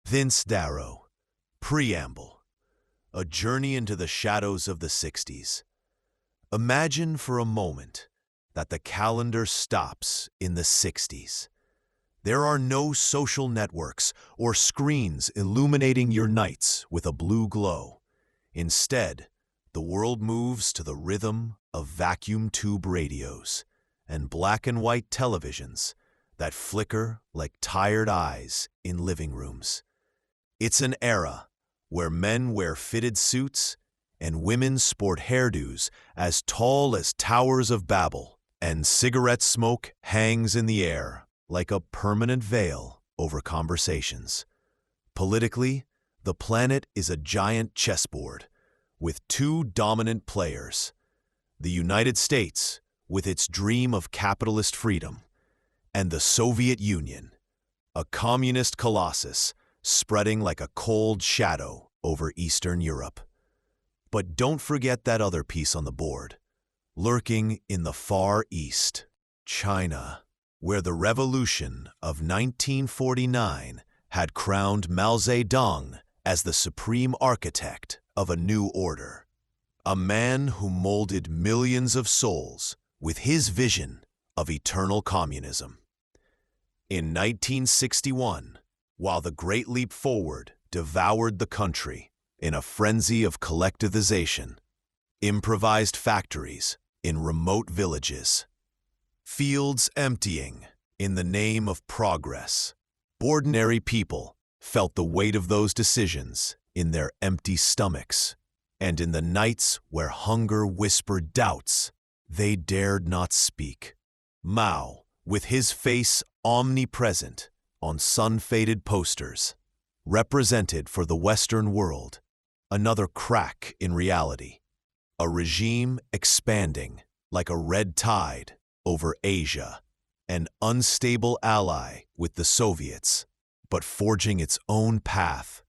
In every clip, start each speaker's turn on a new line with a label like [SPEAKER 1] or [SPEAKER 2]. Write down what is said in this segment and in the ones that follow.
[SPEAKER 1] Vince Darrow, Preamble, A Journey into the Shadows of the 60s. Imagine for a moment that the calendar stops in the 60s. There are no social networks or screens illuminating your nights with a blue glow. Instead, the world moves to the rhythm of vacuum tube radios and black and white televisions that flicker like tired eyes in living rooms. It's an era where men wear fitted suits and women sport hairdos as tall as towers of Babel, and cigarette smoke hangs in the air like a permanent veil over conversations. Politically, the planet is a giant chessboard with two dominant players: the United States, with its dream of capitalist freedom, and the Soviet Union, a communist colossus spreading like a cold shadow over Eastern Europe. But don't forget that other piece on the board, lurking in the Far East, China, where the revolution of 1949 had crowned Mao Zedong as the supreme architect of a new order. A man who molded millions of souls with his vision of eternal communism. In 1961, while the Great Leap Forward devoured the country in a frenzy of collectivization, improvised factories in remote villages, fields emptying in the name of progress, ordinary people felt the weight of those decisions in their empty stomachs, and in the nights where hunger whispered doubts, they dared not speak. Mao, with his face omnipresent on sun-faded posters, represented for the Western world another crack in reality, a regime expanding like a red tide over Asia, an unstable ally with the Soviets, but forging its own path,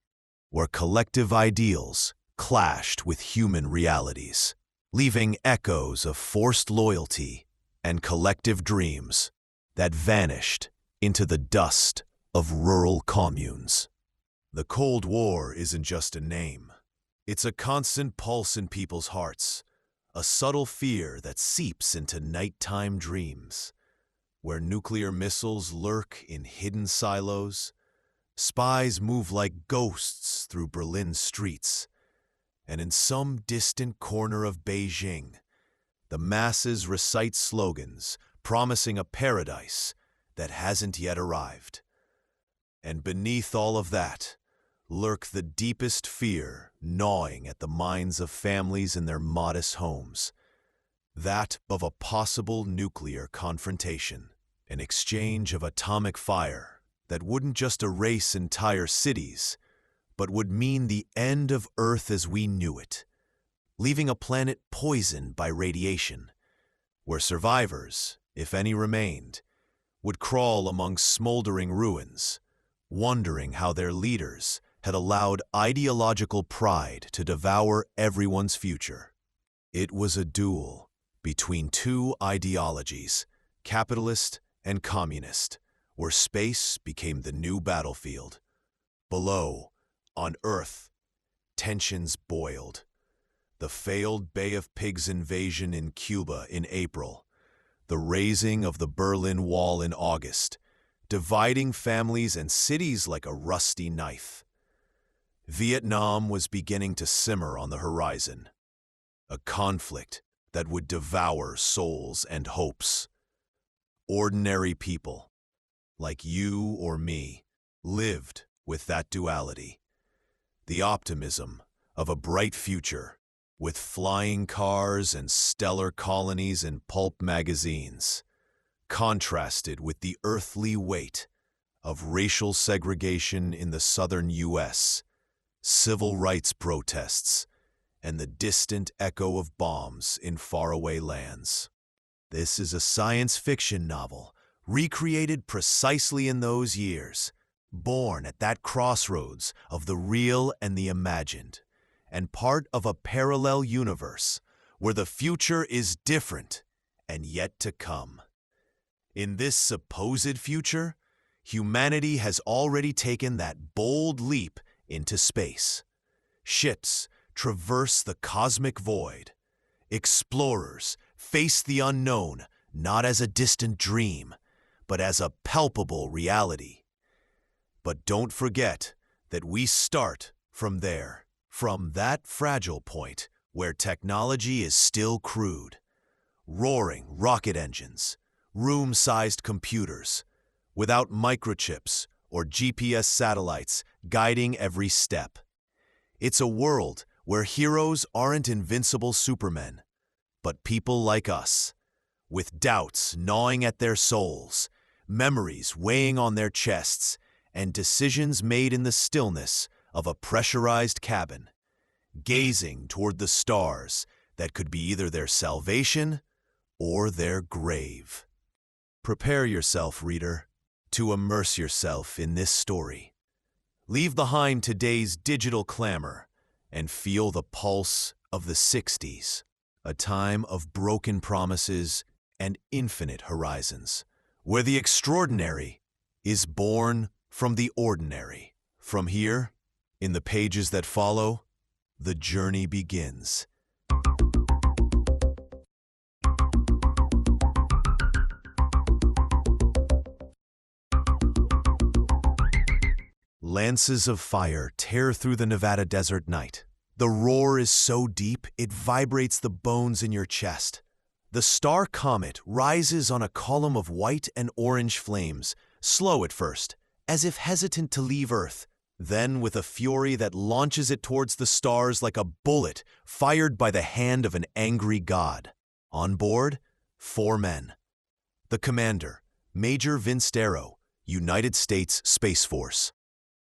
[SPEAKER 1] where collective ideals clashed with human realities, leaving echoes of forced loyalty and collective dreams that vanished into the dust of rural communes. The Cold War isn't just a name. It's a constant pulse in people's hearts, a subtle fear that seeps into nighttime dreams, where nuclear missiles lurk in hidden silos, spies move like ghosts through Berlin's streets, and in some distant corner of Beijing, the masses recite slogans promising a paradise that hasn't yet arrived. And beneath all of that lurk the deepest fear gnawing at the minds of families in their modest homes, that of a possible nuclear confrontation, an exchange of atomic fire that wouldn't just erase entire cities, but would mean the end of Earth as we knew it, leaving a planet poisoned by radiation, where survivors, if any remained, would crawl among smoldering ruins, wondering how their leaders had allowed ideological pride to devour everyone's future. It was a duel between two ideologies, capitalist and communist, where space became the new battlefield. Below, on Earth, tensions boiled. The failed Bay of Pigs invasion in Cuba in April, the raising of the Berlin Wall in August, dividing families and cities like a rusty knife. Vietnam was beginning to simmer on the horizon, a conflict that would devour souls and hopes. Ordinary people, like you or me, lived with that duality. The optimism of a bright future, with flying cars and stellar colonies in pulp magazines, contrasted with the earthly weight of racial segregation in the southern U.S., civil rights protests, and the distant echo of bombs in faraway lands. This is a science fiction novel recreated precisely in those years, born at that crossroads of the real and the imagined, and part of a parallel universe where the future is different and yet to come. In this supposed future, humanity has already taken that bold leap into space. Ships traverse the cosmic void. Explorers face the unknown not as a distant dream, but as a palpable reality. But don't forget that we start from there, from that fragile point where technology is still crude. Roaring rocket engines, room-sized computers, without microchips or GPS satellites guiding every step. It's a world where heroes aren't invincible supermen, but people like us, with doubts gnawing at their souls, memories weighing on their chests, and decisions made in the stillness of a pressurized cabin, gazing toward the stars that could be either their salvation or their grave. Prepare yourself, reader, to immerse yourself in this story. Leave behind today's digital clamor and feel the pulse of the 60s, a time of broken promises and infinite horizons, where the extraordinary is born from the ordinary. From here, in the pages that follow, the journey begins. Lances of fire tear through the Nevada desert night. The roar is so deep, it vibrates the bones in your chest. The STAR Comet rises on a column of white and orange flames, slow at first, as if hesitant to leave Earth, then with a fury that launches it towards the stars like a bullet fired by the hand of an angry god. On board, 4 men. The commander, Major Vince Darrow, United States Space Force.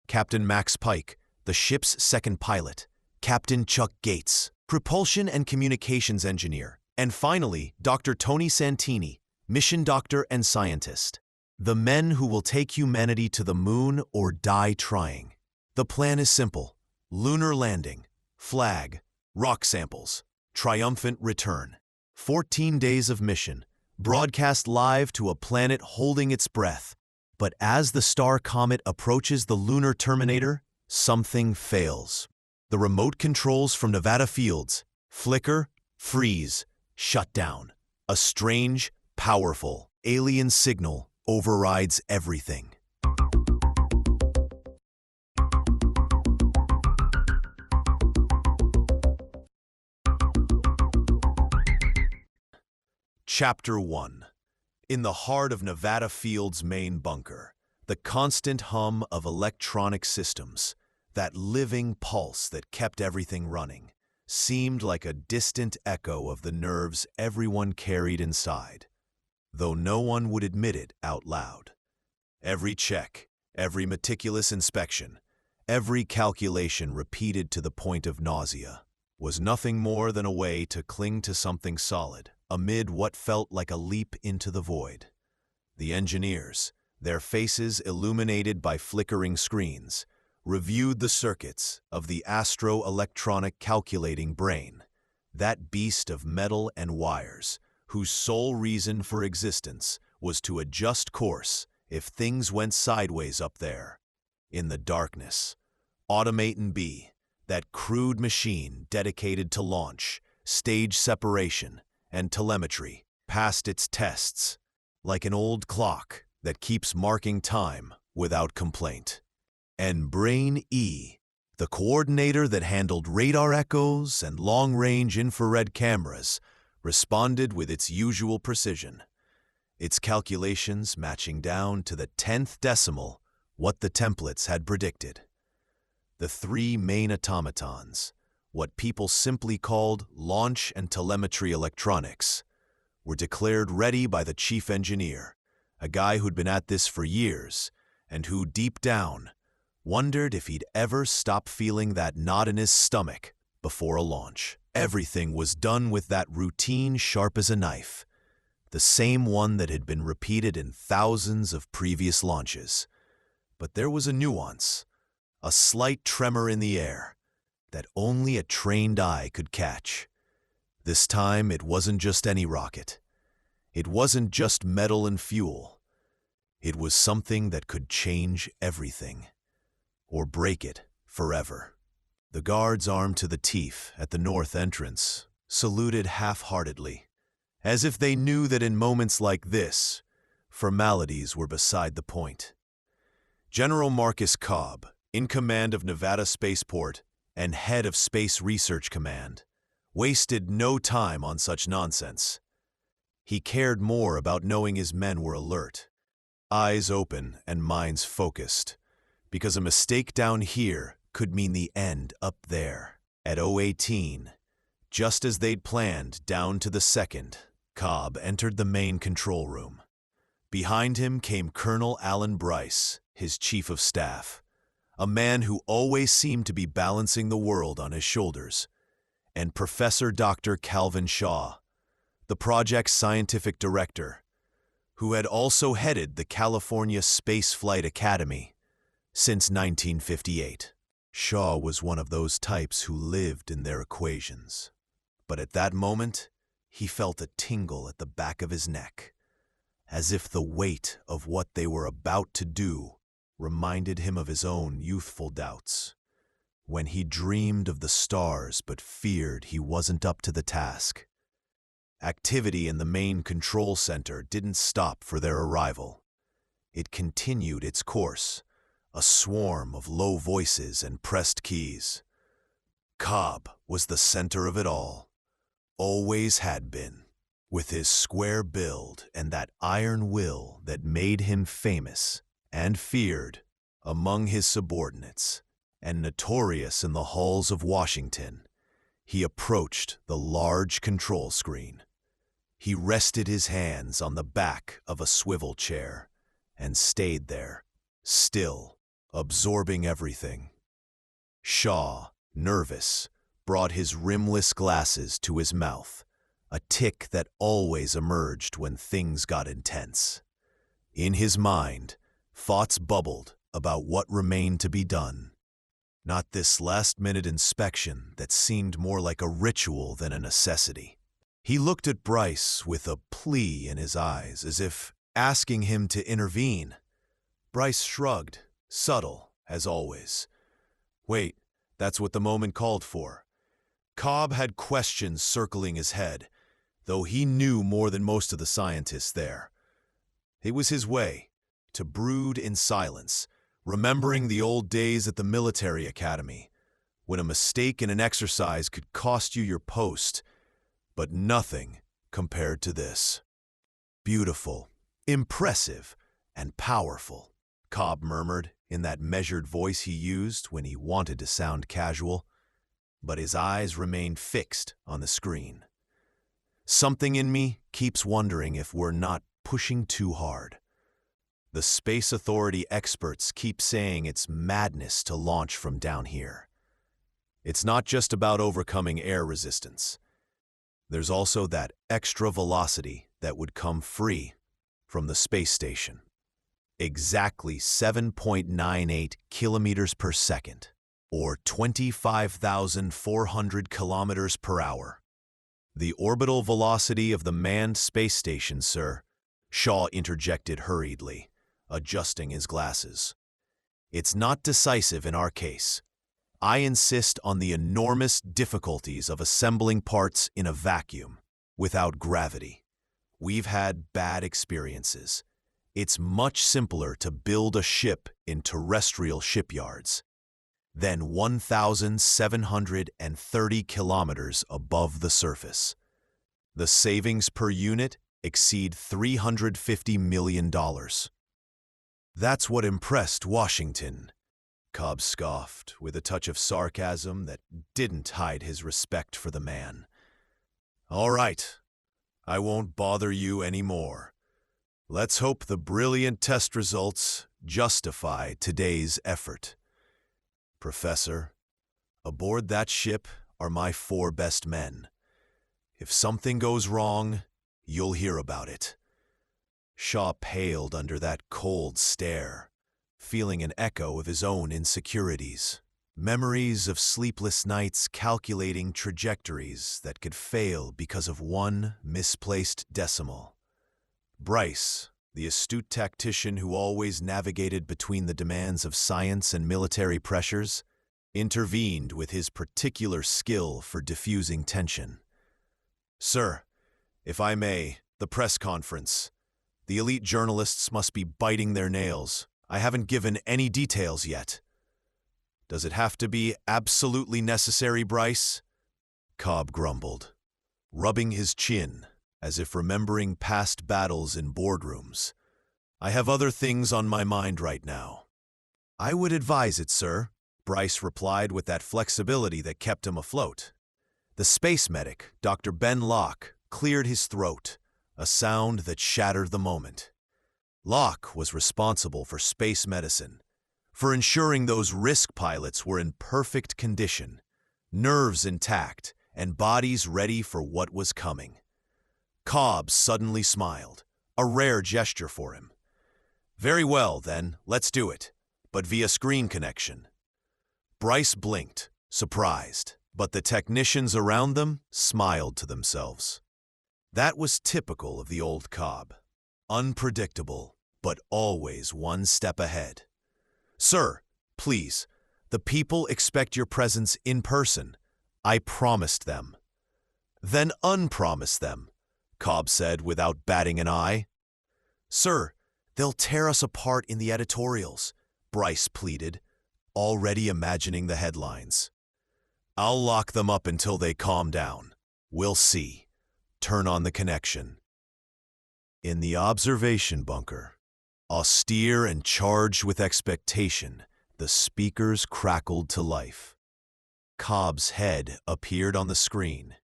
[SPEAKER 1] Captain Max Pike, the ship's second pilot. Captain Chuck Gates, propulsion and communications engineer. And finally, Dr. Tony Santini, mission doctor and scientist. The men who will take humanity to the moon or die trying. The plan is simple: lunar landing, flag, rock samples, triumphant return. 14 days of mission, broadcast live to a planet holding its breath. But as the STAR Comet approaches the lunar terminator, something fails. The remote controls from Nevada fields flicker, freeze, shut down. A strange, powerful, alien signal overrides everything. Chapter 1. In the heart of Nevada Field's main bunker, the constant hum of electronic systems, that living pulse that kept everything running, seemed like a distant echo of the nerves everyone carried inside, though no one would admit it out loud. Every check, every meticulous inspection, every calculation repeated to the point of nausea, was nothing more than a way to cling to something solid amid what felt like a leap into the void. The engineers, their faces illuminated by flickering screens, reviewed the circuits of the astro-electronic calculating brain, that beast of metal and wires, whose sole reason for existence was to adjust course if things went sideways up there. In the darkness, Automaton B, that crude machine dedicated to launch, stage separation, and telemetry, passed its tests, like an old clock that keeps marking time without complaint. And Brain E, the coordinator that handled radar echoes and long-range infrared cameras, responded with its usual precision, its calculations matching down to the 10th decimal what the templates had predicted. The 3 main automatons, what people simply called launch and telemetry electronics, were declared ready by the chief engineer, a guy who'd been at this for years and who, deep down, wondered if he'd ever stop feeling that knot in his stomach before a launch. Everything was done with that routine sharp as a knife, the same one that had been repeated in thousands of previous launches. But there was a nuance, a slight tremor in the air, that only a trained eye could catch. This time, it wasn't just any rocket. It wasn't just metal and fuel. It was something that could change everything, or break it forever. The guards armed to the teeth at the north entrance saluted half-heartedly, as if they knew that in moments like this, formalities were beside the point. General Marcus Cobb, in command of Nevada Spaceport and head of Space Research Command, wasted no time on such nonsense. He cared more about knowing his men were alert, eyes open and minds focused, because a mistake down here could mean the end up there. At 018, just as they'd planned down to the second, Cobb entered the main control room. Behind him came Colonel Alan Bryce, his chief of staff, a man who always seemed to be balancing the world on his shoulders, and Professor Dr. Calvin Shaw, the project's scientific director, who had also headed the California Space Flight Academy since 1958. Shaw was one of those types who lived in their equations. But at that moment, he felt a tingle at the back of his neck, as if the weight of what they were about to do reminded him of his own youthful doubts, when he dreamed of the stars but feared he wasn't up to the task. Activity in the main control center didn't stop for their arrival. It continued its course, a swarm of low voices and pressed keys. Cobb was the center of it all, always had been, with his square build and that iron will that made him famous and feared among his subordinates, and notorious in the halls of Washington. He approached the large control screen. He rested his hands on the back of a swivel chair and stayed there, still, absorbing everything. Shaw, nervous, brought his rimless glasses to his mouth, a tic that always emerged when things got intense. In his mind, thoughts bubbled about what remained to be done. Not this last-minute inspection that seemed more like a ritual than a necessity. He looked at Bryce with a plea in his eyes, as if asking him to intervene. Bryce shrugged, subtle, as always. Wait, that's what the moment called for. Cobb had questions circling his head, though he knew more than most of the scientists there. It was his way, to brood in silence, remembering the old days at the military academy, when a mistake in an exercise could cost you your post, but nothing compared to this. Beautiful, impressive, and powerful, Cobb murmured in that measured voice he used when he wanted to sound casual, but his eyes remained fixed on the screen. Something in me keeps wondering if we're not pushing too hard. The Space Authority experts keep saying it's madness to launch from down here. It's not just about overcoming air resistance. There's also that extra velocity that would come free from the space station. Exactly 7.98 kilometers per second, or 25,400 kilometers per hour. The orbital velocity of the manned space station, sir, Shaw interjected hurriedly, adjusting his glasses. It's not decisive in our case. I insist on the enormous difficulties of assembling parts in a vacuum, without gravity. We've had bad experiences. It's much simpler to build a ship in terrestrial shipyards than 1,730 kilometers above the surface. The savings per unit exceed $350 million. That's what impressed Washington, Cobb scoffed with a touch of sarcasm that didn't hide his respect for the man. All right, I won't bother you anymore. Let's hope the brilliant test results justify today's effort. Professor, aboard that ship are my 4 best men. If something goes wrong, you'll hear about it. Shaw paled under that cold stare, feeling an echo of his own insecurities. Memories of sleepless nights calculating trajectories that could fail because of one misplaced decimal. Bryce, The astute tactician who always navigated between the demands of science and military pressures, intervened with his particular skill for diffusing tension. "Sir, if I may, the press conference. The elite journalists must be biting their nails. I haven't given any details yet." "Does it have to be absolutely necessary, Bryce?" Cobb grumbled, rubbing his chin as if remembering past battles in boardrooms. "I have other things on my mind right now." "I would advise it, sir," Bryce replied with that flexibility that kept him afloat. The space medic, Dr. Ben Locke, cleared his throat, a sound that shattered the moment. Locke was responsible for space medicine, for ensuring those risk pilots were in perfect condition, nerves intact, and bodies ready for what was coming. Cobb suddenly smiled, a rare gesture for him. "Very well, then, let's do it, but via screen connection." Bryce blinked, surprised, but the technicians around them smiled to themselves. That was typical of the old Cobb. Unpredictable, but always one step ahead. "Sir, please, the people expect your presence in person. I promised them." "Then unpromise them," Cobb said without batting an eye. "Sir, they'll tear us apart in the editorials," Bryce pleaded, already imagining the headlines. "I'll lock them up until they calm down. We'll see. Turn on the connection." In the observation bunker, austere and charged with expectation, the speakers crackled to life. Cobb's head appeared on the screen.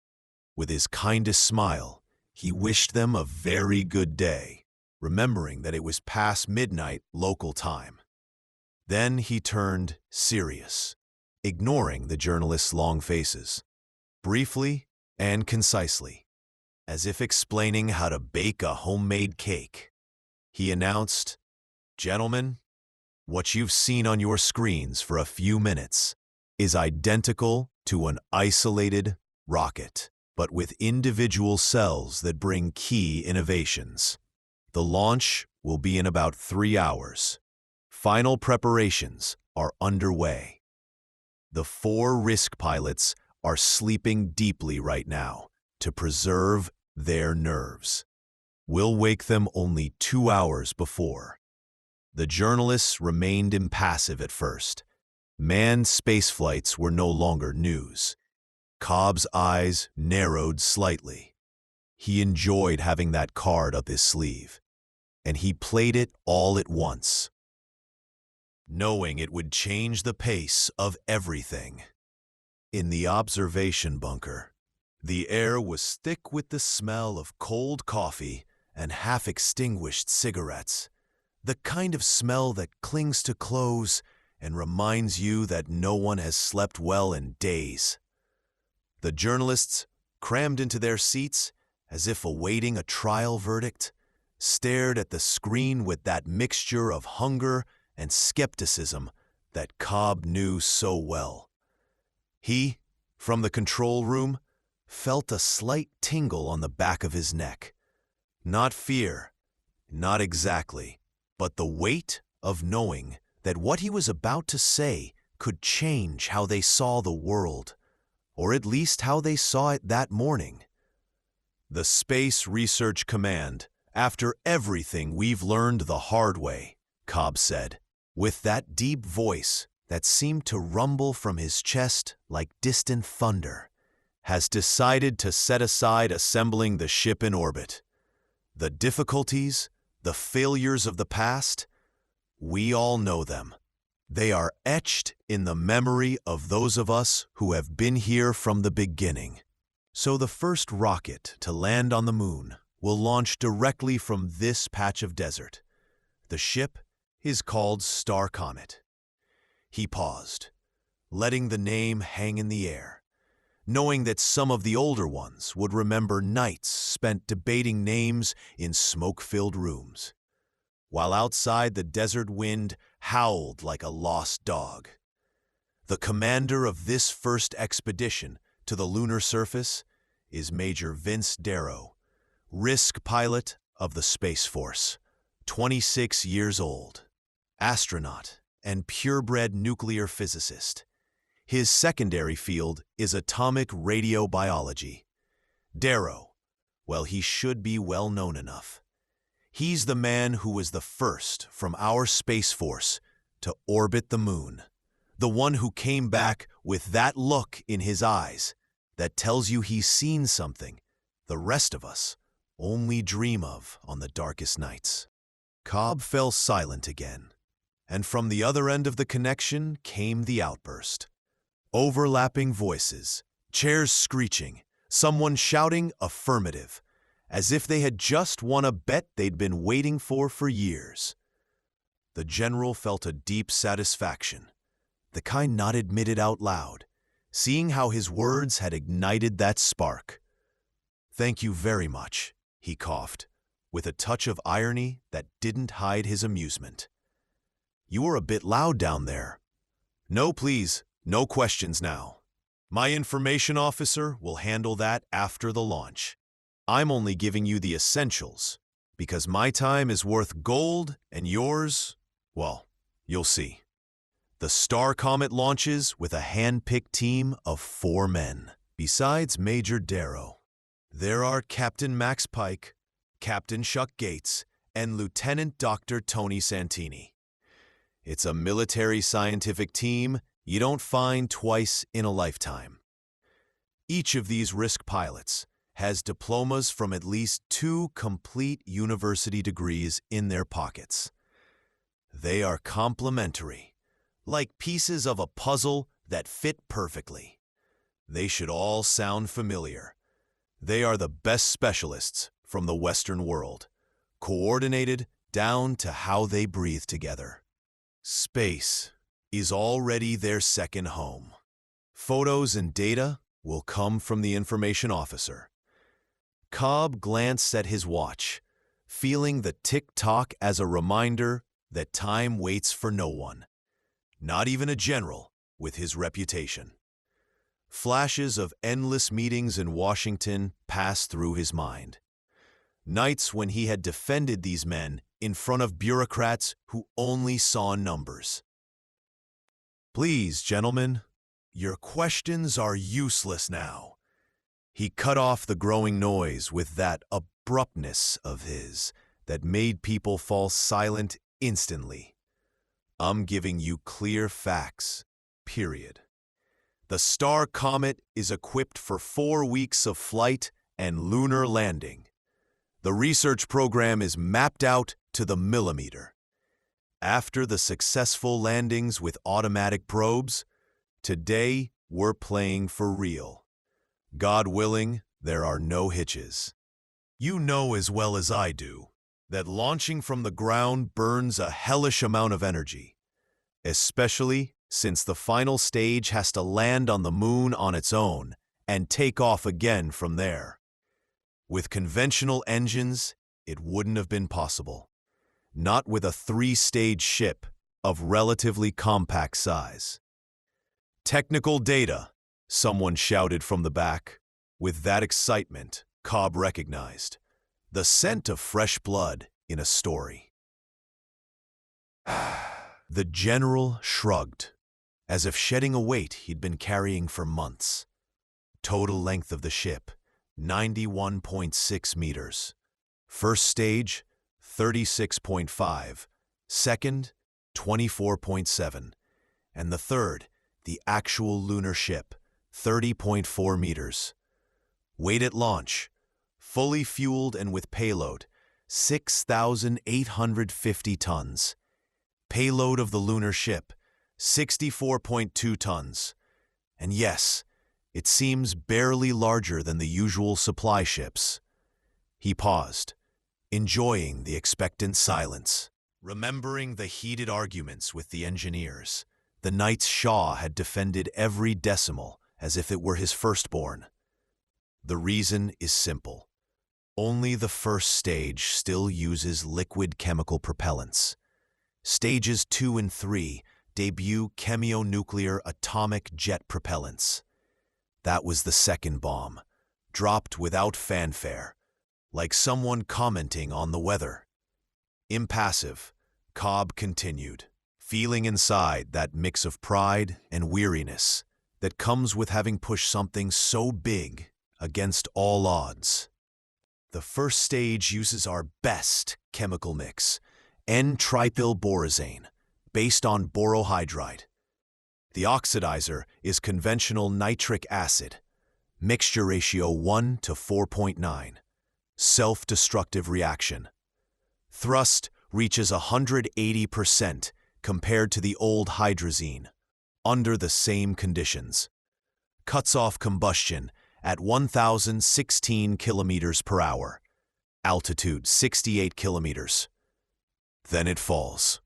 [SPEAKER 1] With his kindest smile, he wished them a very good day, remembering that it was past midnight local time. Then he turned serious, ignoring the journalists' long faces, briefly and concisely, as if explaining how to bake a homemade cake. He announced, "Gentlemen, what you've seen on your screens for a few minutes is identical to an isolated rocket, but with individual cells that bring key innovations. The launch will be in about 3 hours. Final preparations are underway. The 4 risk pilots are sleeping deeply right now to preserve their nerves. We'll wake them only 2 hours before." The journalists remained impassive at first. Manned spaceflights were no longer news. Cobb's eyes narrowed slightly. He enjoyed having that card up his sleeve, and he played it all at once, knowing it would change the pace of everything. In the observation bunker, the air was thick with the smell of cold coffee and half-extinguished cigarettes, the kind of smell that clings to clothes and reminds you that no one has slept well in days. The journalists, crammed into their seats as if awaiting a trial verdict, stared at the screen with that mixture of hunger and skepticism that Cobb knew so well. He, from the control room, felt a slight tingle on the back of his neck. Not fear, not exactly, but the weight of knowing that what he was about to say could change how they saw the world, or at least how they saw it that morning. "The Space Research Command, after everything we've learned the hard way," Cobb said, with that deep voice that seemed to rumble from his chest like distant thunder, "has decided to set aside assembling the ship in orbit. The difficulties, the failures of the past, we all know them. They are etched in the memory of those of us who have been here from the beginning. So the first rocket to land on the moon will launch directly from this patch of desert. The ship is called STAR Comet." He paused, letting the name hang in the air, knowing that some of the older ones would remember nights spent debating names in smoke-filled rooms, while outside the desert wind howled like a lost dog. The commander of this first expedition to the lunar surface is Major Vince Darrow, risk pilot of the Space Force, 26 years old, astronaut and purebred nuclear physicist. His secondary field is atomic radiobiology. Darrow, well, he should be well known enough. He's the man who was the first from our Space Force to orbit the moon. The one who came back with that look in his eyes that tells you he's seen something the rest of us only dream of on the darkest nights. Cobb fell silent again, and from the other end of the connection came the outburst. Overlapping voices, chairs screeching, someone shouting affirmative, as if they had just won a bet they'd been waiting for years. The general felt a deep satisfaction, the kind not admitted out loud, seeing how his words had ignited that spark. "Thank you very much," he coughed, with a touch of irony that didn't hide his amusement. "You were a bit loud down there." "No, please, no questions now. My information officer will handle that after the launch. I'm only giving you the essentials, because my time is worth gold and yours, well, you'll see." The STAR Comet launches with a hand-picked team of 4 men. Besides Major Darrow, there are Captain Max Pike, Captain Chuck Gates, and Lieutenant Dr. Tony Santini. It's a military scientific team you don't find twice in a lifetime. Each of these risk pilots has diplomas from at least 2 complete university degrees in their pockets. They are complementary, like pieces of a puzzle that fit perfectly. They should all sound familiar. They are the best specialists from the Western world, coordinated down to how they breathe together. Space is already their second home. Photos and data will come from the information officer. Cobb glanced at his watch, feeling the tick-tock as a reminder that time waits for no one, not even a general with his reputation. Flashes of endless meetings in Washington passed through his mind. Nights when he had defended these men in front of bureaucrats who only saw numbers. "Please, gentlemen, your questions are useless now." He cut off the growing noise with that abruptness of his that made people fall silent instantly. "I'm giving you clear facts, period. The STAR Comet is equipped for 4 weeks of flight and lunar landing. The research program is mapped out to the millimeter. After the successful landings with automatic probes, today we're playing for real. God willing, there are no hitches. You know as well as I do that launching from the ground burns a hellish amount of energy, especially since the final stage has to land on the moon on its own and take off again from there. With conventional engines, it wouldn't have been possible. Not with a 3-stage ship of relatively compact size. "Technical data," someone shouted from the back. With that excitement, Cobb recognized the scent of fresh blood in a story. The general shrugged, as if shedding a weight he'd been carrying for months. Total length of the ship, 91.6 meters. First stage, 36.5. Second, 24.7. And the third, the actual lunar ship, 30.4 meters. Weight at launch, fully fueled and with payload, 6,850 tons. Payload of the lunar ship, 64.2 tons. And yes, it seems barely larger than the usual supply ships. He paused, enjoying the expectant silence, remembering the heated arguments with the engineers. The night's Shaw had defended every decimal as if it were his firstborn. The reason is simple. Only the first stage still uses liquid chemical propellants. Stages 2 and 3 debut chemionuclear atomic jet propellants. That was the second bomb, dropped without fanfare, like someone commenting on the weather. Impassive, Cobb continued, feeling inside that mix of pride and weariness that comes with having pushed something so big against all odds. The first stage uses our best chemical mix, N-tripylborazane, based on borohydride. The oxidizer is conventional nitric acid, mixture ratio 1 to 4.9, self-destructive reaction. Thrust reaches 180% compared to the old hydrazine, under the same conditions. Cuts off combustion at 1,016 kilometers per hour, altitude 68 kilometers. Then it falls.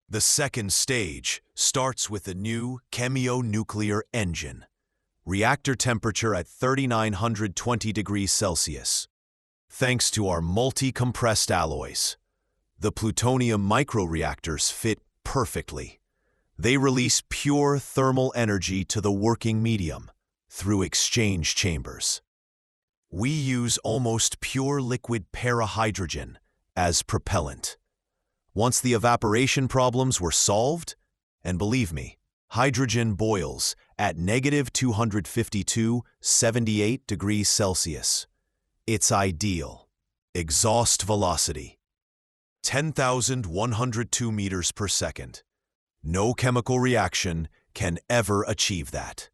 [SPEAKER 1] The second stage starts with a new chemionuclear engine, reactor temperature at 3,920 degrees Celsius. Thanks to our multi-compressed alloys, the plutonium microreactors fit perfectly. They release pure thermal energy to the working medium through exchange chambers. We use almost pure liquid parahydrogen as propellant. Once the evaporation problems were solved, and believe me, hydrogen boils at negative 252.78 degrees Celsius. It's ideal. Exhaust velocity, 10,102 meters per second. No chemical reaction can ever achieve that.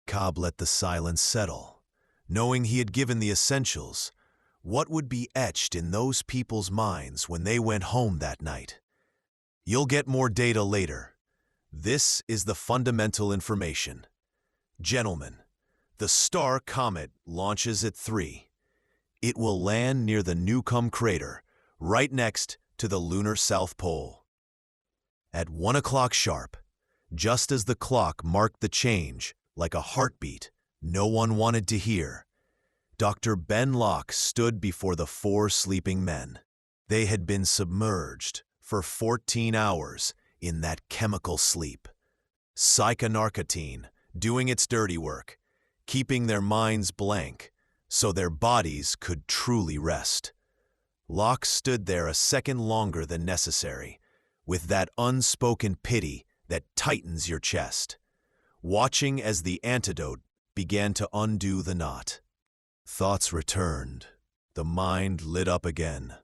[SPEAKER 1] Cobb let the silence settle, knowing he had given the essentials. What would be etched in those people's minds when they went home that night? You'll get more data later. This is the fundamental information. Gentlemen, the STAR Comet launches at 3. It will land near the Newcomb crater, right next to the lunar South Pole. At 1 o'clock sharp, just as the clock marked the change, like a heartbeat no one wanted to hear, Dr. Ben Locke stood before the 4 sleeping men. They had been submerged for 14 hours in that chemical sleep. Psychonarcotine doing its dirty work, keeping their minds blank so their bodies could truly rest. Locke stood there a second longer than necessary, with that unspoken pity that tightens your chest, watching as the antidote began to undo the knot. Thoughts returned, the mind lit up again,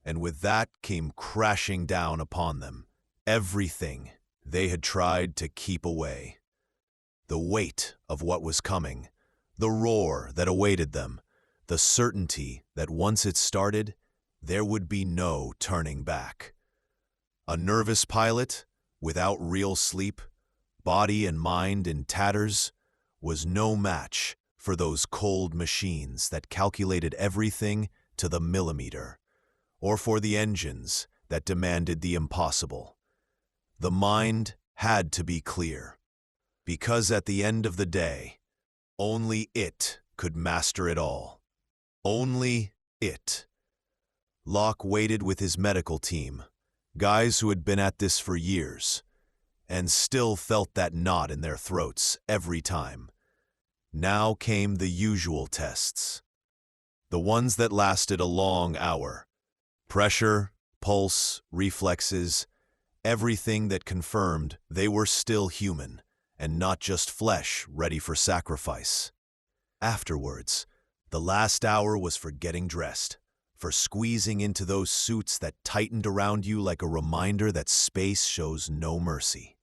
[SPEAKER 1] and with that came crashing down upon them everything they had tried to keep away. The weight of what was coming, the roar that awaited them, the certainty that once it started, there would be no turning back. A nervous pilot, without real sleep, body and mind in tatters, was no match for those cold machines that calculated everything to the millimeter, or for the engines that demanded the impossible. The mind had to be clear, because at the end of the day, only it could master it all. Only it. Locke waited with his medical team, guys who had been at this for years, and still felt that knot in their throats every time. Now came the usual tests, the ones that lasted a long hour. Pressure, pulse, reflexes, everything that confirmed they were still human and not just flesh ready for sacrifice. Afterwards, the last hour was for getting dressed, for squeezing into those suits that tightened around you like a reminder that space shows no mercy.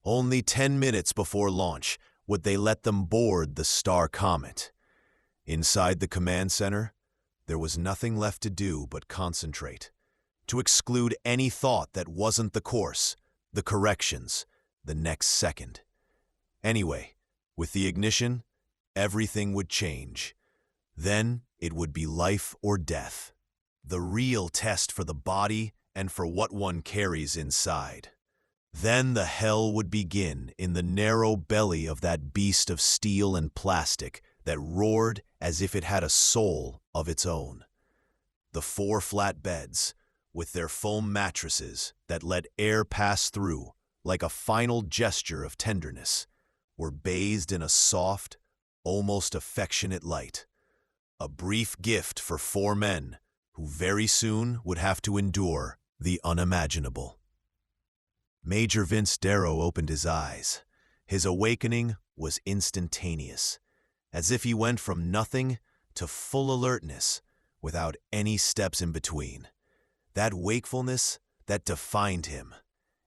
[SPEAKER 1] Only 10 minutes before launch would they let them board the STAR Comet. Inside the command center, there was nothing left to do but concentrate, to exclude any thought that wasn't the course, the corrections, the next second. Anyway, with the ignition, everything would change. Then it would be life or death, the real test for the body and for what one carries inside. Then the hell would begin in the narrow belly of that beast of steel and plastic that roared as if it had a soul of its own. The 4 flat beds, with their foam mattresses that let air pass through like a final gesture of tenderness, were bathed in a soft, almost affectionate light. A brief gift for 4 men who very soon would have to endure the unimaginable. Major Vince Darrow opened his eyes. His awakening was instantaneous, as if he went from nothing to full alertness without any steps in between. That wakefulness that defined him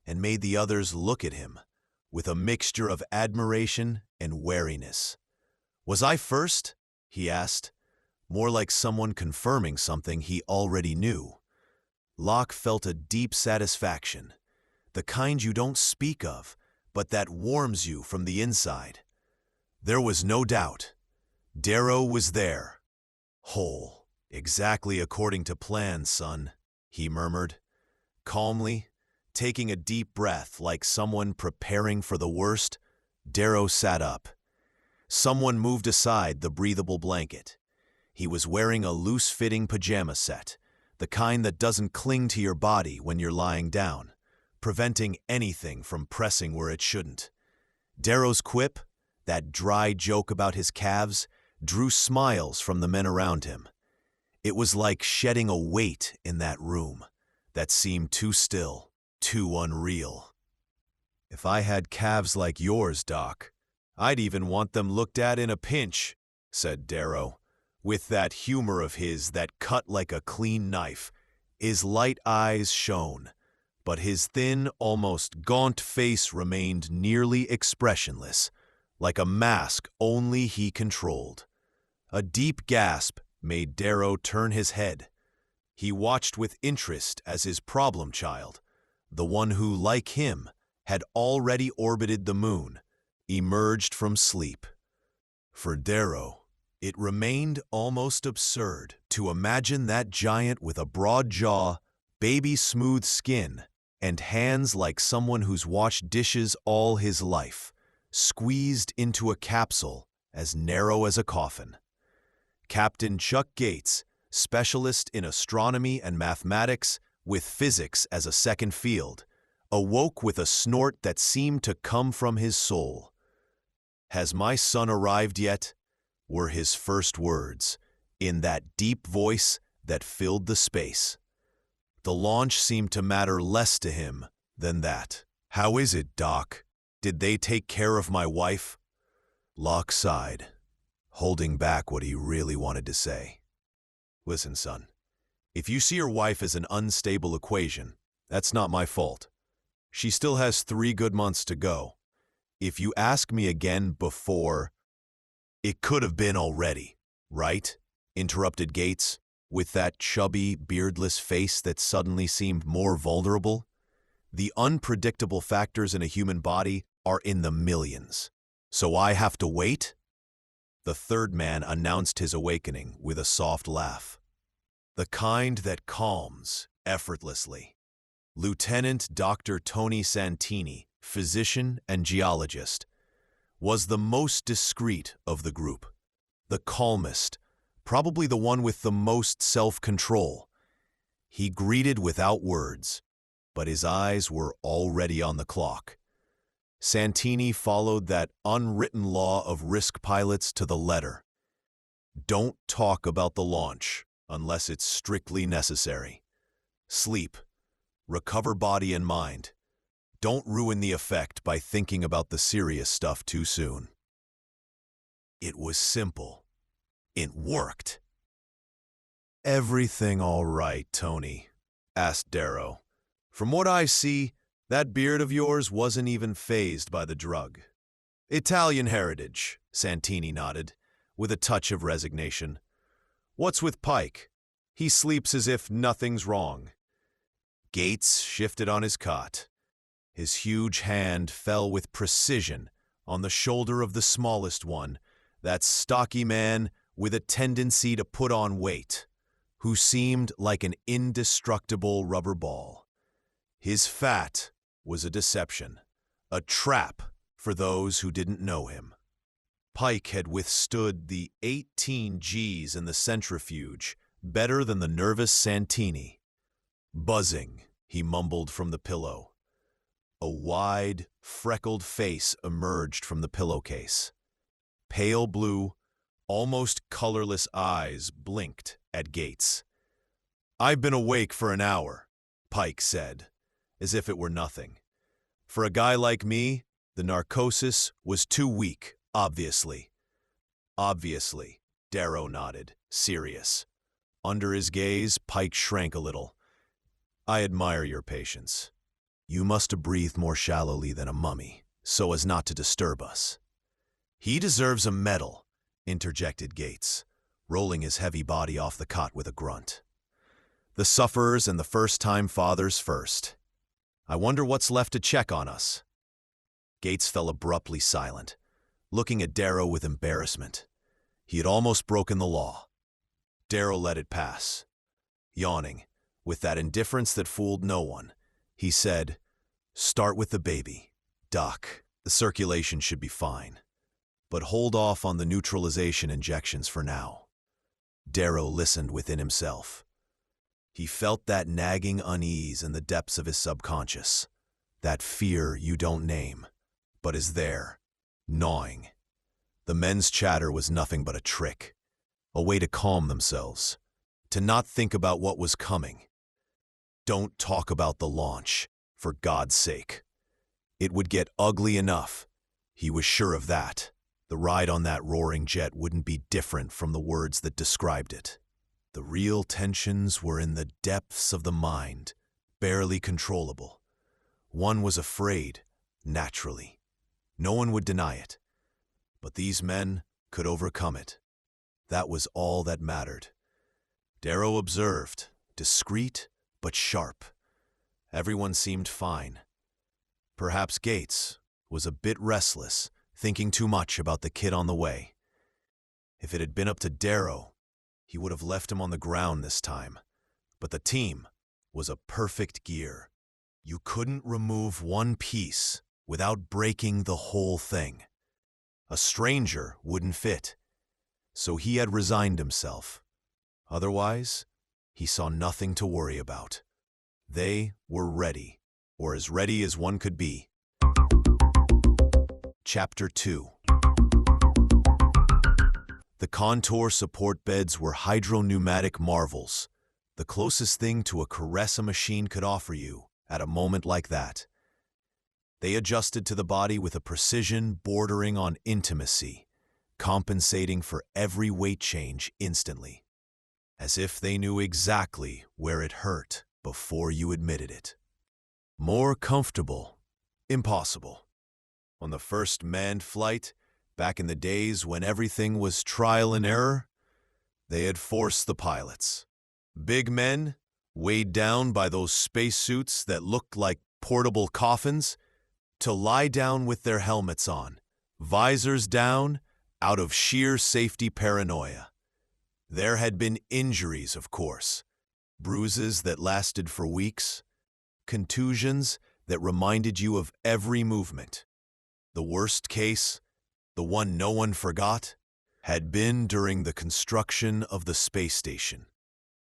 [SPEAKER 1] and made the others look at him with a mixture of admiration and wariness. "Was I first?" he asked, more like someone confirming something he already knew. Locke felt a deep satisfaction, the kind you don't speak of, but that warms you from the inside. There was no doubt. Darrow was there. "Whole, exactly according to plan, son," he murmured. Calmly, taking a deep breath like someone preparing for the worst, Darrow sat up. Someone moved aside the breathable blanket. He was wearing a loose-fitting pajama set, the kind that doesn't cling to your body when you're lying down, preventing anything from pressing where it shouldn't. Darrow's quip, that dry joke about his calves, drew smiles from the men around him. It was like shedding a weight in that room that seemed too still, too unreal. "If I had calves like yours, Doc, I'd even want them looked at in a pinch," said Darrow, with that humor of his that cut like a clean knife. His light eyes shone, but his thin, almost gaunt face remained nearly expressionless, like a mask only he controlled. A deep gasp made Darrow turn his head. He watched with interest as his problem child, the one who, like him, had already orbited the moon, emerged from sleep. For Darrow, it remained almost absurd to imagine that giant with a broad jaw, baby-smooth skin, and hands like someone who's washed dishes all his life, squeezed into a capsule as narrow as a coffin. Captain Chuck Gates, specialist in astronomy and mathematics, with physics as a second field, awoke with a snort that seemed to come from his soul. "Has my son arrived yet?" were his first words, in that deep voice that filled the space. The launch seemed to matter less to him than that. "How is it, Doc? Did they take care of my wife?" Locke sighed, holding back what he really wanted to say. "Listen, son, if you see your wife as an unstable equation, that's not my fault. She still has 3 good months to go. If you ask me again before—" "It could have been already, right?" interrupted Gates, with that chubby, beardless face that suddenly seemed more vulnerable. "The unpredictable factors in a human body are in the millions. So I have to wait?" The third man announced his awakening with a soft laugh. The kind that calms effortlessly. Lieutenant Dr. Tony Santini, physician and geologist, was the most discreet of the group, the calmest, probably the one with the most self-control. He greeted without words, but his eyes were already on the clock. Santini followed that unwritten law of risk pilots to the letter. Don't talk about the launch unless it's strictly necessary. Sleep. Recover body and mind. Don't ruin the effect by thinking about the serious stuff too soon. It was simple. It worked. "Everything all right, Tony?" asked Darrow. "From what I see, that beard of yours wasn't even fazed by the drug." "Italian heritage," Santini nodded, with a touch of resignation. "What's with Pike? He sleeps as if nothing's wrong." Gates shifted on his cot. His huge hand fell with precision on the shoulder of the smallest one, that stocky man with a tendency to put on weight, who seemed like an indestructible rubber ball. His fat was a deception, a trap for those who didn't know him. Pike had withstood the 18 Gs in the centrifuge better than the nervous Santini. Buzzing, he mumbled from the pillow. A wide, freckled face emerged from the pillowcase. Pale blue, almost colorless eyes blinked at Gates. "I've been awake for an hour," Pike said, as if it were nothing. For a guy like me, the narcosis was too weak, obviously. Obviously, Darrow nodded, serious. Under his gaze, Pike shrank a little. "I admire your patience. You must have breathed more shallowly than a mummy, so as not to disturb us." "He deserves a medal," interjected Gates, rolling his heavy body off the cot with a grunt. "The sufferers and the first-time fathers first. I wonder what's left to check on us." Gates fell abruptly silent, looking at Darrow with embarrassment. He had almost broken the law. Darrow let it pass. Yawning, with that indifference that fooled no one, he said, "Start with the baby. Doc, the circulation should be fine. But hold off on the neutralization injections for now." Darrow listened within himself. He felt that nagging unease in the depths of his subconscious, that fear you don't name, but is there, gnawing. The men's chatter was nothing but a trick, a way to calm themselves, to not think about what was coming. Don't talk about the launch, for God's sake. It would get ugly enough. He was sure of that. The ride on that roaring jet wouldn't be different from the words that described it. The real tensions were in the depths of the mind, barely controllable. One was afraid, naturally. No one would deny it. But these men could overcome it. That was all that mattered. Darrow observed, discreet but sharp. Everyone seemed fine. Perhaps Gates was a bit restless, thinking too much about the kid on the way. If it had been up to Darrow, he would have left him on the ground this time. But the team was a perfect gear. You couldn't remove one piece without breaking the whole thing. A stranger wouldn't fit. So he had resigned himself. Otherwise, he saw nothing to worry about. They were ready, or as ready as one could be. Chapter 2. The contour support beds were hydro-pneumatic marvels, the closest thing to a caress a machine could offer you at a moment like that. They adjusted to the body with a precision bordering on intimacy, compensating for every weight change instantly, as if they knew exactly where it hurt before you admitted it. More comfortable? Impossible. On the first manned flight, back in the days when everything was trial and error, they had forced the pilots. Big men, weighed down by those spacesuits that looked like portable coffins, to lie down with their helmets on, visors down, out of sheer safety paranoia. There had been injuries, of course, bruises that lasted for weeks, contusions that reminded you of every movement. The worst case, the one no one forgot, had been during the construction of the space station.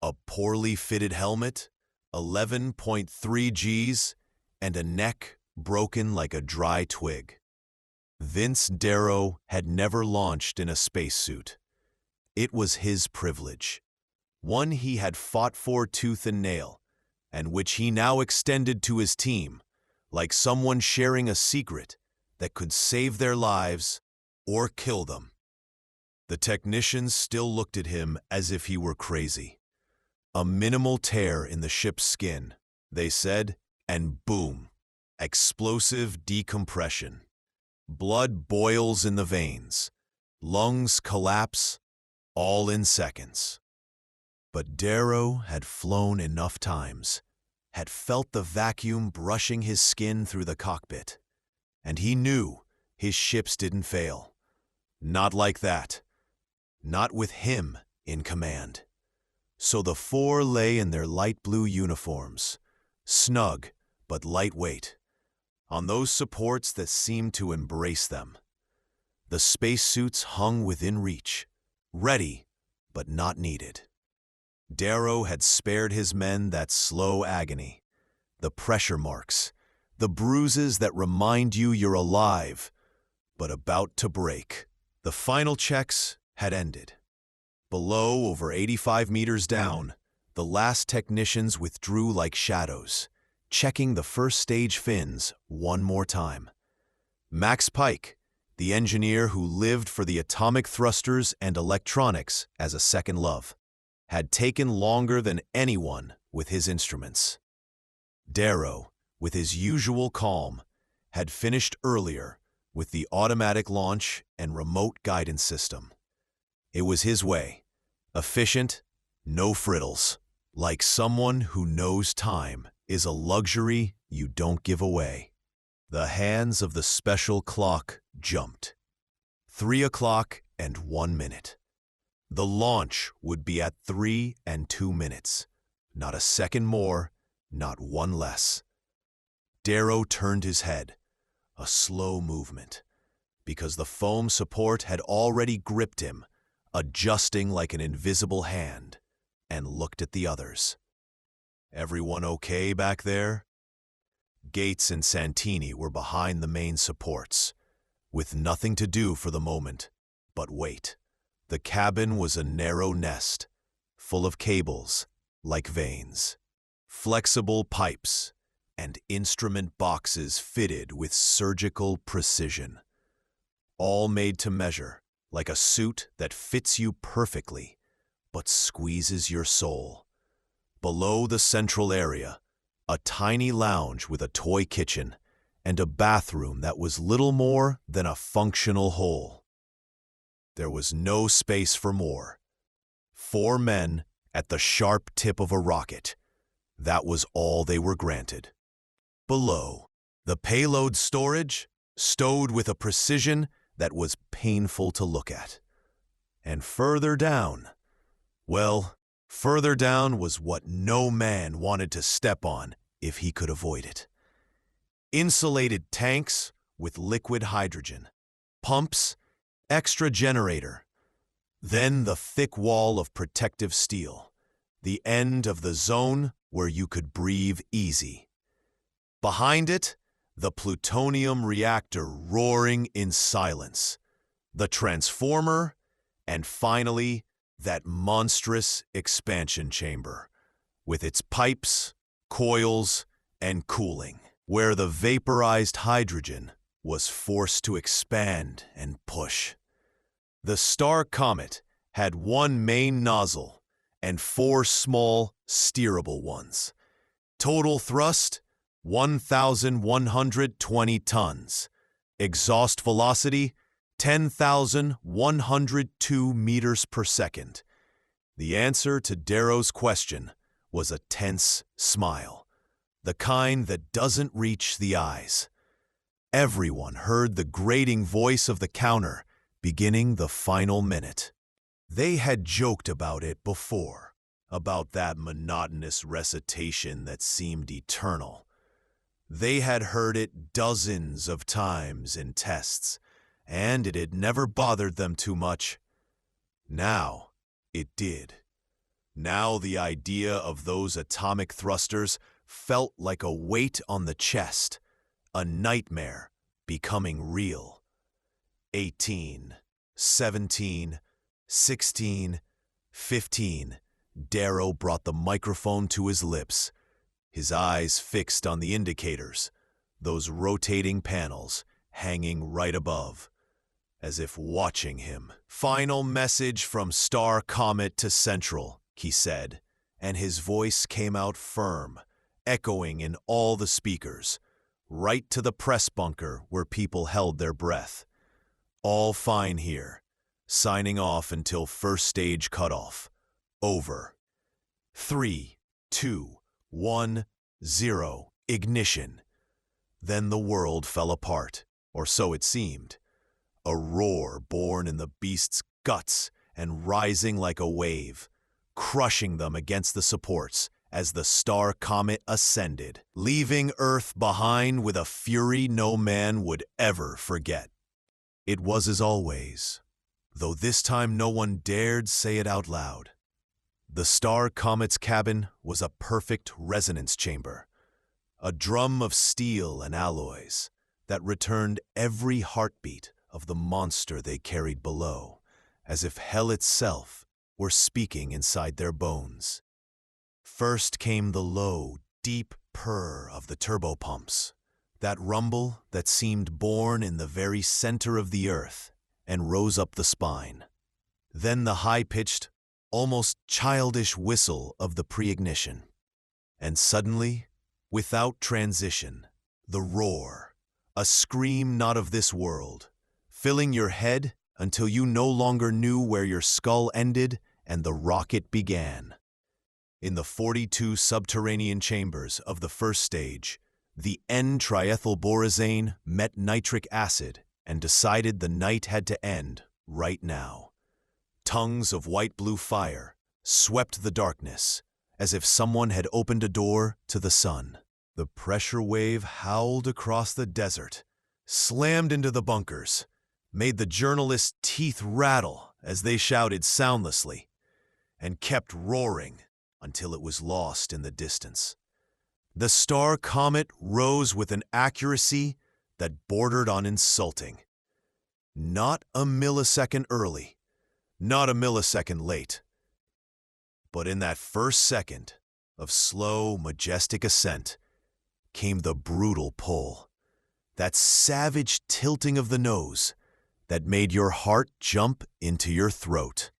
[SPEAKER 1] A poorly fitted helmet, 11.3 Gs, and a neck broken like a dry twig. Vince Darrow had never launched in a spacesuit. It was his privilege, one he had fought for tooth and nail, and which he now extended to his team, like someone sharing a secret that could save their lives or kill them. The technicians still looked at him as if he were crazy. A minimal tear in the ship's skin, they said, and boom, explosive decompression. Blood boils in the veins, lungs collapse, all in seconds. But Darrow had flown enough times, had felt the vacuum brushing his skin through the cockpit, and he knew his ships didn't fail. Not like that. Not with him in command. So the four lay in their light blue uniforms, snug but lightweight, on those supports that seemed to embrace them. The spacesuits hung within reach, ready but not needed. Darrow had spared his men that slow agony, the pressure marks, the bruises that remind you you're alive, but about to break. The final checks had ended. Below, over 85 meters down, the last technicians withdrew like shadows, checking the first stage fins one more time. Max Pike, the engineer who lived for the atomic thrusters and electronics as a second love, had taken longer than anyone with his instruments. Darrow, with his usual calm, had finished earlier with the automatic launch and remote guidance system. It was his way, efficient, no frittles, like someone who knows time is a luxury you don't give away. The hands of the special clock jumped. 3 o'clock and 1 minute. The launch would be at 3 and 2 minutes. Not a second more, not one less. Darrow turned his head, a slow movement, because the foam support had already gripped him, adjusting like an invisible hand, and looked at the others. Everyone okay back there? Gates and Santini were behind the main supports, with nothing to do for the moment but wait. The cabin was a narrow nest, full of cables like veins, flexible pipes, and instrument boxes fitted with surgical precision, all made to measure, like a suit that fits you perfectly but squeezes your soul. Below the central area, a tiny lounge with a toy kitchen and a bathroom that was little more than a functional hole. There was no space for more. 4 men at the sharp tip of a rocket. That was all they were granted. Below, the payload storage stowed with a precision that was painful to look at. And further down, well, further down was what no man wanted to step on if he could avoid it. Insulated tanks with liquid hydrogen, pumps, extra generator, then the thick wall of protective steel, the end of the zone where you could breathe easy. Behind it, the plutonium reactor roaring in silence, the transformer, and finally, that monstrous expansion chamber, with its pipes, coils, and cooling, where the vaporized hydrogen was forced to expand and push. The STAR Comet had 1 main nozzle and 4 small, steerable ones. Total thrust, 1,120 tons. Exhaust velocity, 10,102 meters per second. The answer to Darrow's question was a tense smile, the kind that doesn't reach the eyes. Everyone heard the grating voice of the counter beginning the final minute. They had joked about it before, about that monotonous recitation that seemed eternal. They had heard it dozens of times in tests, and it had never bothered them too much. Now, it did. Now the idea of those atomic thrusters felt like a weight on the chest, a nightmare becoming real. 18, 17, 16, 15. Darrow brought the microphone to his lips, his eyes fixed on the indicators, those rotating panels hanging right above, as if watching him. "Final message from STAR Comet to Central," he said, and his voice came out firm, echoing in all the speakers, right to the press bunker where people held their breath. "All fine here. Signing off until first stage cutoff. Over. 3, 2, 1, 0, ignition." Then the world fell apart, or so it seemed. A roar born in the beast's guts and rising like a wave, crushing them against the supports as the STAR Comet ascended, leaving Earth behind with a fury no man would ever forget. It was as always, though this time no one dared say it out loud. The STAR Comet's cabin was a perfect resonance chamber, a drum of steel and alloys that returned every heartbeat of the monster they carried below, as if hell itself were speaking inside their bones. First came the low, deep purr of the turbopumps, that rumble that seemed born in the very center of the earth and rose up the spine. Then the high-pitched, almost childish whistle of the pre-ignition. And suddenly, without transition, the roar, a scream not of this world, filling your head until you no longer knew where your skull ended and the rocket began. In the 42 subterranean chambers of the first stage, the N-triethylborazane met nitric acid and decided the night had to end right now. Tongues of white-blue fire swept the darkness, as if someone had opened a door to the sun. The pressure wave howled across the desert, slammed into the bunkers, made the journalists' teeth rattle as they shouted soundlessly, and kept roaring until it was lost in the distance. The STAR Comet rose with an accuracy that bordered on insulting. Not a millisecond early, not a millisecond late. But in that first second of slow, majestic ascent came the brutal pull, that savage tilting of the nose that made your heart jump into your throat.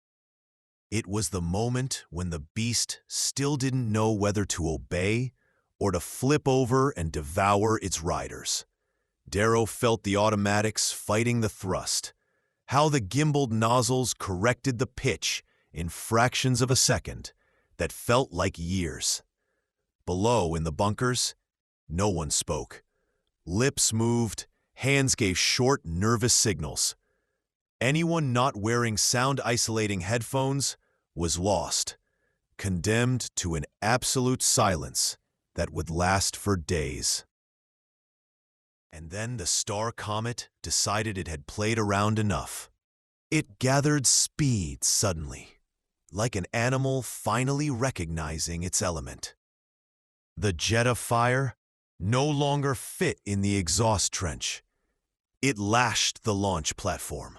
[SPEAKER 1] It was the moment when the beast still didn't know whether to obey or to flip over and devour its riders. Darrow felt the automatics fighting the thrust, how the gimbaled nozzles corrected the pitch in fractions of a second that felt like years. Below, in the bunkers, no one spoke. Lips moved, hands gave short, nervous signals. Anyone not wearing sound-isolating headphones was lost, condemned to an absolute silence that would last for days. And then the STAR Comet decided it had played around enough. It gathered speed suddenly, like an animal finally recognizing its element. The jet of fire no longer fit in the exhaust trench. It lashed the launch platform,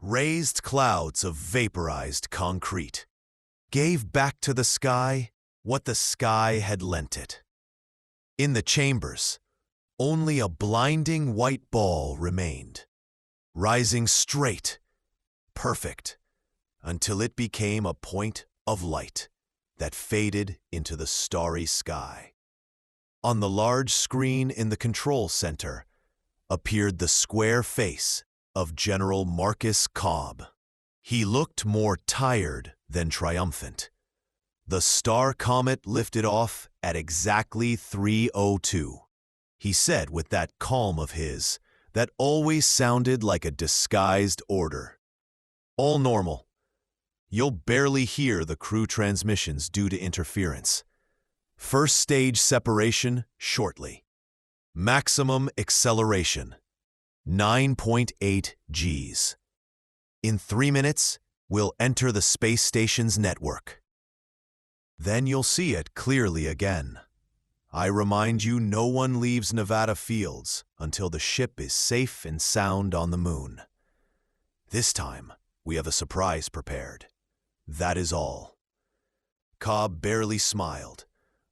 [SPEAKER 1] raised clouds of vaporized concrete, gave back to the sky what the sky had lent it. In the chambers, only a blinding white ball remained, rising straight, perfect, until it became a point of light that faded into the starry sky. On the large screen in the control center appeared the square face of General Marcus Cobb. He looked more tired than triumphant. The STAR Comet lifted off at exactly 3:02. He said with that calm of his that always sounded like a disguised order. All normal. You'll barely hear the crew transmissions due to interference. First stage separation shortly. Maximum acceleration, 9.8 Gs. In 3 minutes, we'll enter the space station's network. Then you'll see it clearly again. I remind you, no one leaves Nevada fields until the ship is safe and sound on the moon. This time, we have a surprise prepared. That is all. Cobb barely smiled,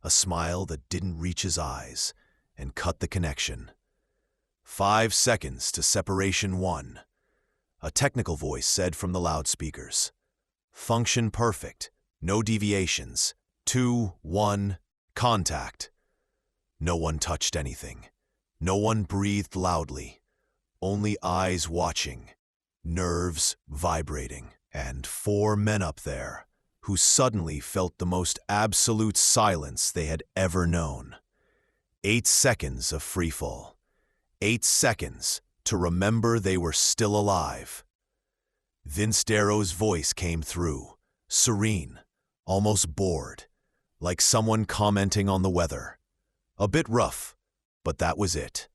[SPEAKER 1] a smile that didn't reach his eyes, and cut the connection. 5 seconds to separation 1. A technical voice said from the loudspeakers. Function perfect, no deviations. 2, 1, contact. No one touched anything. No one breathed loudly. Only eyes watching, nerves vibrating, and 4 men up there who suddenly felt the most absolute silence they had ever known. 8 seconds of freefall. 8 seconds to remember they were still alive. Vince Darrow's voice came through, serene, almost bored, like someone commenting on the weather. A bit rough, but that was it.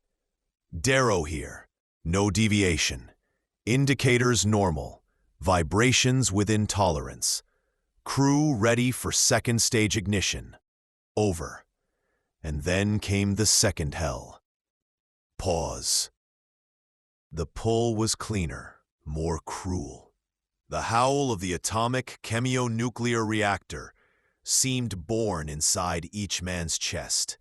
[SPEAKER 1] Darrow here. No deviation. Indicators normal. Vibrations within tolerance. Crew ready for second stage ignition. Over. And then came the second hell. Pause. The pull was cleaner, more cruel. The howl of the atomic chemionuclear reactor, seemed born inside each man's chest.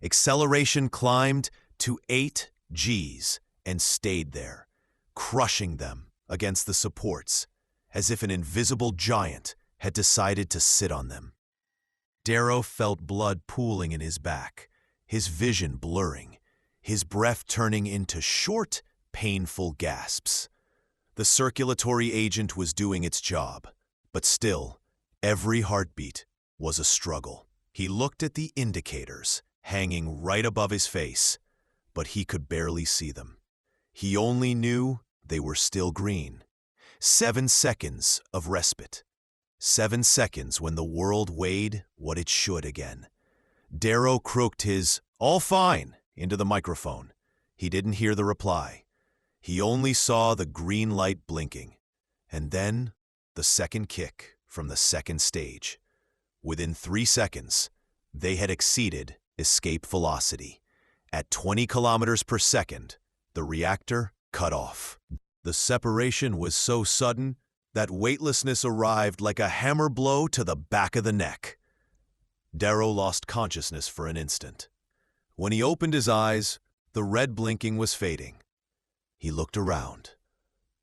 [SPEAKER 1] Acceleration climbed to 8 Gs and stayed there, crushing them against the supports, as if an invisible giant had decided to sit on them. Darrow felt blood pooling in his back, his vision blurring, his breath turning into short, painful gasps. The circulatory agent was doing its job, but still, every heartbeat was a struggle. He looked at the indicators hanging right above his face, but he could barely see them. He only knew they were still green. 7 seconds of respite. 7 seconds when the world weighed what it should again. Darrow croaked his "all fine" into the microphone. He didn't hear the reply. He only saw the green light blinking, and then the second kick from the second stage. Within 3 seconds, they had exceeded escape velocity. At 20 kilometers per second, the reactor cut off. The separation was so sudden that weightlessness arrived like a hammer blow to the back of the neck. Darrow lost consciousness for an instant. When he opened his eyes, the red blinking was fading. He looked around.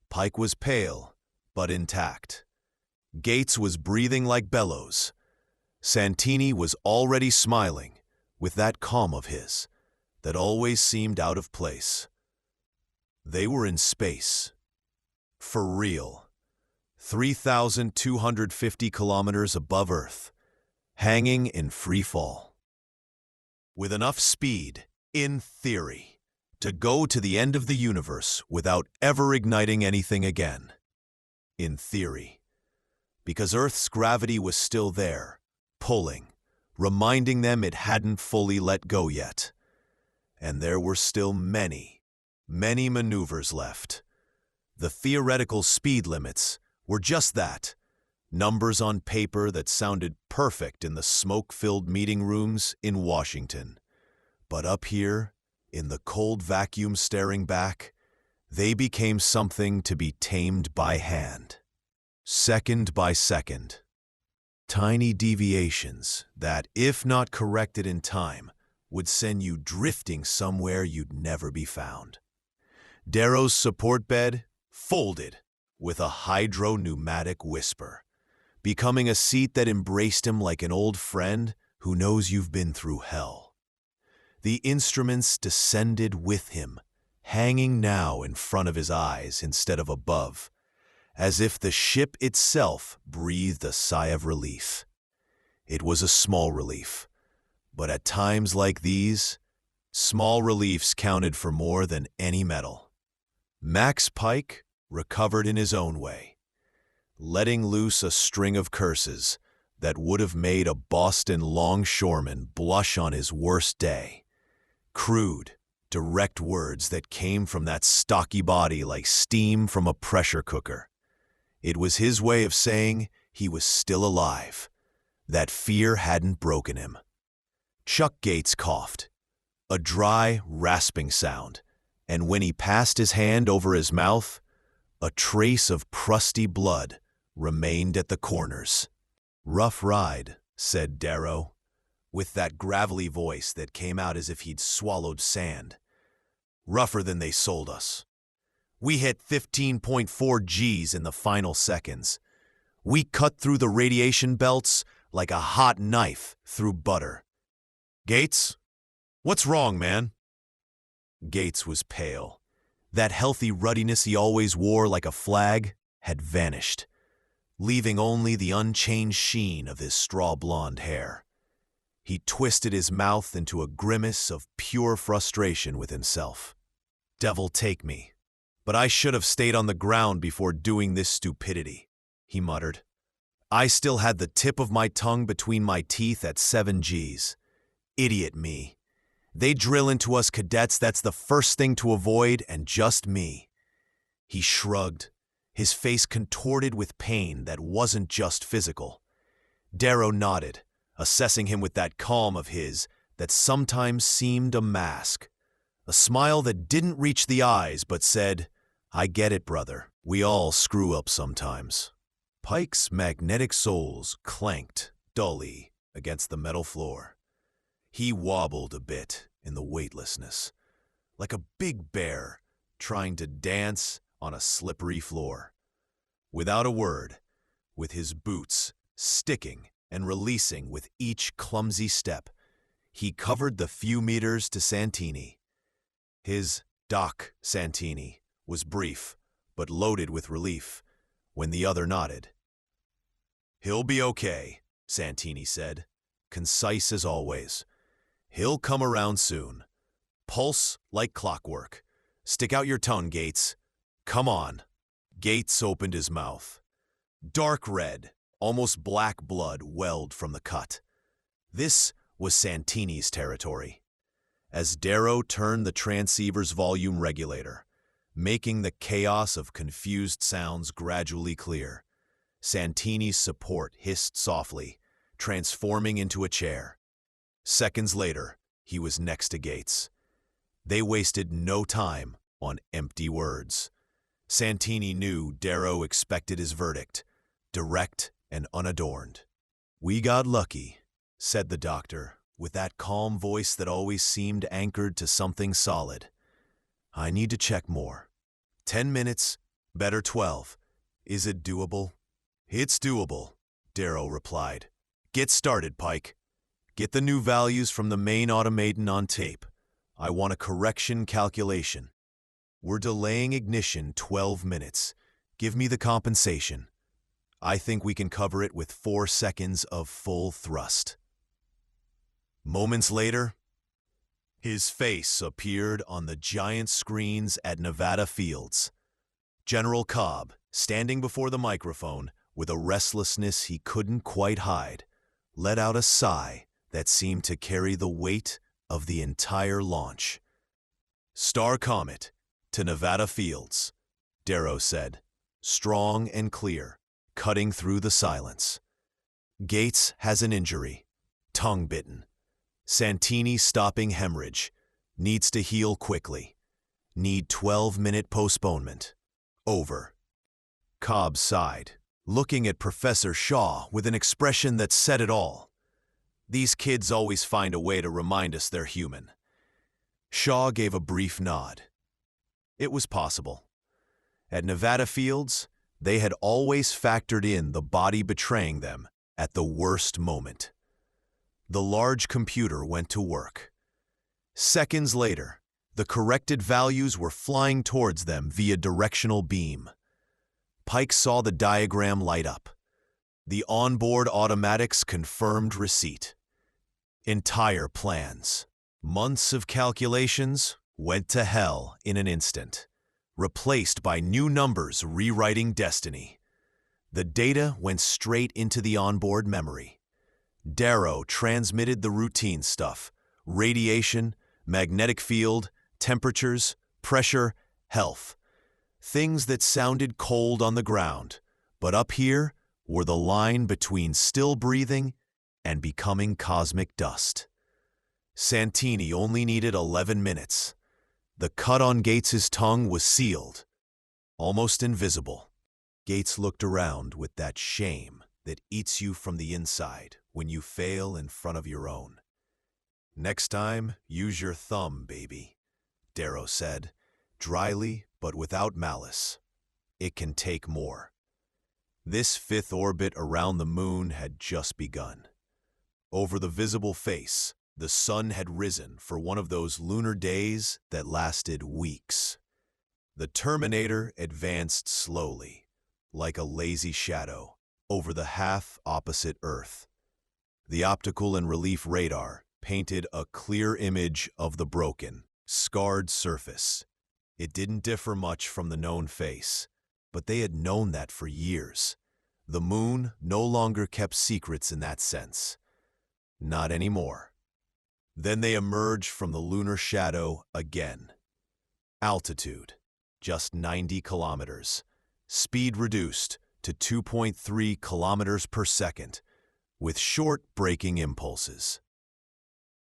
[SPEAKER 1] Pike was pale, but intact. Gates was breathing like bellows. Santini was already smiling, with that calm of his that always seemed out of place. They were in space. For real. 3,250 kilometers above Earth, hanging in free fall. With enough speed, in theory, to go to the end of the universe without ever igniting anything again. In theory. Because Earth's gravity was still there, pulling, reminding them it hadn't fully let go yet. And there were still many maneuvers left. The theoretical speed limits were just that, numbers on paper that sounded perfect in the smoke-filled meeting rooms in Washington. But up here, in the cold vacuum staring back, they became something to be tamed by hand. Second by second. Tiny deviations that, if not corrected in time, would send you drifting somewhere you'd never be found. Darrow's support bed folded with a hydro-pneumatic whisper, becoming a seat that embraced him like an old friend who knows you've been through hell. The instruments descended with him, hanging now in front of his eyes instead of above, as if the ship itself breathed a sigh of relief. It was a small relief, but at times like these, small reliefs counted for more than any medal. Max Pike recovered in his own way, letting loose a string of curses that would have made a Boston longshoreman blush on his worst day. Crude, direct words that came from that stocky body like steam from a pressure cooker. It was his way of saying he was still alive, that fear hadn't broken him. Chuck Gates coughed, a dry, rasping sound, and when he passed his hand over his mouth, a trace of crusty blood remained at the corners. "Rough ride," said Darrow, with that gravelly voice that came out as if he'd swallowed sand. "Rougher than they sold us. We hit 15.4 Gs in the final seconds. We cut through the radiation belts like a hot knife through butter. Gates, what's wrong, man?" Gates was pale. That healthy ruddiness he always wore like a flag had vanished, leaving only the unchanged sheen of his straw-blonde hair. He twisted his mouth into a grimace of pure frustration with himself. "Devil take me, but I should have stayed on the ground before doing this stupidity," he muttered. "I still had the tip of my tongue between my teeth at 7 Gs. Idiot me. They drill into us cadets that's the first thing to avoid, and just me." He shrugged, his face contorted with pain that wasn't just physical. Darrow nodded, assessing him with that calm of his that sometimes seemed a mask, a smile that didn't reach the eyes but said, "I get it, brother. We all screw up sometimes." Pike's magnetic soles clanked dully against the metal floor. He wobbled a bit in the weightlessness, like a big bear trying to dance on a slippery floor. Without a word, with his boots sticking and releasing with each clumsy step, he covered the few meters to Santini. His "Doc, Santini" was brief, but loaded with relief, when the other nodded. "He'll be okay," Santini said, concise as always. "He'll come around soon. Pulse like clockwork. Stick out your tongue, Gates. Come on." Gates opened his mouth. Dark red, almost black blood welled from the cut. This was Santini's territory. As Darrow turned the transceiver's volume regulator, making the chaos of confused sounds gradually clear, Santini's support hissed softly, transforming into a chair. Seconds later, he was next to Gates. They wasted no time on empty words. Santini knew Darrow expected his verdict, direct and unadorned. "We got lucky," said the doctor, with that calm voice that always seemed anchored to something solid. "I need to check more. 10 minutes, better 12. Is it doable?" "It's doable," Darrow replied. "Get started, Pike. Get the new values from the main automaton on tape. I want a correction calculation. We're delaying ignition 12 minutes. Give me the compensation. I think we can cover it with 4 seconds of full thrust." Moments later, his face appeared on the giant screens at Nevada Fields. General Cobb, standing before the microphone with a restlessness he couldn't quite hide, let out a sigh that seemed to carry the weight of the entire launch. "STAR Comet to Nevada Fields," Darrow said, strong and clear, cutting through the silence. "Gates has an injury, tongue bitten. Santini stopping hemorrhage, needs to heal quickly. Need 12-minute postponement. Over." Cobb sighed, looking at Professor Shaw with an expression that said it all. "These kids always find a way to remind us they're human." Shaw gave a brief nod. It was possible. At Nevada Fields, they had always factored in the body betraying them at the worst moment. The large computer went to work. Seconds later, the corrected values were flying towards them via directional beam. Pike saw the diagram light up. The onboard automatics confirmed receipt. Entire plans, months of calculations, went to hell in an instant, replaced by new numbers rewriting destiny. The data went straight into the onboard memory. Darrow transmitted the routine stuff: radiation, magnetic field, temperatures, pressure, health. Things that sounded cold on the ground, but up here were the line between still breathing and becoming cosmic dust. Santini only needed 11 minutes. The cut on Gates's tongue was sealed, almost invisible. Gates looked around with that shame that eats you from the inside when you fail in front of your own. "Next time, use your thumb, baby," Darrow said, dryly but without malice. "It can take more." This 5th orbit around the moon had just begun. Over the visible face, the sun had risen for one of those lunar days that lasted weeks. The Terminator advanced slowly, like a lazy shadow, over the half-opposite Earth. The optical and relief radar painted a clear image of the broken, scarred surface. It didn't differ much from the known face, but they had known that for years. The moon no longer kept secrets in that sense. Not anymore. Then they emerged from the lunar shadow again. Altitude, just 90 kilometers. Speed reduced to 2.3 kilometers per second, with short braking impulses.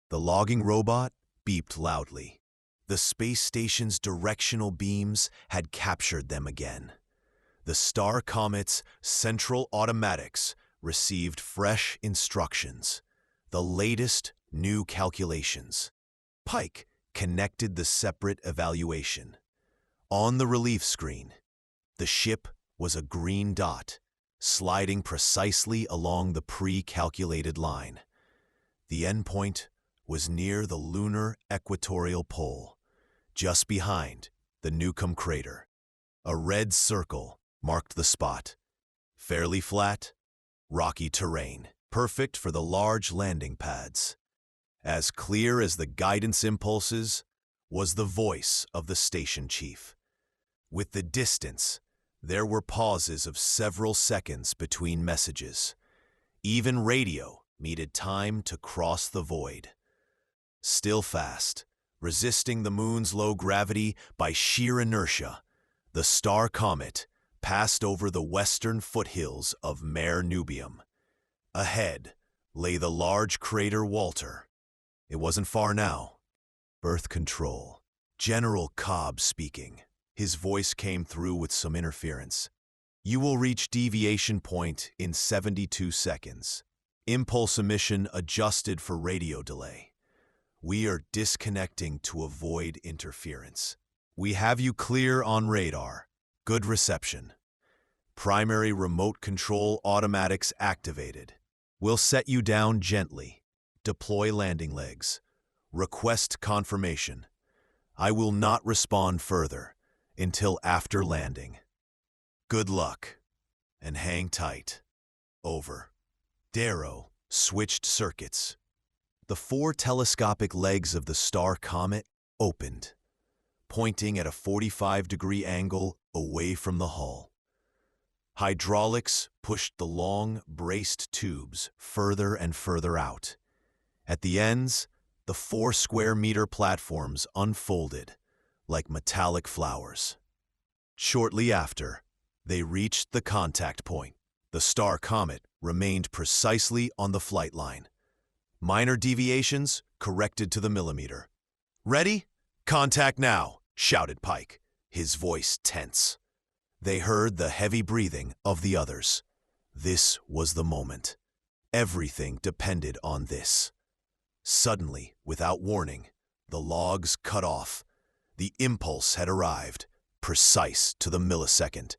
[SPEAKER 1] The logging robot beeped loudly. The space station's directional beams had captured them again. The STAR Comet's central automatics received fresh instructions, the latest new calculations. Pike connected the separate evaluation. On the relief screen, the ship was a green dot, sliding precisely along the pre-calculated line. The endpoint was near the lunar equatorial pole, just behind the Newcomb crater. A red circle marked the spot. Fairly flat, rocky terrain, perfect for the large landing pads. As clear as the guidance impulses was the voice of the station chief. With the distance, there were pauses of several seconds between messages. Even radio needed time to cross the void. Still fast, resisting the moon's low gravity by sheer inertia, the STAR Comet passed over the western foothills of Mare Nubium. Ahead lay the large crater Walter. It wasn't far now. Birth control. General Cobb speaking. His voice came through with some interference. You will reach deviation point in 72 seconds. Impulse emission adjusted for radio delay. We are disconnecting to avoid interference. We have you clear on radar. Good reception. Primary remote control automatics activated. We'll set you down gently. Deploy landing legs. Request confirmation. I will not respond further until after landing. Good luck, and hang tight. Over. Darrow switched circuits. The 4 telescopic legs of the STAR Comet opened, pointing at a 45-degree angle away from the hull. Hydraulics pushed the long, braced tubes further and further out. At the ends, the 4 square-meter platforms unfolded like metallic flowers. Shortly after, they reached the contact point. The STAR Comet remained precisely on the flight line. Minor deviations corrected to the millimeter. Ready? Contact now, shouted Pike, his voice tense. They heard the heavy breathing of the others. This was the moment. Everything depended on this. Suddenly, without warning, the logs cut off. The impulse had arrived, precise to the millisecond.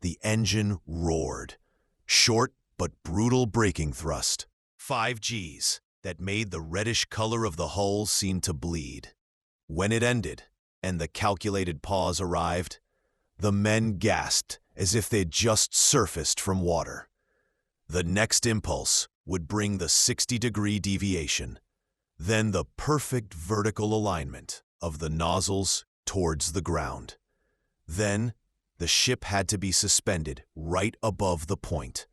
[SPEAKER 1] The engine roared. Short but brutal braking thrust. 5 Gs that made the reddish color of the hull seem to bleed. When it ended, and the calculated pause arrived, the men gasped as if they'd just surfaced from water. The next impulse would bring the 60-degree deviation, then the perfect vertical alignment of the nozzles towards the ground. Then, the ship had to be suspended right above the point,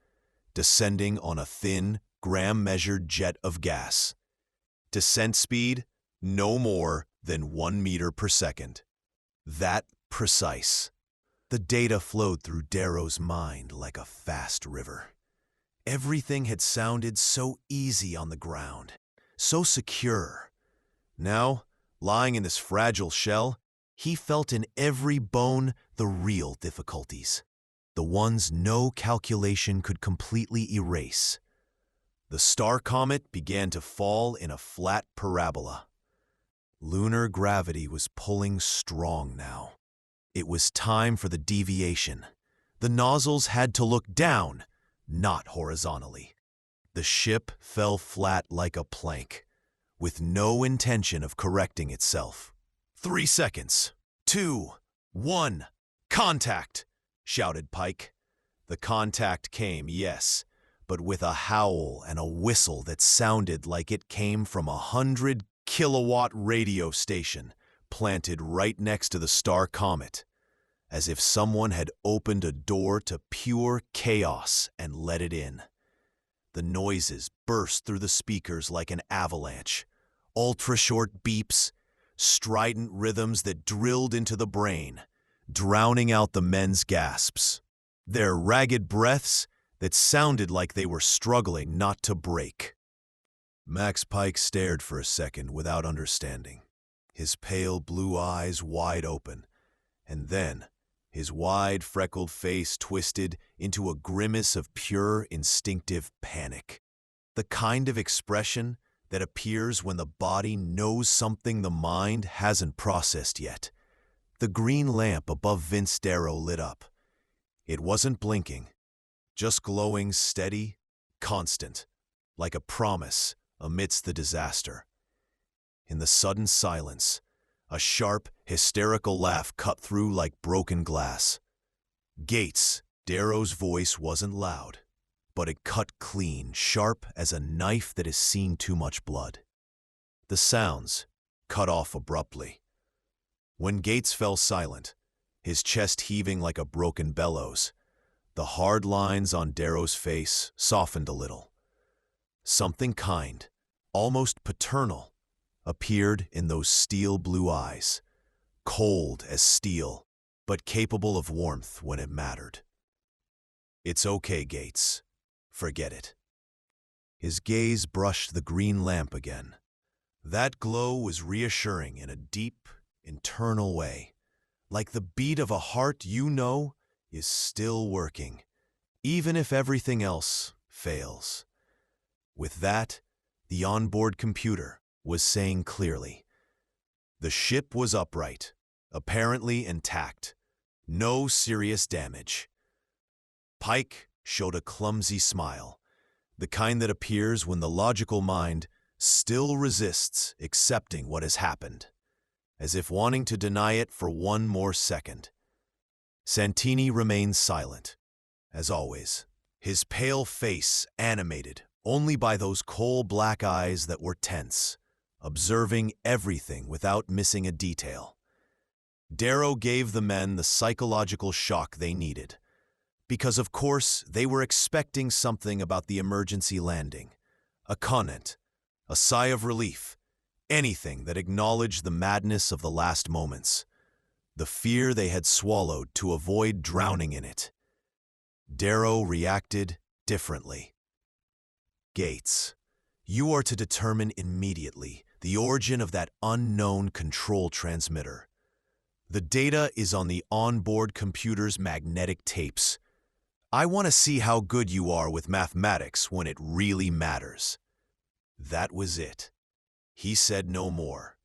[SPEAKER 1] descending on a thin, gram-measured jet of gas. Descent speed, no more than 1 meter per second. That precise. The data flowed through Darrow's mind like a fast river. Everything had sounded so easy on the ground, so secure. Now, lying in this fragile shell, he felt in every bone the real difficulties, the ones no calculation could completely erase. The STAR Comet began to fall in a flat parabola. Lunar gravity was pulling strong now. It was time for the deviation. The nozzles had to look down, not horizontally. The ship fell flat like a plank, with no intention of correcting itself. 3 seconds. 2, 1, contact, shouted Pike. The contact came, yes, but with a howl and a whistle that sounded like it came from a 100-kilowatt radio station planted right next to the STAR Comet, as if someone had opened a door to pure chaos and let it in. The noises burst through the speakers like an avalanche, ultra-short beeps, strident rhythms that drilled into the brain, drowning out the men's gasps. Their ragged breaths that sounded like they were struggling not to break. Max Pike stared for a second without understanding, his pale blue eyes wide open, and then his wide, freckled face twisted into a grimace of pure, instinctive panic. The kind of expression that appears when the body knows something the mind hasn't processed yet. The green lamp above Vince Darrow lit up. It wasn't blinking, just glowing steady, constant, like a promise amidst the disaster. In the sudden silence, a sharp, hysterical laugh cut through like broken glass. Gates, Darrow's voice wasn't loud, but it cut clean, sharp as a knife that has seen too much blood. The sounds cut off abruptly. When Gates fell silent, his chest heaving like a broken bellows, the hard lines on Darrow's face softened a little. Something kind, almost paternal, appeared in those steel blue eyes, cold as steel, but capable of warmth when it mattered. "It's okay, Gates. Forget it." His gaze brushed the green lamp again. That glow was reassuring in a deep, internal way, like the beat of a heart you know is still working, even if everything else fails. With that, the onboard computer was saying clearly, the ship was upright, apparently intact, no serious damage. Pike showed a clumsy smile, the kind that appears when the logical mind still resists accepting what has happened, as if wanting to deny it for one more second. Santini remained silent, as always, his pale face animated only by those coal-black eyes that were tense, observing everything without missing a detail. Darrow gave the men the psychological shock they needed, because of course they were expecting something about the emergency landing, a comment, a sigh of relief, anything that acknowledged the madness of the last moments, the fear they had swallowed to avoid drowning in it. Darrow reacted differently. "Gates, you are to determine immediately the origin of that unknown control transmitter. The data is on the onboard computer's magnetic tapes. I want to see how good you are with mathematics when it really matters." That was it. He said no more.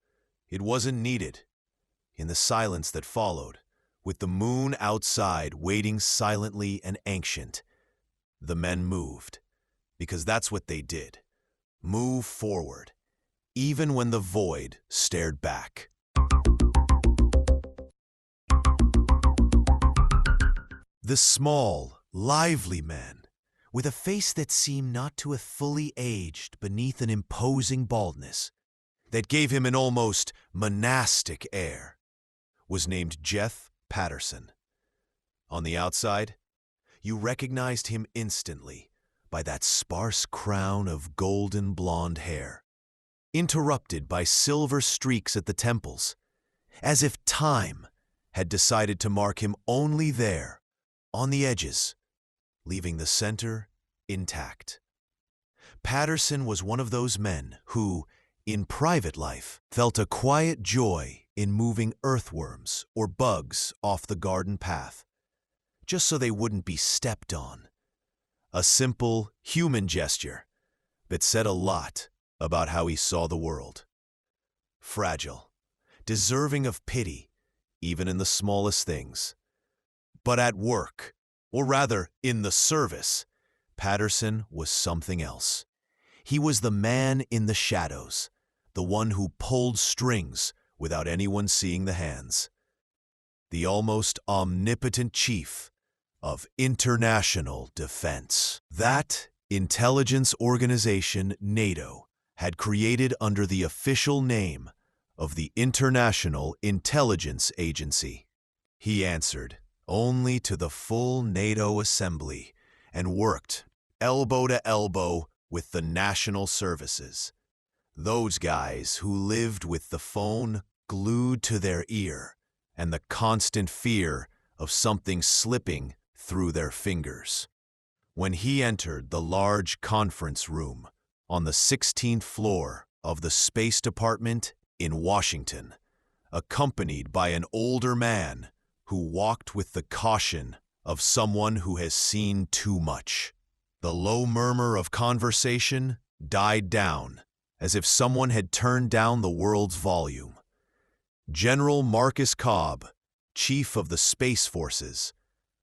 [SPEAKER 1] It wasn't needed. In the silence that followed, with the moon outside waiting silently and ancient, the men moved, because that's what they did. Move forward, even when the void stared back. The small, lively man, with a face that seemed not to have fully aged beneath an imposing baldness, that gave him an almost monastic air, was named Jeff Patterson. On the outside, you recognized him instantly by that sparse crown of golden blonde hair, interrupted by silver streaks at the temples, as if time had decided to mark him only there, on the edges, leaving the center intact. Patterson was one of those men who, in private life, felt a quiet joy in moving earthworms or bugs off the garden path, just so they wouldn't be stepped on. A simple, human gesture that said a lot about how he saw the world. Fragile, deserving of pity, even in the smallest things. But at work, or rather in the service, Patterson was something else. He was the man in the shadows, the one who pulled strings without anyone seeing the hands. The almost omnipotent chief of international defense. That intelligence organization NATO had created under the official name of the International Intelligence Agency. He answered only to the full NATO assembly and worked elbow to elbow with the national services. Those guys who lived with the phone glued to their ear and the constant fear of something slipping through their fingers. When he entered the large conference room on the 16th floor of the Space Department in Washington, accompanied by an older man who walked with the caution of someone who has seen too much. The low murmur of conversation died down, as if someone had turned down the world's volume. General Marcus Cobb, chief of the Space Forces,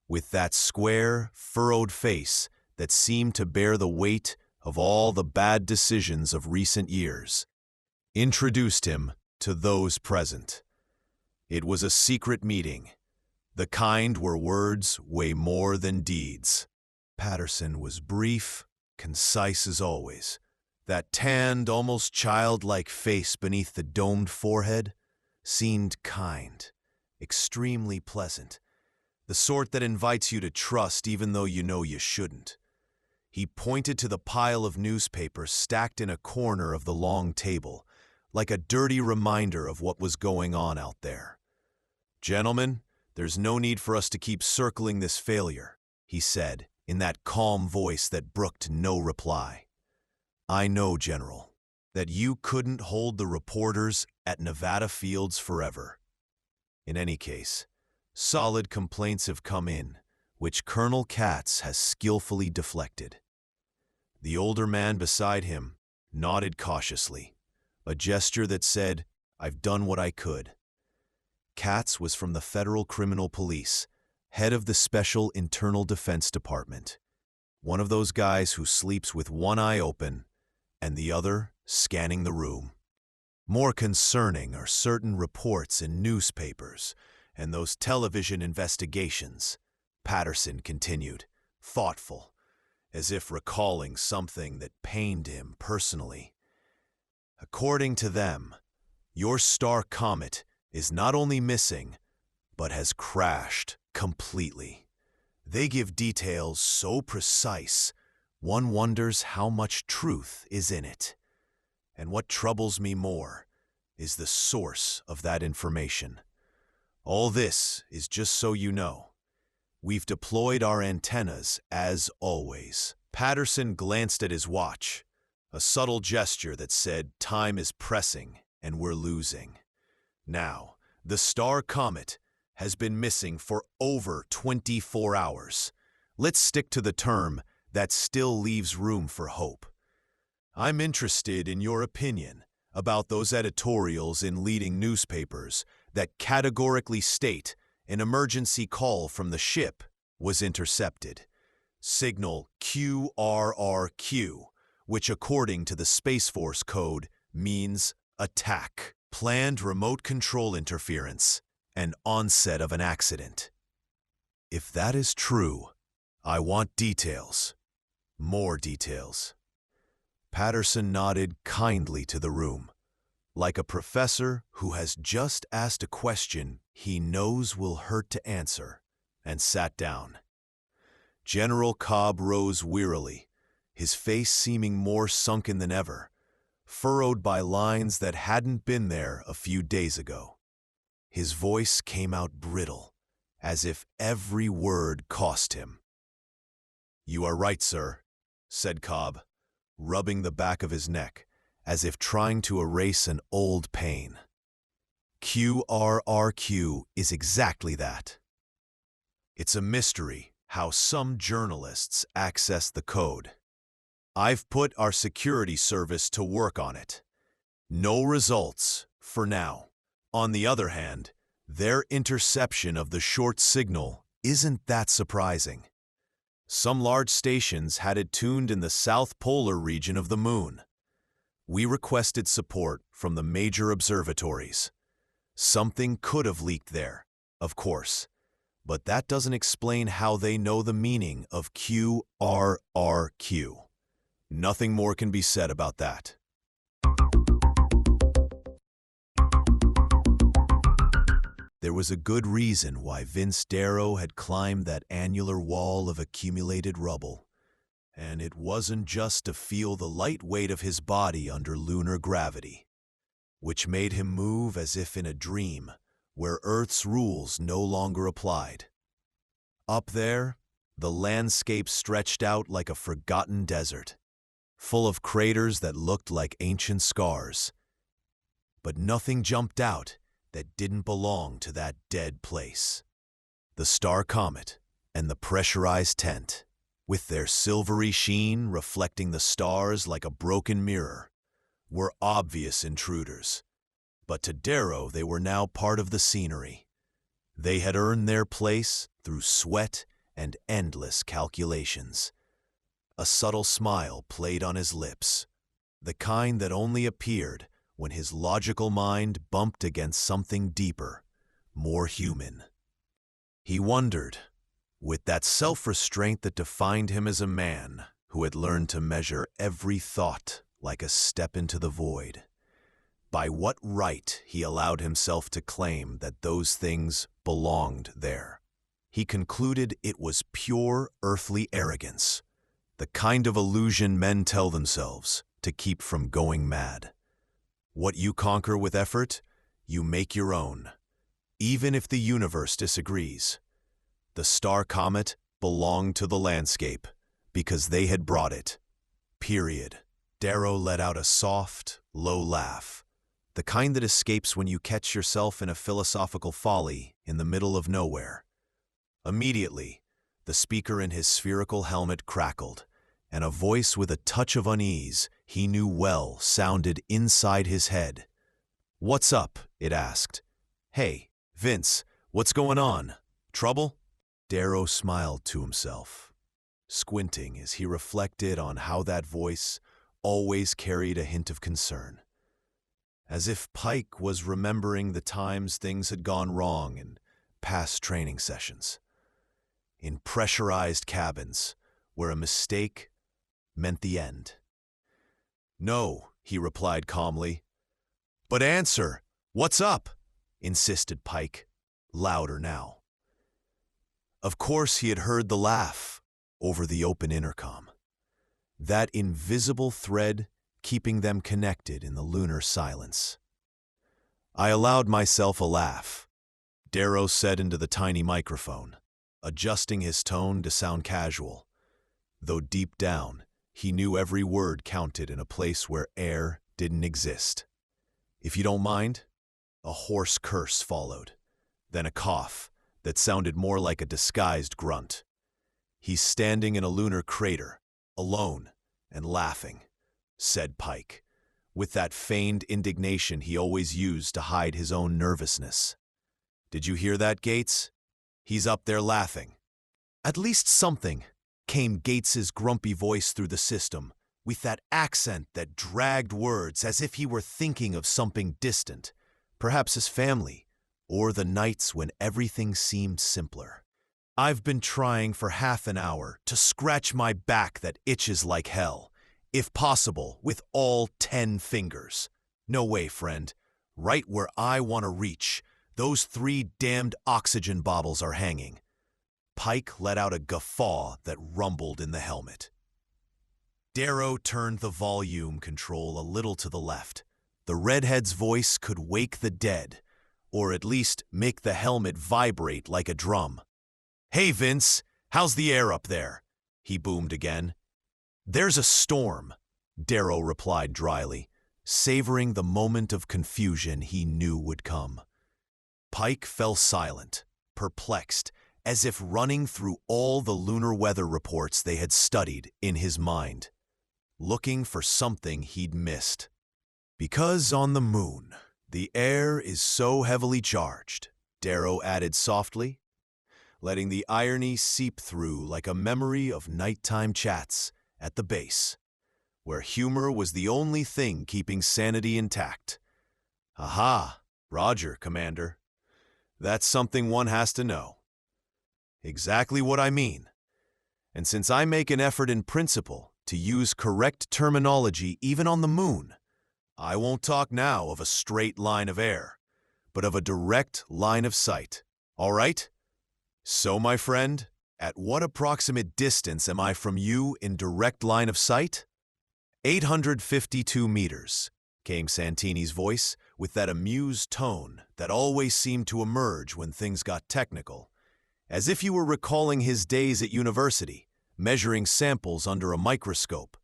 [SPEAKER 1] with that square, furrowed face that seemed to bear the weight of all the bad decisions of recent years, introduced him to those present. It was a secret meeting, the kind where words weigh more than deeds. Patterson was brief, concise as always. That tanned, almost childlike face beneath the domed forehead seemed kind, extremely pleasant, the sort that invites you to trust even though you know you shouldn't. He pointed to the pile of newspapers stacked in a corner of the long table, like a dirty reminder of what was going on out there. "Gentlemen, there's no need for us to keep circling this failure," he said, in that calm voice that brooked no reply. "I know, General, that you couldn't hold the reporters at Nevada Fields forever. In any case, solid complaints have come in, which Colonel Katz has skillfully deflected." The older man beside him nodded cautiously, a gesture that said, "I've done what I could." Katz was from the Federal Criminal Police, head of the Special Internal Defense Department. One of those guys who sleeps with one eye open and the other scanning the room. More concerning are certain reports in newspapers and those television investigations, Patterson continued, thoughtful, as if recalling something that pained him personally. According to them, your STAR Comet is not only missing, but has crashed completely. They give details so precise, one wonders how much truth is in it. And what troubles me more is the source of that information. All this is just so you know. We've deployed our antennas as always. Patterson glanced at his watch, a subtle gesture that said time is pressing and we're losing. Now, the STAR Comet has been missing for over 24 hours. Let's stick to the term that still leaves room for hope. I'm interested in your opinion about those editorials in leading newspapers that categorically state an emergency call from the ship was intercepted. Signal QRRQ, which according to the Space Force code means attack, planned remote control interference, and onset of an accident. If that is true, I want details. More details. Patterson nodded kindly to the room, like a professor who has just asked a question he knows will hurt to answer, and sat down. General Cobb rose wearily, his face seeming more sunken than ever, furrowed by lines that hadn't been there a few days ago. His voice came out brittle, as if every word cost him. "You are right, sir," said Cobb, rubbing the back of his neck, as if trying to erase an old pain. QRRQ is exactly that. It's a mystery how some journalists access the code. I've put our security service to work on it. No results, for now. On the other hand, their interception of the short signal isn't that surprising. Some large stations had it tuned in the south polar region of the moon. We requested support from the major observatories. Something could have leaked there, of course, but that doesn't explain how they know the meaning of QRRQ. Nothing more can be said about that. There was a good reason why Vince Darrow had climbed that annular wall of accumulated rubble, and it wasn't just to feel the light weight of his body under lunar gravity, which made him move as if in a dream where Earth's rules no longer applied. Up there, the landscape stretched out like a forgotten desert, full of craters that looked like ancient scars. But nothing jumped out that didn't belong to that dead place. The STAR Comet and the pressurized tent, with their silvery sheen reflecting the stars like a broken mirror, were obvious intruders. But to Darrow, they were now part of the scenery. They had earned their place through sweat and endless calculations. A subtle smile played on his lips, the kind that only appeared when his logical mind bumped against something deeper, more human. He wondered, with that self-restraint that defined him as a man who had learned to measure every thought like a step into the void, by what right he allowed himself to claim that those things belonged there. He concluded it was pure earthly arrogance, the kind of illusion men tell themselves to keep from going mad. What you conquer with effort, you make your own, even if the universe disagrees. The STAR Comet belonged to the landscape because they had brought it. Period. Darrow let out a soft, low laugh, the kind that escapes when you catch yourself in a philosophical folly in the middle of nowhere. Immediately, the speaker in his spherical helmet crackled, and a voice with a touch of unease he knew well sounded inside his head. "What's up?" it asked. "Hey, Vince, what's going on? Trouble?" Darrow smiled to himself, squinting as he reflected on how that voice always carried a hint of concern, as if Pike was remembering the times things had gone wrong in past training sessions, in pressurized cabins where a mistake meant the end. "No," he replied calmly. "But answer, what's up?" insisted Pike, louder now. Of course he had heard the laugh over the open intercom, that invisible thread keeping them connected in the lunar silence. "I allowed myself a laugh," Darrow said into the tiny microphone, adjusting his tone to sound casual, though deep down he knew every word counted in a place where air didn't exist. "If you don't mind?" A hoarse curse followed, then a cough that sounded more like a disguised grunt. "He's standing in a lunar crater, alone and laughing," said Pike, with that feigned indignation he always used to hide his own nervousness. "Did you hear that, Gates? He's up there laughing." "At least something," came Gates's grumpy voice through the system, with that accent that dragged words as if he were thinking of something distant, perhaps his family, or the nights when everything seemed simpler. "I've been trying for half an hour to scratch my back that itches like hell, if possible with all 10 fingers. No way, friend. Right where I want to reach, those 3 damned oxygen bottles are hanging." Pike let out a guffaw that rumbled in the helmet. Darrow turned the volume control a little to the left. The redhead's voice could wake the dead, or at least make the helmet vibrate like a drum. "Hey, Vince, how's the air up there?" he boomed again. "There's a storm," Darrow replied dryly, savoring the moment of confusion he knew would come. Pike fell silent, perplexed, as if running through all the lunar weather reports they had studied in his mind, looking for something he'd missed. "Because on the moon, the air is so heavily charged," Darrow added softly, letting the irony seep through like a memory of nighttime chats at the base, where humor was the only thing keeping sanity intact. "Aha, Roger, Commander. That's something one has to know." "Exactly what I mean. And since I make an effort in principle to use correct terminology even on the moon, I won't talk now of a straight line of air, but of a direct line of sight. All right? So, my friend, at what approximate distance am I from you in direct line of sight?" 852 meters, came Santini's voice, with that amused tone that always seemed to emerge when things got technical, as if you were recalling his days at university, measuring samples under a microscope.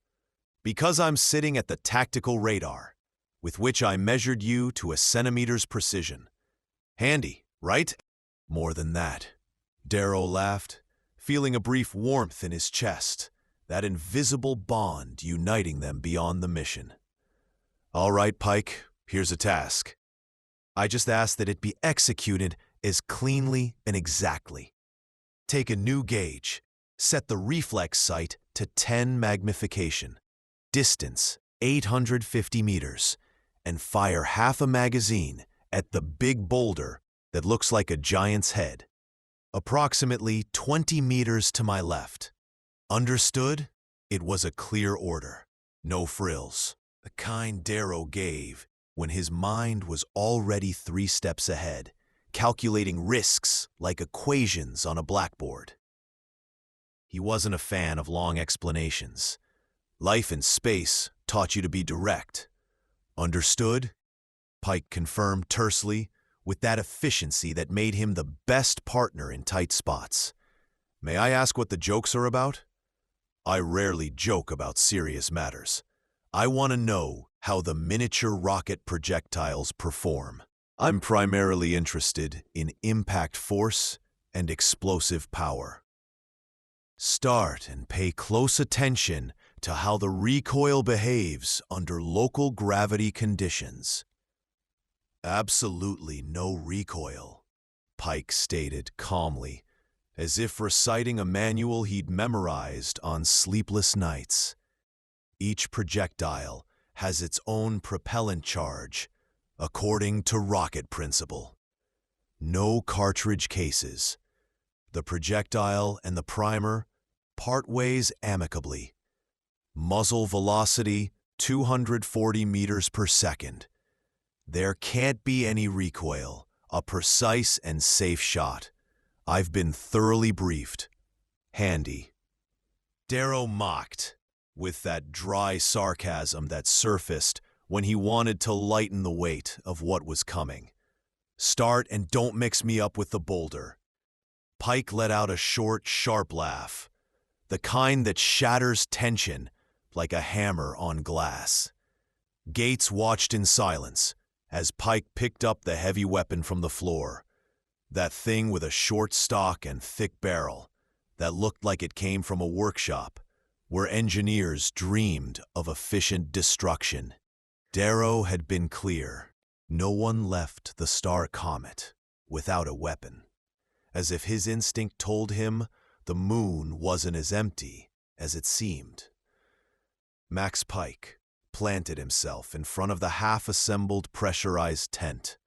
[SPEAKER 1] "Because I'm sitting at the tactical radar, with which I measured you to a centimeter's precision. Handy, right? More than that, Darrow laughed, feeling a brief warmth in his chest, that invisible bond uniting them beyond the mission. All right, Pike, here's a task. I just ask that it be executed as cleanly and exactly. Take a new gauge, set the reflex sight to 10 magnification, distance 850 meters, and fire half a magazine at the big boulder that looks like a giant's head, approximately 20 meters to my left. Understood? It was a clear order, no frills, the kind Darrow gave when his mind was already 3 steps ahead, calculating risks like equations on a blackboard. He wasn't a fan of long explanations. Life in space taught you to be direct. Understood? Pike confirmed tersely, with that efficiency that made him the best partner in tight spots. May I ask what the jokes are about? I rarely joke about serious matters. I want to know how the miniature rocket projectiles perform. I'm primarily interested in impact force and explosive power. Start and pay close attention to how the recoil behaves under local gravity conditions. Absolutely no recoil, Pike stated calmly, as if reciting a manual he'd memorized on sleepless nights. Each projectile has its own propellant charge, according to rocket principle. No cartridge cases. The projectile and the primer part ways amicably. Muzzle velocity 240 meters per second. There can't be any recoil, a precise and safe shot. I've been thoroughly briefed. Handy. Darrow mocked, with that dry sarcasm that surfaced when he wanted to lighten the weight of what was coming. Start and don't mix me up with the boulder. Pike let out a short, sharp laugh, the kind that shatters tension like a hammer on glass. Gates watched in silence as Pike picked up the heavy weapon from the floor, that thing with a short stock and thick barrel that looked like it came from a workshop where engineers dreamed of efficient destruction. Darrow had been clear. No one left the STAR Comet without a weapon, as if his instinct told him the moon wasn't as empty as it seemed. Max Pike planted himself in front of the half-assembled pressurized tent.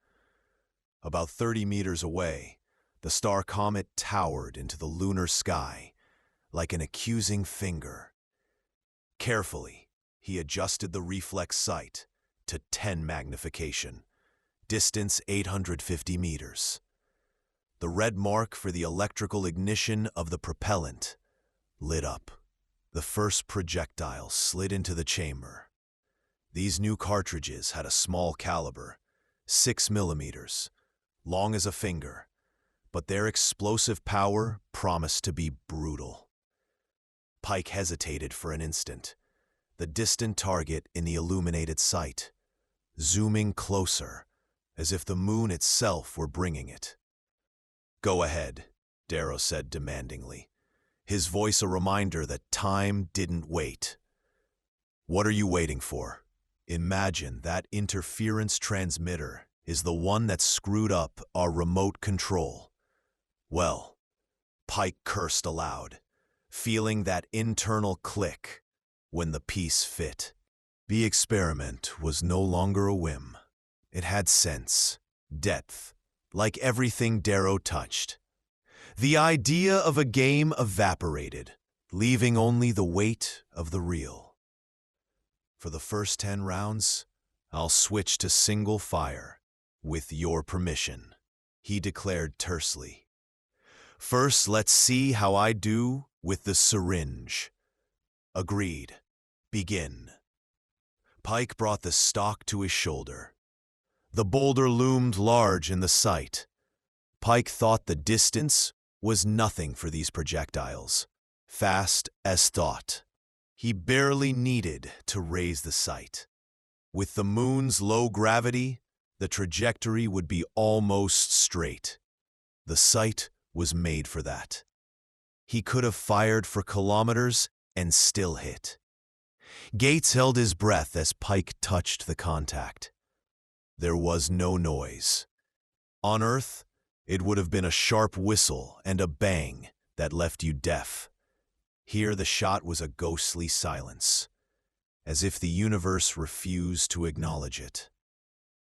[SPEAKER 1] About 30 meters away, the STAR Comet towered into the lunar sky like an accusing finger. Carefully, he adjusted the reflex sight to 10 magnification, distance 850 meters. The red mark for the electrical ignition of the propellant lit up. The first projectile slid into the chamber. These new cartridges had a small caliber, 6 millimeters, long as a finger, but their explosive power promised to be brutal. Pike hesitated for an instant, the distant target in the illuminated sight, zooming closer, as if the moon itself were bringing it. Go ahead, Darrow said demandingly, his voice a reminder that time didn't wait. What are you waiting for? Imagine that interference transmitter is the one that screwed up our remote control. Well, Pike cursed aloud, feeling that internal click when the piece fit. The experiment was no longer a whim. It had sense, depth, like everything Darrow touched. The idea of a game evaporated, leaving only the weight of the real. For the first 10 rounds, I'll switch to single fire, with your permission, he declared tersely. First, let's see how I do with the syringe. Agreed. Begin. Pike brought the stock to his shoulder. The boulder loomed large in the sight. Pike thought the distance was nothing for these projectiles, fast as thought. He barely needed to raise the sight. With the moon's low gravity, the trajectory would be almost straight. The sight was made for that. He could have fired for kilometers and still hit. Gates held his breath as Pike touched the contact. There was no noise. On Earth, it would have been a sharp whistle and a bang that left you deaf. Here the shot was a ghostly silence, as if the universe refused to acknowledge it.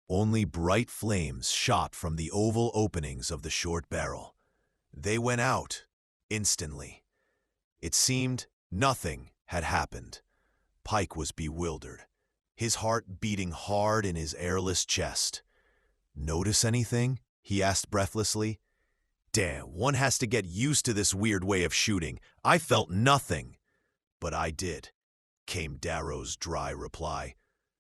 [SPEAKER 1] Only bright flames shot from the oval openings of the short barrel. They went out instantly. It seemed nothing had happened. Pike was bewildered, his heart beating hard in his airless chest. "Notice anything?" he asked breathlessly. "Damn, one has to get used to this weird way of shooting. I felt nothing." "But I did," came Darrow's dry reply.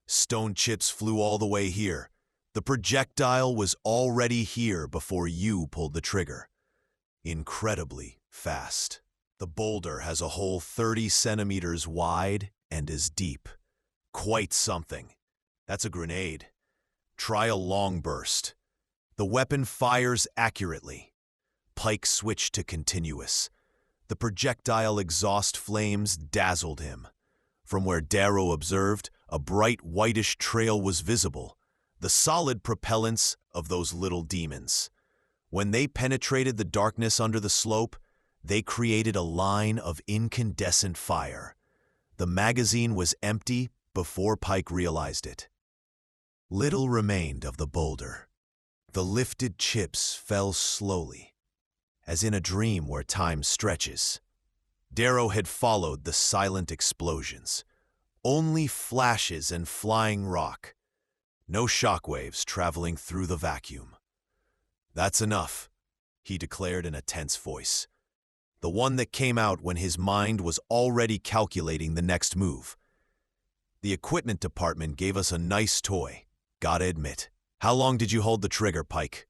[SPEAKER 1] "Stone chips flew all the way here. The projectile was already here before you pulled the trigger. Incredibly fast. The boulder has a hole 30 centimeters wide and is deep. Quite something. That's a grenade. Try a long burst. The weapon fires accurately." Pike switched to continuous. The projectile exhaust flames dazzled him. From where Darrow observed, a bright whitish trail was visible, the solid propellants of those little demons. When they penetrated the darkness under the slope, they created a line of incandescent fire. The magazine was empty before Pike realized it. Little remained of the boulder. The lifted chips fell slowly, as in a dream where time stretches. Darrow had followed the silent explosions. Only flashes and flying rock. No shockwaves traveling through the vacuum. "That's enough," he declared in a tense voice. The one that came out when his mind was already calculating the next move. "The equipment department gave us a nice toy, gotta admit. How long did you hold the trigger, Pike?"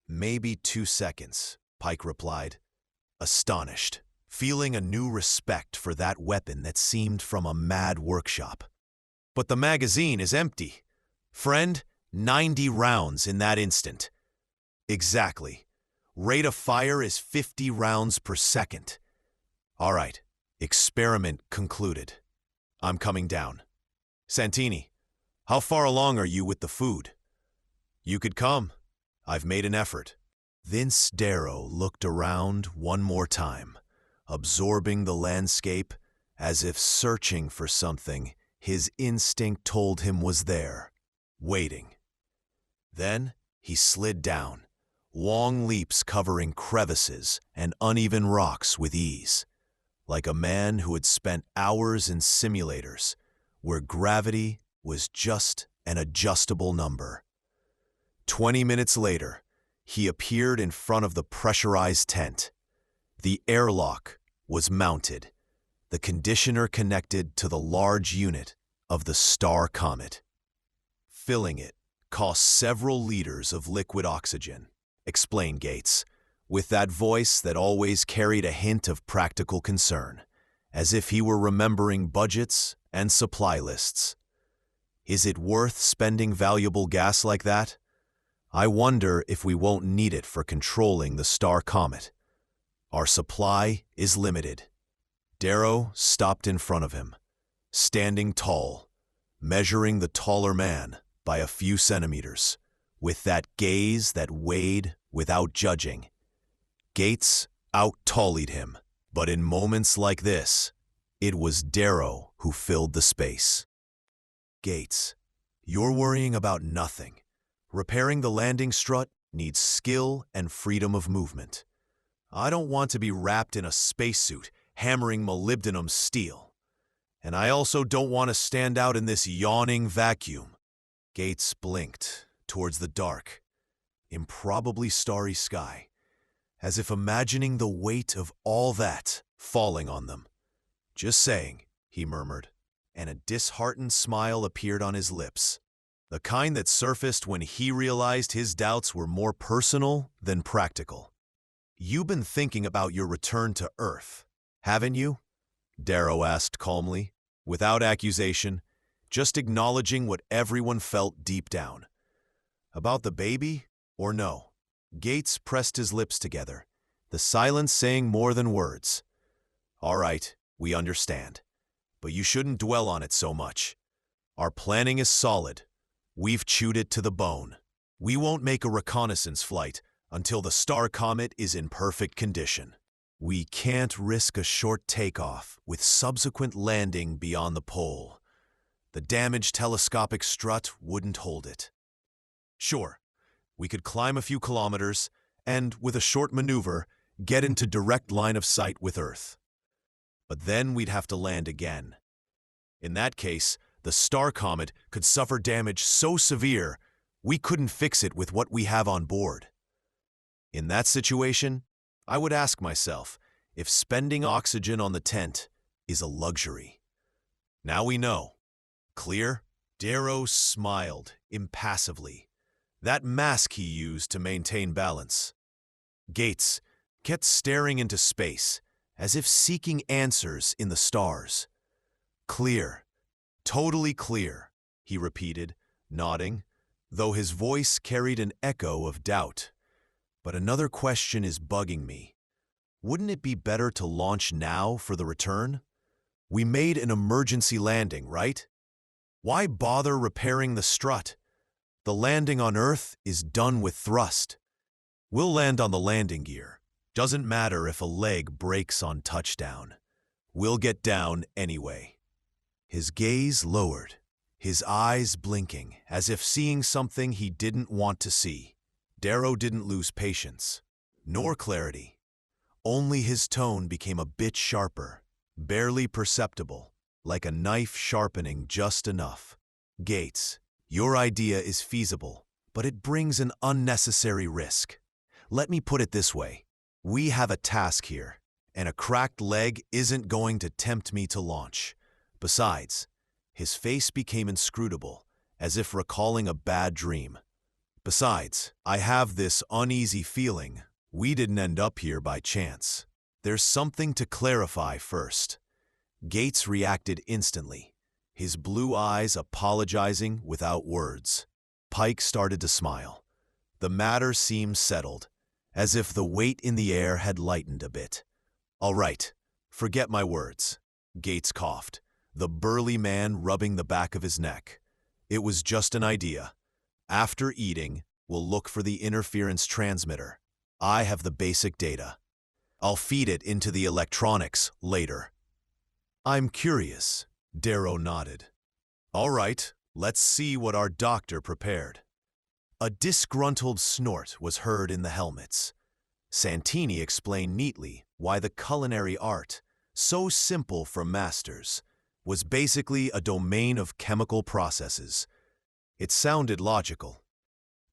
[SPEAKER 1] "Maybe 2 seconds," Pike replied, astonished, feeling a new respect for that weapon that seemed from a mad workshop. "But the magazine is empty. Friend, 90 rounds in that instant." "Exactly. Rate of fire is 50 rounds per second." "All right, experiment concluded. I'm coming down. Santini, how far along are you with the food?" "You could come. I've made an effort." Vince Darrow looked around one more time, absorbing the landscape as if searching for something his instinct told him was there, waiting. Then he slid down, long leaps covering crevices and uneven rocks with ease, like a man who had spent hours in simulators where gravity was just an adjustable number. 20 minutes later, he appeared in front of the pressurized tent. The airlock was mounted, the conditioner connected to the large unit of the STAR Comet. Filling it cost several liters of liquid oxygen, explained Gates, with that voice that always carried a hint of practical concern, as if he were remembering budgets and supply lists. "Is it worth spending valuable gas like that? I wonder if we won't need it for controlling the STAR Comet. Our supply is limited." Darrow stopped in front of him, standing tall, measuring the taller man by a few centimeters, with that gaze that weighed without judging. Gates out-tallied him, but in moments like this, it was Darrow who filled the space. "Gates, you're worrying about nothing. Repairing the landing strut needs skill and freedom of movement. I don't want to be wrapped in a spacesuit hammering molybdenum steel. And I also don't want to stand out in this yawning vacuum." Gates blinked towards the dark, improbably starry sky, as if imagining the weight of all that falling on them. "Just saying," he murmured, and a disheartened smile appeared on his lips, the kind that surfaced when he realized his doubts were more personal than practical. "You've been thinking about your return to Earth, haven't you?" Darrow asked calmly, without accusation, just acknowledging what everyone felt deep down. "About the baby, or no?" Gates pressed his lips together, the silence saying more than words. All right, we understand. But you shouldn't dwell on it so much. Our planning is solid. We've chewed it to the bone. We won't make a reconnaissance flight until the STAR Comet is in perfect condition. We can't risk a short takeoff with subsequent landing beyond the pole. The damaged telescopic strut wouldn't hold it. Sure, we could climb a few kilometers and, with a short maneuver, get into direct line of sight with Earth. But then we'd have to land again. In that case, the STAR Comet could suffer damage so severe we couldn't fix it with what we have on board. In that situation, I would ask myself if spending oxygen on the tent is a luxury. Now we know. Clear? Darrow smiled impassively. That mask he used to maintain balance. Gates kept staring into space, as if seeking answers in the stars. Clear. Totally clear, he repeated, nodding, though his voice carried an echo of doubt. But another question is bugging me. Wouldn't it be better to launch now for the return? We made an emergency landing, right? Why bother repairing the strut? The landing on Earth is done with thrust. We'll land on the landing gear. Doesn't matter if a leg breaks on touchdown. We'll get down anyway. His gaze lowered, his eyes blinking, as if seeing something he didn't want to see. Darrow didn't lose patience, nor clarity. Only his tone became a bit sharper, barely perceptible, like a knife sharpening just enough. Gates, your idea is feasible, but it brings an unnecessary risk. Let me put it this way. We have a task here, and a cracked leg isn't going to tempt me to launch. Besides, his face became inscrutable, as if recalling a bad dream. Besides, I have this uneasy feeling we didn't end up here by chance. There's something to clarify first. Gates reacted instantly, his blue eyes apologizing without words. Pike started to smile. The matter seemed settled, as if the weight in the air had lightened a bit. All right, forget my words. Gates coughed, the burly man rubbing the back of his neck. It was just an idea. After eating, we'll look for the interference transmitter. I have the basic data. I'll feed it into the electronics later. I'm curious, Darrow nodded. All right, let's see what our doctor prepared. A disgruntled snort was heard in the helmets. Santini explained neatly why the culinary art, so simple for masters, was basically a domain of chemical processes. It sounded logical,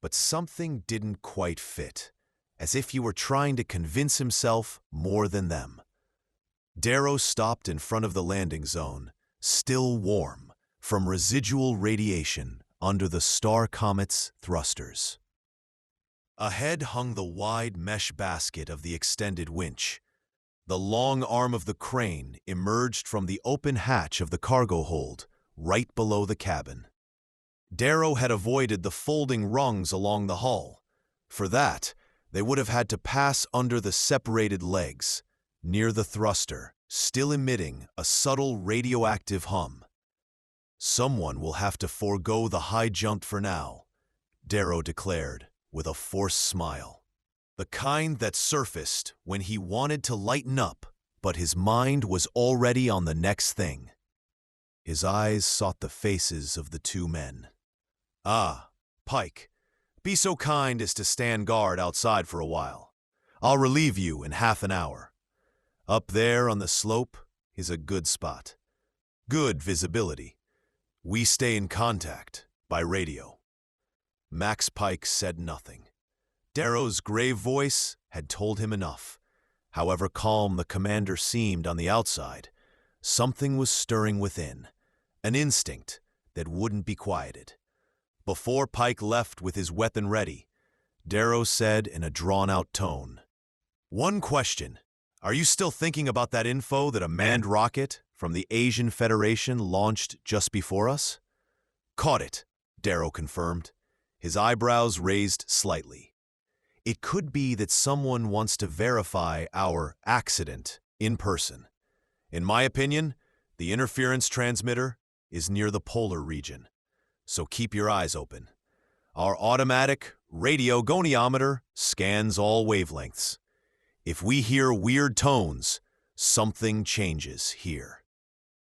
[SPEAKER 1] but something didn't quite fit, as if he were trying to convince himself more than them. Darrow stopped in front of the landing zone, still warm, from residual radiation under the STAR Comet's thrusters. Ahead hung the wide mesh basket of the extended winch. The long arm of the crane emerged from the open hatch of the cargo hold, right below the cabin. Darrow had avoided the folding rungs along the hull. For that, they would have had to pass under the separated legs, near the thruster, still emitting a subtle radioactive hum. Someone will have to forego the high jump for now, Darrow declared, with a forced smile. The kind that surfaced when he wanted to lighten up, but his mind was already on the next thing. His eyes sought the faces of the two men. Ah, Pike, be so kind as to stand guard outside for a while. I'll relieve you in half an hour. Up there on the slope is a good spot. Good visibility. We stay in contact by radio. Max Pike said nothing. Darrow's grave voice had told him enough. However calm the commander seemed on the outside, something was stirring within, an instinct that wouldn't be quieted. Before Pike left with his weapon ready, Darrow said in a drawn-out tone, "One question. Are you still thinking about that info that a manned rocket from the Asian Federation launched just before us?" "Caught it," Darrow confirmed, his eyebrows raised slightly. It could be that someone wants to verify our accident in person. In my opinion, the interference transmitter is near the polar region, so keep your eyes open. Our automatic radio goniometer scans all wavelengths. If we hear weird tones, something changes here.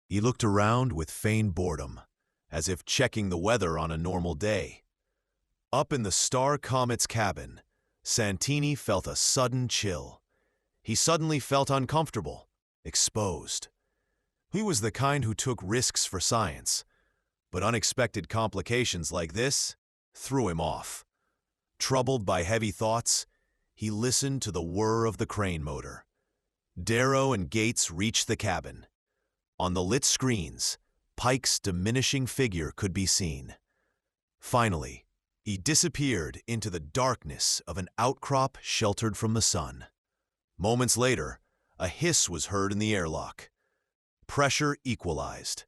[SPEAKER 1] He looked around with feigned boredom, as if checking the weather on a normal day. Up in the STAR Comet's cabin, Santini felt a sudden chill. He suddenly felt uncomfortable, exposed. He was the kind who took risks for science, but unexpected complications like this threw him off. Troubled by heavy thoughts, he listened to the whir of the crane motor. Darrow and Gates reached the cabin. On the lit screens, Pike's diminishing figure could be seen. Finally, he disappeared into the darkness of an outcrop sheltered from the sun. Moments later, a hiss was heard in the airlock. Pressure equalized.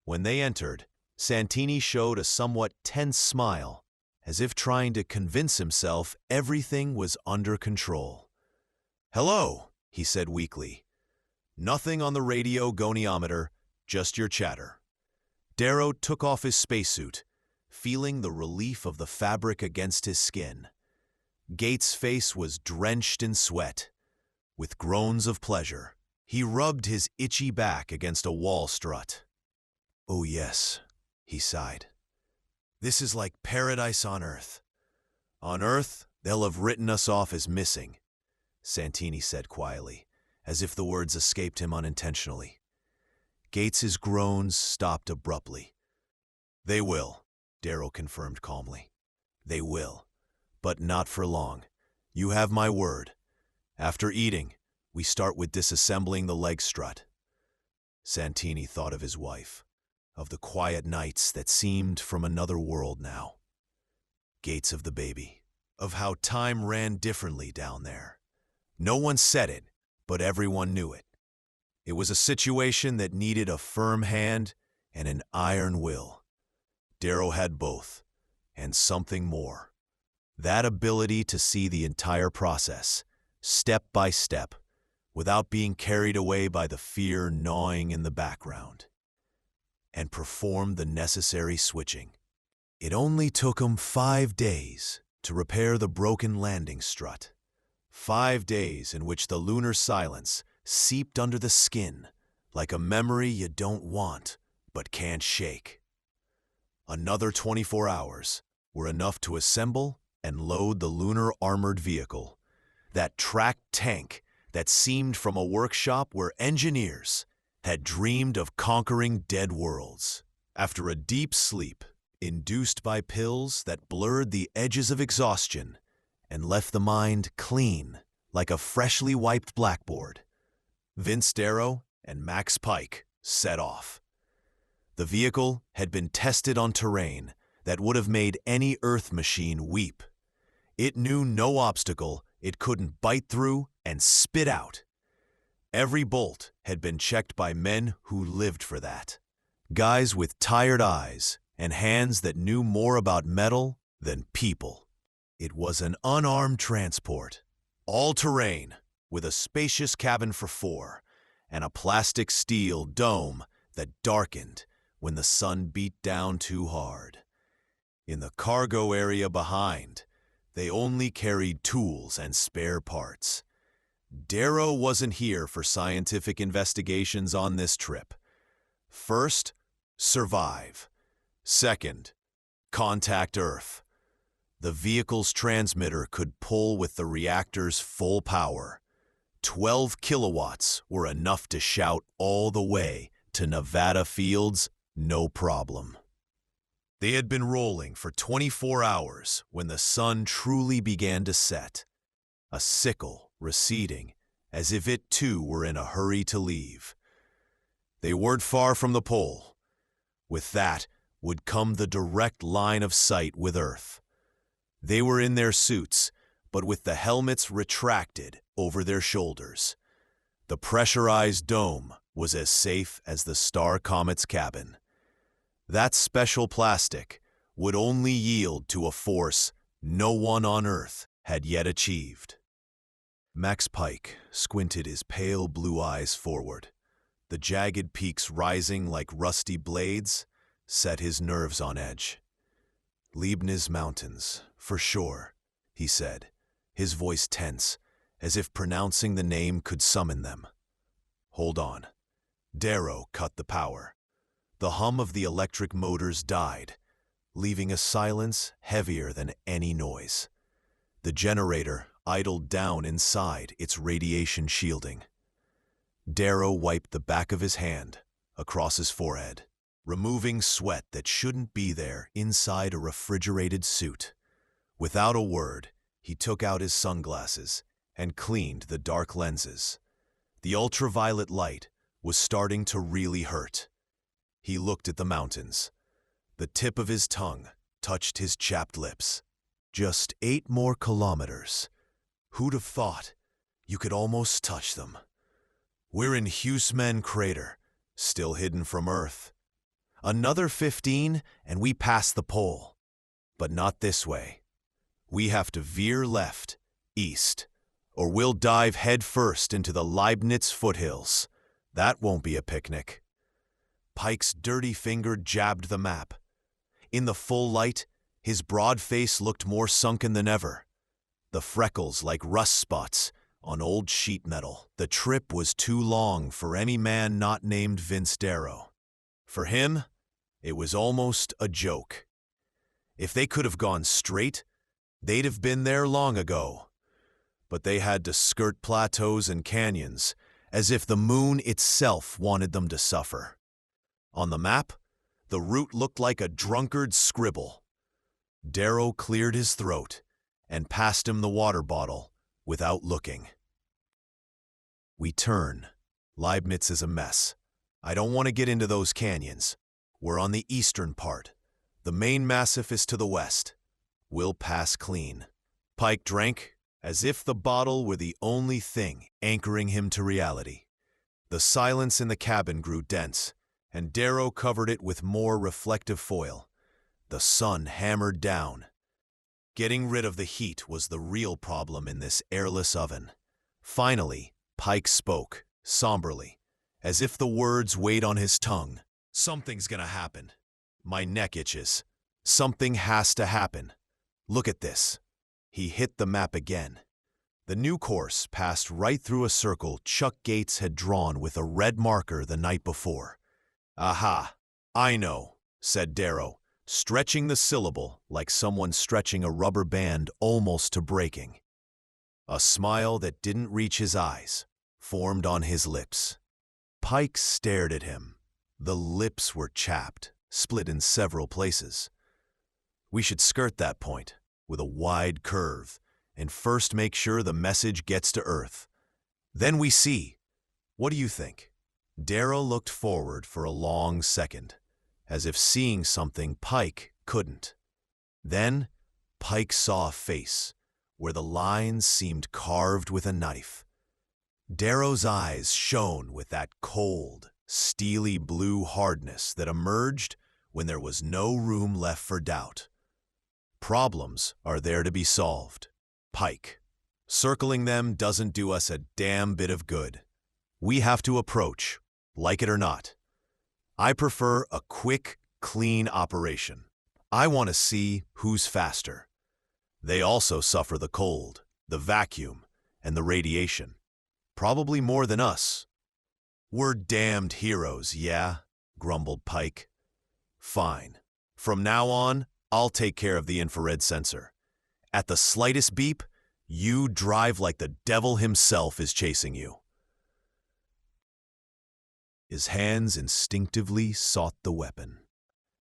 [SPEAKER 1] When they entered, Santini showed a somewhat tense smile, as if trying to convince himself everything was under control. "Hello," he said weakly. "Nothing on the radio goniometer, just your chatter." Darrow took off his spacesuit, feeling the relief of the fabric against his skin. Gates' face was drenched in sweat. With groans of pleasure, he rubbed his itchy back against a wall strut. "Oh yes," he sighed. "This is like paradise on Earth." "On Earth, they'll have written us off as missing," Santini said quietly, as if the words escaped him unintentionally. Gates's groans stopped abruptly. "They will," Darrow confirmed calmly. "They will, but not for long. You have my word. After eating, we start with disassembling the leg strut." Santini thought of his wife, of the quiet nights that seemed from another world now. Gates of the baby, of how time ran differently down there. No one said it, but everyone knew it. It was a situation that needed a firm hand and an iron will. Darrow had both, and something more. That ability to see the entire process, step by step, without being carried away by the fear gnawing in the background, and perform the necessary switching. It only took him 5 days to repair the broken landing strut. 5 days in which the lunar silence seeped under the skin like a memory you don't want but can't shake. Another 24 hours were enough to assemble and load the lunar armored vehicle, that tracked tank that seemed from a workshop where engineers had dreamed of conquering dead worlds. After a deep sleep, induced by pills that blurred the edges of exhaustion and left the mind clean like a freshly wiped blackboard, Vince Darrow and Max Pike set off. The vehicle had been tested on terrain that would have made any Earth machine weep. It knew no obstacle it couldn't bite through and spit out. Every bolt had been checked by men who lived for that. Guys with tired eyes and hands that knew more about metal than people. It was an unarmed transport, all-terrain, with a spacious cabin for 4 and a plastic steel dome that darkened when the sun beat down too hard. In the cargo area behind, they only carried tools and spare parts. Darrow wasn't here for scientific investigations on this trip. First, survive. Second, contact Earth. The vehicle's transmitter could pull with the reactor's full power. 12 kilowatts were enough to shout all the way to Nevada fields, no problem. They had been rolling for 24 hours when the sun truly began to set, a sickle receding as if it too were in a hurry to leave. They weren't far from the pole. With that would come the direct line of sight with Earth. They were in their suits, but with the helmets retracted over their shoulders. The pressurized dome was as safe as the STAR Comet's cabin. That special plastic would only yield to a force no one on Earth had yet achieved. Max Pike squinted his pale blue eyes forward. The jagged peaks rising like rusty blades set his nerves on edge. "Leibniz Mountains, for sure," he said, his voice tense, as if pronouncing the name could summon them. "Hold on." Darrow cut the power. The hum of the electric motors died, leaving a silence heavier than any noise. The generator idled down inside its radiation shielding. Darrow wiped the back of his hand across his forehead, removing sweat that shouldn't be there inside a refrigerated suit. Without a word, he took out his sunglasses and cleaned the dark lenses. The ultraviolet light was starting to really hurt. He looked at the mountains. The tip of his tongue touched his chapped lips. Just 8 more kilometers. Who'd have thought? You could almost touch them. We're in Huseman Crater, still hidden from Earth. Another 15 and we pass the pole. But not this way. We have to veer left, east, or we'll dive headfirst into the Leibniz foothills. That won't be a picnic. Pike's dirty finger jabbed the map. In the full light, his broad face looked more sunken than ever. The freckles like rust spots on old sheet metal. The trip was too long for any man not named Vince Darrow. For him, it was almost a joke. If they could have gone straight, they'd have been there long ago. But they had to skirt plateaus and canyons, as if the moon itself wanted them to suffer. On the map, the route looked like a drunkard's scribble. Darrow cleared his throat and passed him the water bottle without looking. We turn. Leibniz is a mess. I don't want to get into those canyons. We're on the eastern part. The main massif is to the west. We'll pass clean. Pike drank as if the bottle were the only thing anchoring him to reality. The silence in the cabin grew dense, and Darrow covered it with more reflective foil. The sun hammered down. Getting rid of the heat was the real problem in this airless oven. Finally, Pike spoke, somberly, as if the words weighed on his tongue. "Something's gonna happen. My neck itches. Something has to happen. Look at this." He hit the map again. The new course passed right through a circle Chuck Gates had drawn with a red marker the night before. "Aha, I know," said Darrow, stretching the syllable like someone stretching a rubber band almost to breaking. A smile that didn't reach his eyes formed on his lips. Pike stared at him. The lips were chapped, split in several places. "We should skirt that point with a wide curve and first make sure the message gets to Earth. Then we see. What do you think?" Darrow looked forward for a long second, as if seeing something Pike couldn't. Then, Pike saw a face where the lines seemed carved with a knife. Darrow's eyes shone with that cold, steely blue hardness that emerged when there was no room left for doubt. Problems are there to be solved. Pike. Circling them doesn't do us a damn bit of good. We have to approach, like it or not. I prefer a quick, clean operation. I want to see who's faster. They also suffer the cold, the vacuum, and the radiation. Probably more than us. "We're damned heroes, yeah?" grumbled Pike. "Fine. From now on, I'll take care of the infrared sensor. At the slightest beep, you drive like the devil himself is chasing you." His hands instinctively sought the weapon.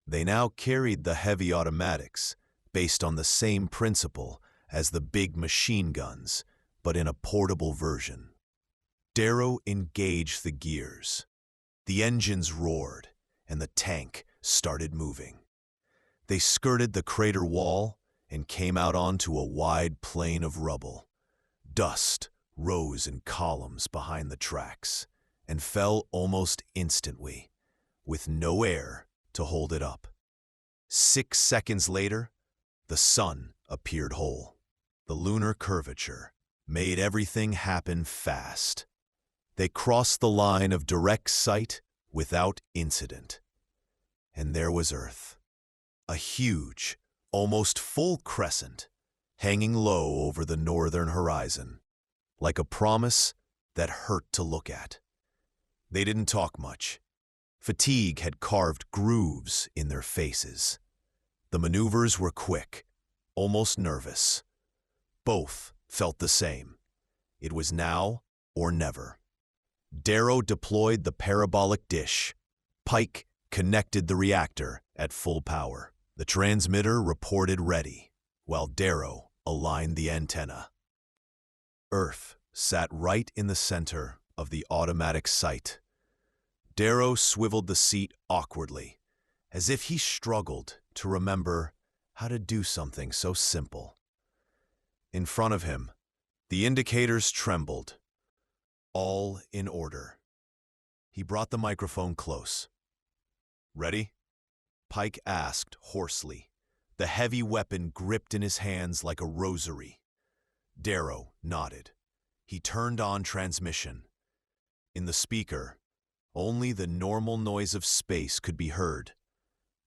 [SPEAKER 1] They now carried the heavy automatics, based on the same principle as the big machine guns, but in a portable version. Darrow engaged the gears. The engines roared, and the tank started moving. They skirted the crater wall and came out onto a wide plain of rubble. Dust rose in columns behind the tracks and fell almost instantly, with no air to hold it up. 6 seconds later, the sun appeared whole. The lunar curvature made everything happen fast. They crossed the line of direct sight without incident. And there was Earth, a huge, almost full crescent, hanging low over the northern horizon, like a promise that hurt to look at. They didn't talk much. Fatigue had carved grooves in their faces. The maneuvers were quick, almost nervous. Both felt the same. It was now or never. Darrow deployed the parabolic dish. Pike connected the reactor at full power. The transmitter reported ready, while Darrow aligned the antenna. Earth sat right in the center of the automatic sight. Darrow swiveled the seat awkwardly, as if he struggled to remember how to do something so simple. In front of him, the indicators trembled. All in order. He brought the microphone close. "Ready?" Pike asked hoarsely, the heavy weapon gripped in his hands like a rosary. Darrow nodded. He turned on transmission. In the speaker, only the normal noise of space could be heard,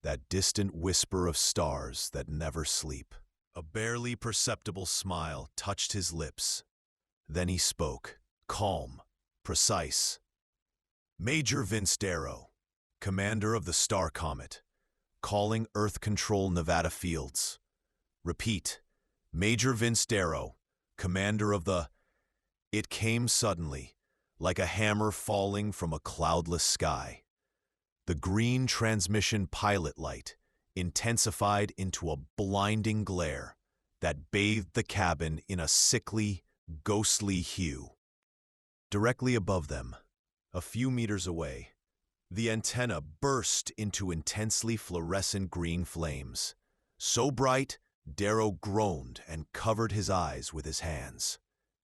[SPEAKER 1] that distant whisper of stars that never sleep. A barely perceptible smile touched his lips. Then he spoke, calm, precise. "Major Vince Darrow, commander of the STAR Comet, calling Earth Control Nevada Fields. Repeat, Major Vince Darrow, commander of the..." It came suddenly, like a hammer falling from a cloudless sky. The green transmission pilot light intensified into a blinding glare that bathed the cabin in a sickly, ghostly hue. Directly above them, a few meters away, the antenna burst into intensely fluorescent green flames. So bright, Darrow groaned and covered his eyes with his hands.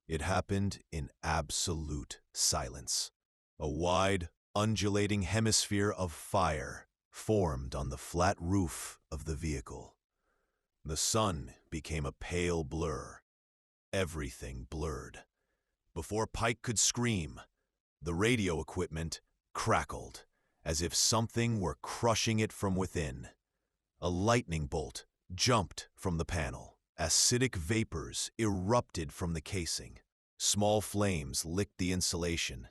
[SPEAKER 1] It happened in absolute silence. A wide, undulating hemisphere of fire formed on the flat roof of the vehicle. The sun became a pale blur. Everything blurred. Before Pike could scream, the radio equipment crackled, as if something were crushing it from within. A lightning bolt jumped from the panel. Acidic vapors erupted from the casing. Small flames licked the insulation.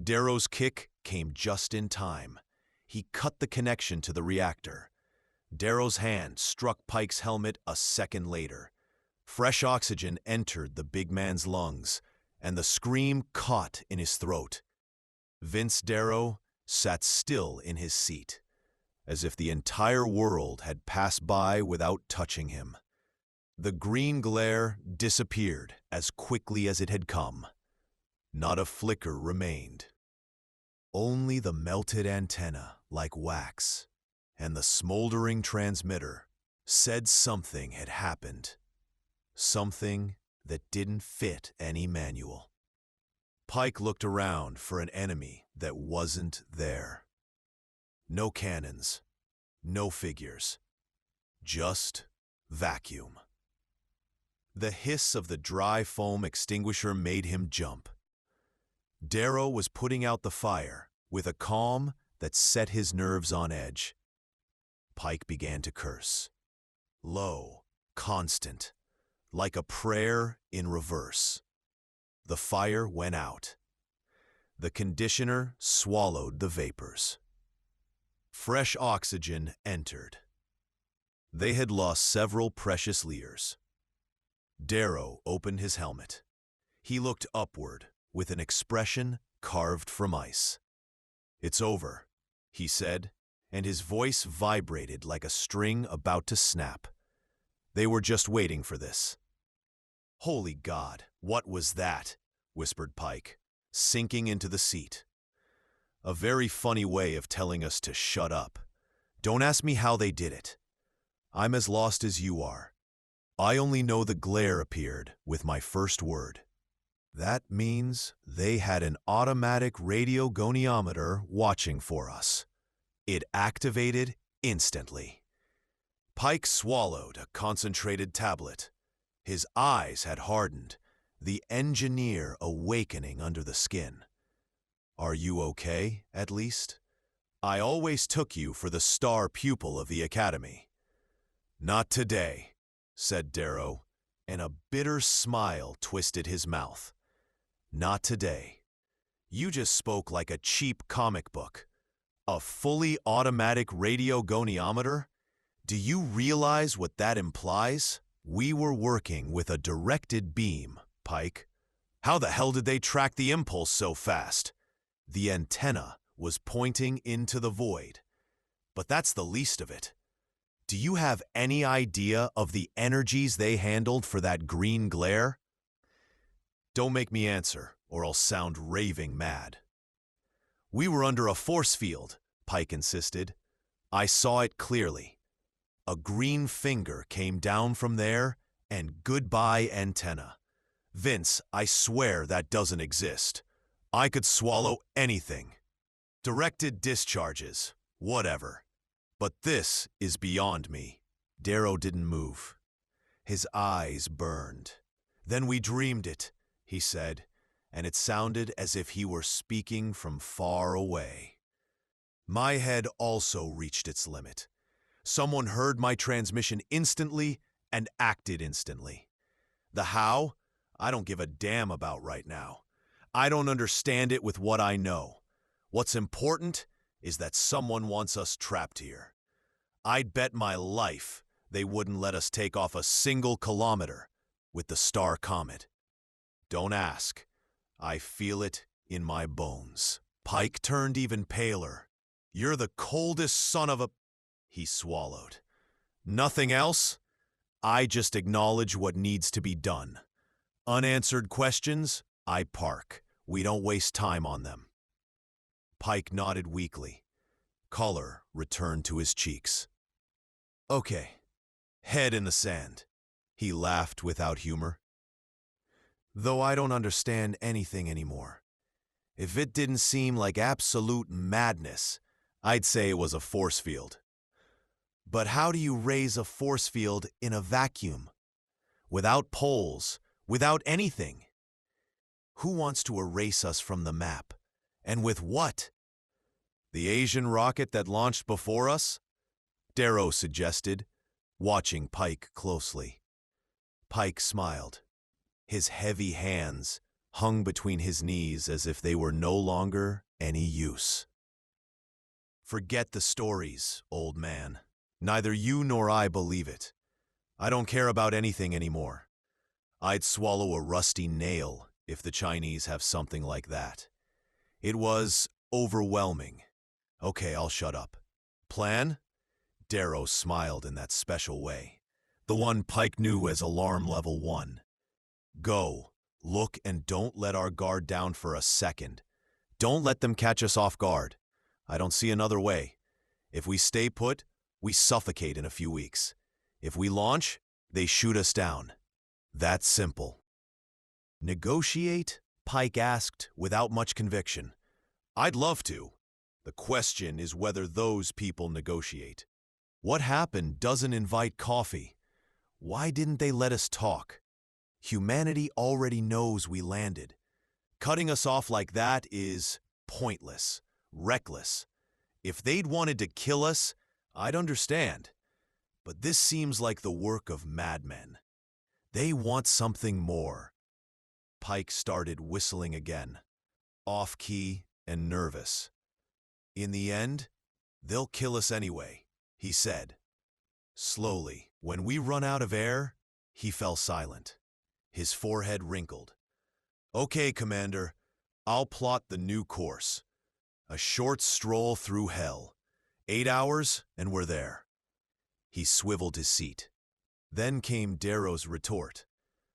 [SPEAKER 1] Darrow's kick came just in time. He cut the connection to the reactor. Darrow's hand struck Pike's helmet a second later. Fresh oxygen entered the big man's lungs, and the scream caught in his throat. Vince Darrow sat still in his seat, as if the entire world had passed by without touching him. The green glare disappeared as quickly as it had come. Not a flicker remained. Only the melted antenna, like wax, and the smoldering transmitter said something had happened. Something that didn't fit any manual. Pike looked around for an enemy that wasn't there. No cannons, no figures, just vacuum. The hiss of the dry foam extinguisher made him jump. Darrow was putting out the fire with a calm that set his nerves on edge. Pike began to curse. Low, constant, like a prayer in reverse. The fire went out. The conditioner swallowed the vapors. Fresh oxygen entered. They had lost several precious years. Darrow opened his helmet. He looked upward with an expression carved from ice. "It's over," he said, and his voice vibrated like a string about to snap. They were just waiting for this. "Holy God, what was that?" whispered Pike, sinking into the seat. "A very funny way of telling us to shut up. Don't ask me how they did it. I'm as lost as you are. I only know the glare appeared with my first word. That means they had an automatic radiogoniometer watching for us. It activated instantly." Pike swallowed a concentrated tablet. His eyes had hardened, the engineer awakening under the skin. "Are you okay, at least? I always took you for the star pupil of the academy." "Not today," said Darrow, and a bitter smile twisted his mouth. "Not today. You just spoke like a cheap comic book. A fully automatic radiogoniometer? Do you realize what that implies? We were working with a directed beam, Pike. How the hell did they track the impulse so fast?" The antenna was pointing into the void. "But that's the least of it. Do you have any idea of the energies they handled for that green glare?" "Don't make me answer, or I'll sound raving mad." "We were under a force field," Pike insisted. "I saw it clearly. A green finger came down from there, and goodbye antenna. Vince, I swear that doesn't exist. I could swallow anything. Directed discharges, whatever. But this is beyond me." Darrow didn't move. His eyes burned. "Then we dreamed it," he said, and it sounded as if he were speaking from far away. "My head also reached its limit. Someone heard my transmission instantly and acted instantly. The how, I don't give a damn about right now. I don't understand it with what I know. What's important is that someone wants us trapped here. I'd bet my life they wouldn't let us take off a single kilometer with the STAR Comet. Don't ask. I feel it in my bones." Pike turned even paler. "You're the coldest son of a—" He swallowed. "Nothing else? I just acknowledge what needs to be done. Unanswered questions, I park. We don't waste time on them." Pike nodded weakly. Color returned to his cheeks. "Okay, head in the sand." He laughed without humor. "Though I don't understand anything anymore. If it didn't seem like absolute madness, I'd say it was a force field. But how do you raise a force field in a vacuum? Without poles, without anything? Who wants to erase us from the map? And with what? The Asian rocket that launched before us?" Darrow suggested, watching Pike closely. Pike smiled. His heavy hands hung between his knees as if they were no longer any use. "Forget the stories, old man. Neither you nor I believe it. I don't care about anything anymore. I'd swallow a rusty nail if the Chinese have something like that. It was overwhelming. Okay, I'll shut up. Plan?" Darrow smiled in that special way, the one Pike knew as Alarm Level 1. "Go, look, and don't let our guard down for a second. Don't let them catch us off guard. I don't see another way. If we stay put, we suffocate in a few weeks. If we launch, they shoot us down. That's simple." "Negotiate?" Pike asked without much conviction. "I'd love to. The question is whether those people negotiate. What happened doesn't invite coffee. Why didn't they let us talk? Humanity already knows we landed. Cutting us off like that is pointless, reckless. If they'd wanted to kill us, I'd understand. But this seems like the work of madmen. They want something more." Pike started whistling again, off-key and nervous. "In the end, they'll kill us anyway," he said. Slowly, when we run out of air, he fell silent. His forehead wrinkled. "Okay, Commander, I'll plot the new course. A short stroll through hell. 8 hours, and we're there." He swiveled his seat. Then came Darrow's retort.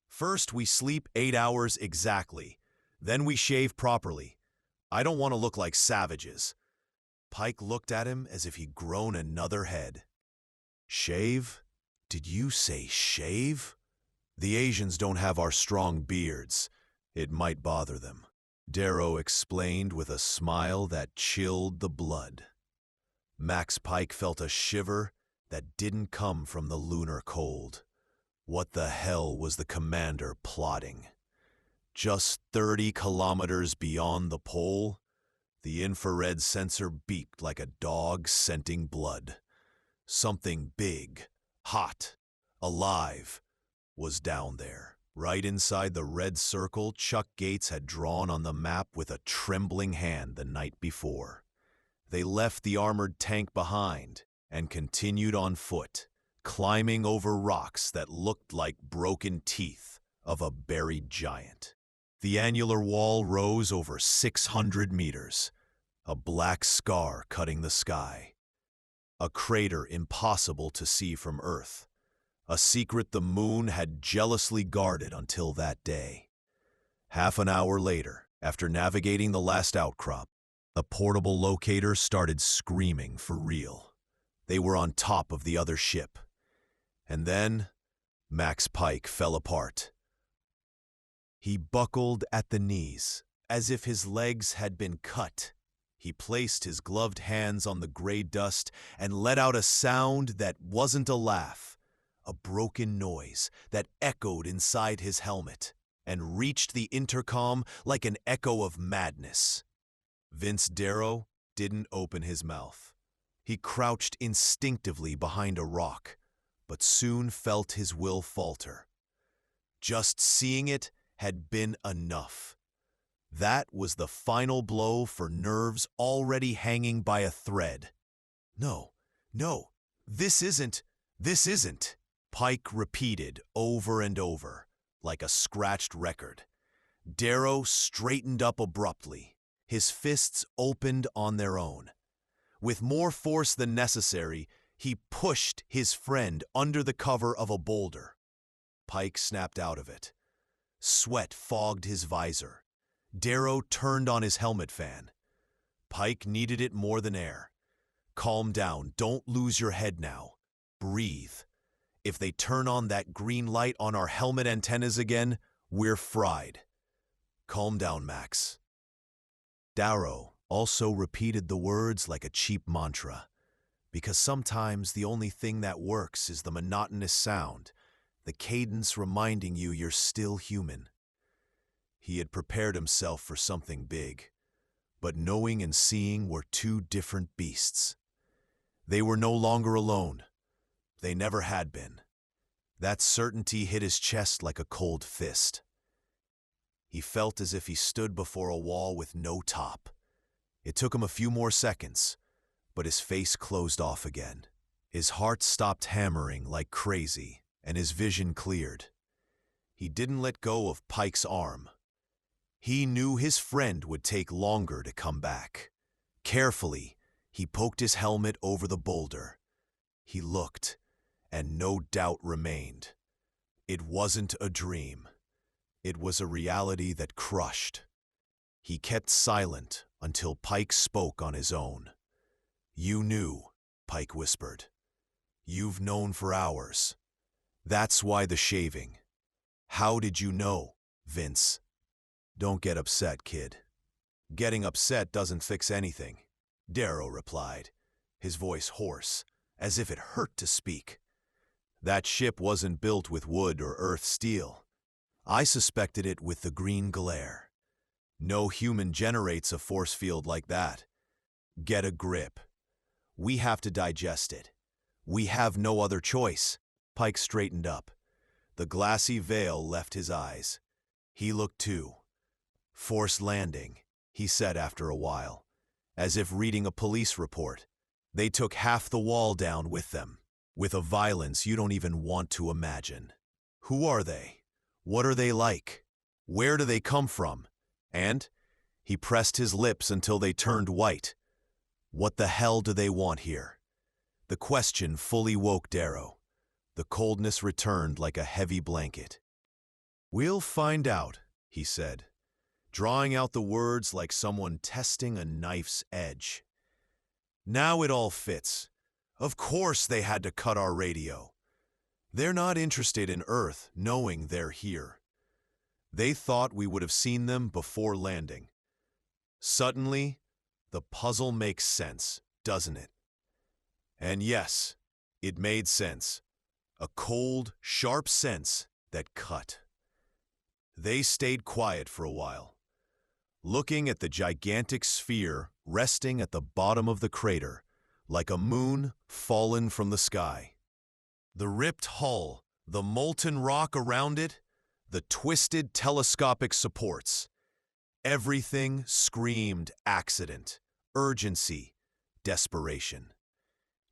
[SPEAKER 1] "First, we sleep 8 hours exactly. Then we shave properly. I don't want to look like savages." Pike looked at him as if he'd grown another head. "Shave? Did you say shave? The Asians don't have our strong beards. It might bother them." Darrow explained with a smile that chilled the blood. Max Pike felt a shiver that didn't come from the lunar cold. What the hell was the commander plotting? Just 30 kilometers beyond the pole, the infrared sensor beeped like a dog scenting blood. Something big, hot, alive, was down there. Right inside the red circle Chuck Gates had drawn on the map with a trembling hand the night before. They left the armored tank behind and continued on foot, climbing over rocks that looked like broken teeth of a buried giant. The annular wall rose over 600 meters, a black scar cutting the sky. A crater impossible to see from Earth. A secret the moon had jealously guarded until that day. Half an hour later, after navigating the last outcrop, the portable locator started screaming for real. They were on top of the other ship. And then, Max Pike fell apart. He buckled at the knees, as if his legs had been cut. He placed his gloved hands on the gray dust and let out a sound that wasn't a laugh, a broken noise that echoed inside his helmet and reached the intercom like an echo of madness. Vince Darrow didn't open his mouth. He crouched instinctively behind a rock, but soon felt his will falter. Just seeing it had been enough. That was the final blow for nerves already hanging by a thread. No, this isn't. Pike repeated over and over, like a scratched record. Darrow straightened up abruptly, his fists opened on their own. With more force than necessary, he pushed his friend under the cover of a boulder. Pike snapped out of it. Sweat fogged his visor. Darrow turned on his helmet fan. Pike needed it more than air. Calm down, don't lose your head now. Breathe. If they turn on that green light on our helmet antennas again, we're fried. Calm down, Max. Darrow also repeated the words like a cheap mantra, because sometimes the only thing that works is the monotonous sound, the cadence reminding you you're still human. He had prepared himself for something big, but knowing and seeing were two different beasts. They were no longer alone. They never had been. That certainty hit his chest like a cold fist. He felt as if he stood before a wall with no top. It took him a few more seconds, but his face closed off again. His heart stopped hammering like crazy, and his vision cleared. He didn't let go of Pike's arm. He knew his friend would take longer to come back. Carefully, he poked his helmet over the boulder. He looked, and no doubt remained. It wasn't a dream. It was a reality that crushed. He kept silent until Pike spoke on his own. "You knew," Pike whispered. "You've known for hours. That's why the shaving." "How did you know, Vince?" "Don't get upset, kid." "Getting upset doesn't fix anything," Darrow replied, his voice hoarse, as if it hurt to speak. "That ship wasn't built with wood or earth steel. I suspected it with the green glare. No human generates a force field like that. Get a grip. We have to digest it. We have no other choice." Pike straightened up. The glassy veil left his eyes. He looked too. "Forced landing," he said after a while, as if reading a police report. "They took half the wall down with them, with a violence you don't even want to imagine. Who are they? What are they like? Where do they come from? And," he pressed his lips until they turned white, "what the hell do they want here?" The question fully woke Darrow. The coldness returned like a heavy blanket. "We'll find out," he said, drawing out the words like someone testing a knife's edge. "Now it all fits. Of course they had to cut our radio. They're not interested in Earth knowing they're here. They thought we would have seen them before landing. Suddenly, the puzzle makes sense, doesn't it?" And yes, it made sense. a cold, sharp sense that cut. They stayed quiet for a while, looking at the gigantic sphere resting at the bottom of the crater, like a moon fallen from the sky. The ripped hull, the molten rock around it, the twisted telescopic supports. Everything screamed accident, urgency, desperation.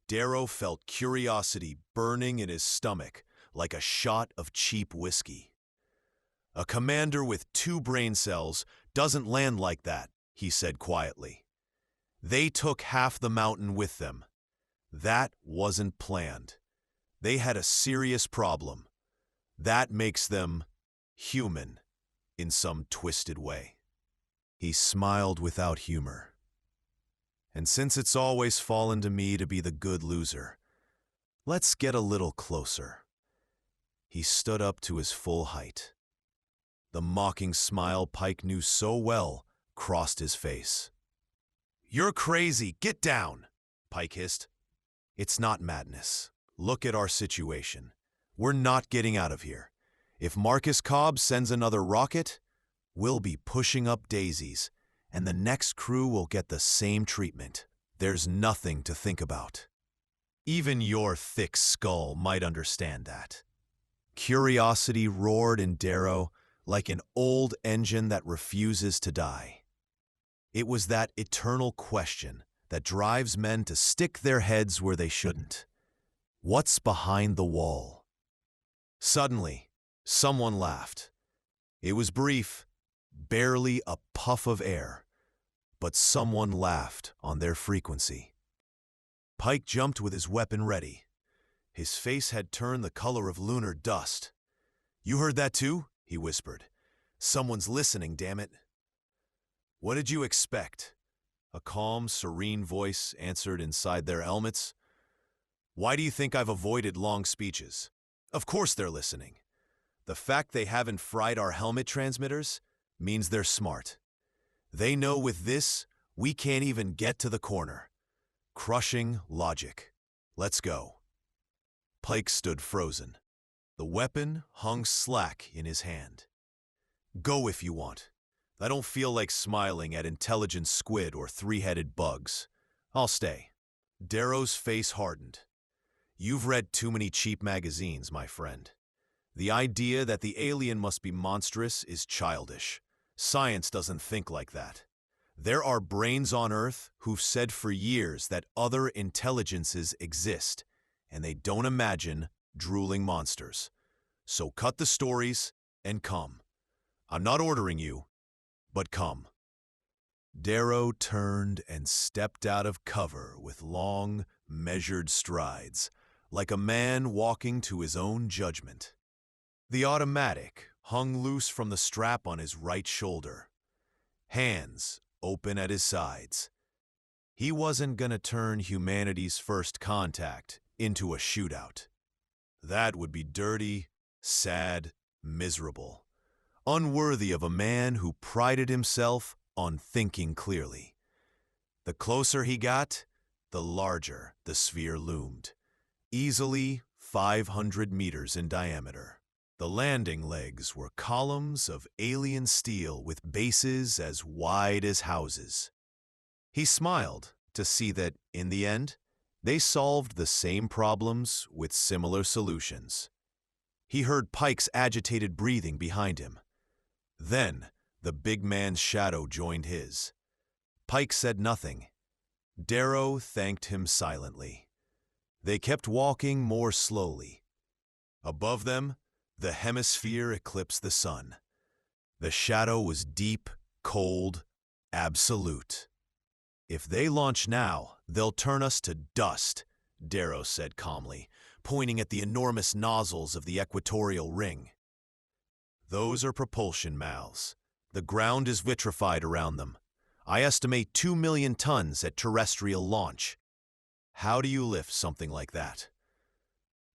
[SPEAKER 1] Darrow felt curiosity burning in his stomach like a shot of cheap whiskey. A commander with 2 brain cells doesn't land like that, he said quietly. They took half the mountain with them. That wasn't planned. They had a serious problem. That makes them human in some twisted way. He smiled without humor. And since it's always fallen to me to be the good loser, let's get a little closer. He stood up to his full height. The mocking smile Pike knew so well crossed his face. "You're crazy! Get down!" Pike hissed. "It's not madness. Look at our situation. We're not getting out of here. If Marcus Cobb sends another rocket, we'll be pushing up daisies, and the next crew will get the same treatment. There's nothing to think about. Even your thick skull might understand that." Curiosity roared in Darrow like an old engine that refuses to die. It was that eternal question that drives men to stick their heads where they shouldn't. What's behind the wall? Suddenly, someone laughed. It was brief, barely a puff of air, but someone laughed on their frequency. Pike jumped with his weapon ready. His face had turned the color of lunar dust. "You heard that too?" he whispered. "Someone's listening, damn it." "What did you expect?" A calm, serene voice answered inside their helmets. "Why do you think I've avoided long speeches? Of course they're listening. The fact they haven't fried our helmet transmitters means they're smart. They know with this, we can't even get to the corner. Crushing logic. Let's go." Pike stood frozen. The weapon hung slack in his hand. "Go if you want. I don't feel like smiling at intelligent squid or 3-headed bugs. I'll stay." Darrow's face hardened. "You've read too many cheap magazines, my friend. The idea that the alien must be monstrous is childish. Science doesn't think like that. There are brains on Earth who've said for years that other intelligences exist, and they don't imagine drooling monsters. So cut the stories and come. I'm not ordering you, but come." Darrow turned and stepped out of cover with long, measured strides, like a man walking to his own judgment. The automatic hung loose from the strap on his right shoulder, hands open at his sides. He wasn't gonna turn humanity's first contact into a shootout. That would be dirty, sad, miserable, unworthy of a man who prided himself on thinking clearly. The closer he got, the larger the sphere loomed, easily 500 meters in diameter. The landing legs were columns of alien steel with bases as wide as houses. He smiled to see that, in the end, they solved the same problems with similar solutions. He heard Pike's agitated breathing behind him. Then, the big man's shadow joined his. Pike said nothing. Darrow thanked him silently. They kept walking more slowly. Above them, the hemisphere eclipsed the sun. The shadow was deep, cold, absolute. "If they launch now, they'll turn us to dust," Darrow said calmly, pointing at the enormous nozzles of the equatorial ring. "Those are propulsion mouths. The ground is vitrified around them. I estimate 2 million tons at terrestrial launch. How do you lift something like that?"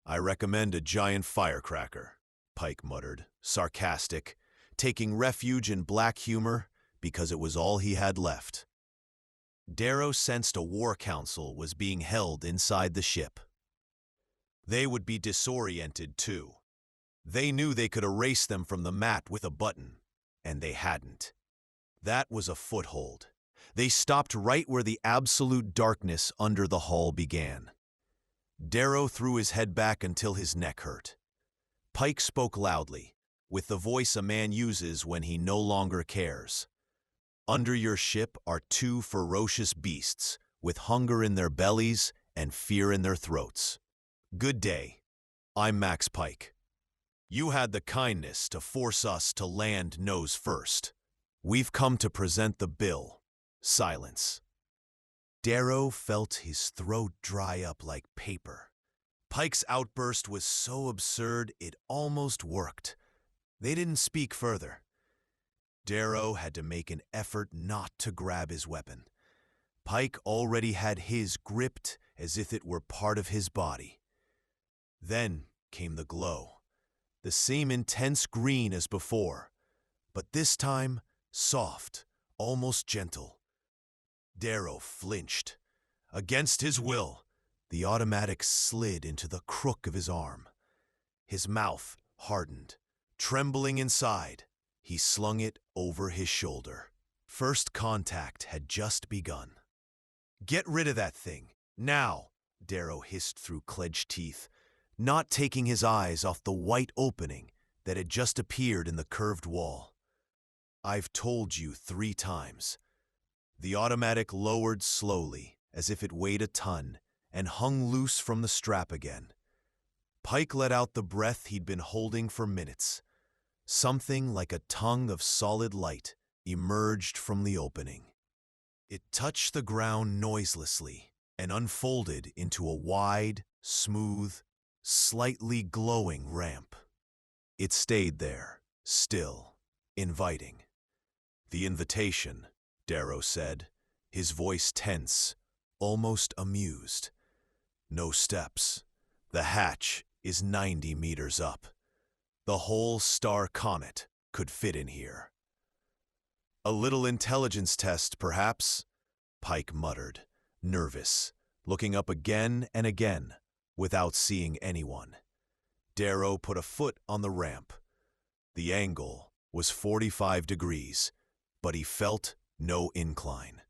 [SPEAKER 1] "I recommend a giant firecracker," Pike muttered, sarcastic, taking refuge in black humor because it was all he had left. Darrow sensed a war council was being held inside the ship. They would be disoriented too. They knew they could erase them from the mat with a button, and they hadn't. That was a foothold. They stopped right where the absolute darkness under the hull began. Darrow threw his head back until his neck hurt. Pike spoke loudly, with the voice a man uses when he no longer cares. Under your ship are two ferocious beasts, with hunger in their bellies and fear in their throats. Good day. I'm Max Pike. You had the kindness to force us to land nose first. We've come to present the bill. Silence. Darrow felt his throat dry up like paper. Pike's outburst was so absurd it almost worked. They didn't speak further. Darrow had to make an effort not to grab his weapon. Pike already had his gripped as if it were part of his body. Then came the glow. The same intense green as before, but this time soft, almost gentle. Darrow flinched. Against his will, the automatic slid into the crook of his arm. His mouth hardened. Trembling inside, he slung it over his shoulder. First contact had just begun. Get rid of that thing, now, Darrow hissed through clenched teeth, not taking his eyes off the white opening that had just appeared in the curved wall. I've told you 3 times. The automatic lowered slowly, as if it weighed a ton, and hung loose from the strap again. Pike let out the breath he'd been holding for minutes. Something like a tongue of solid light emerged from the opening. It touched the ground noiselessly and unfolded into a wide, smooth, slightly glowing ramp. It stayed there, still, inviting. The invitation, Darrow said, his voice tense, almost amused. No steps. The hatch is 90 meters up. The whole STAR Comet could fit in here. A little intelligence test, perhaps, Pike muttered, nervous, looking up again and again, without seeing anyone. Darrow put a foot on the ramp. The angle was 45 degrees, but he felt no incline.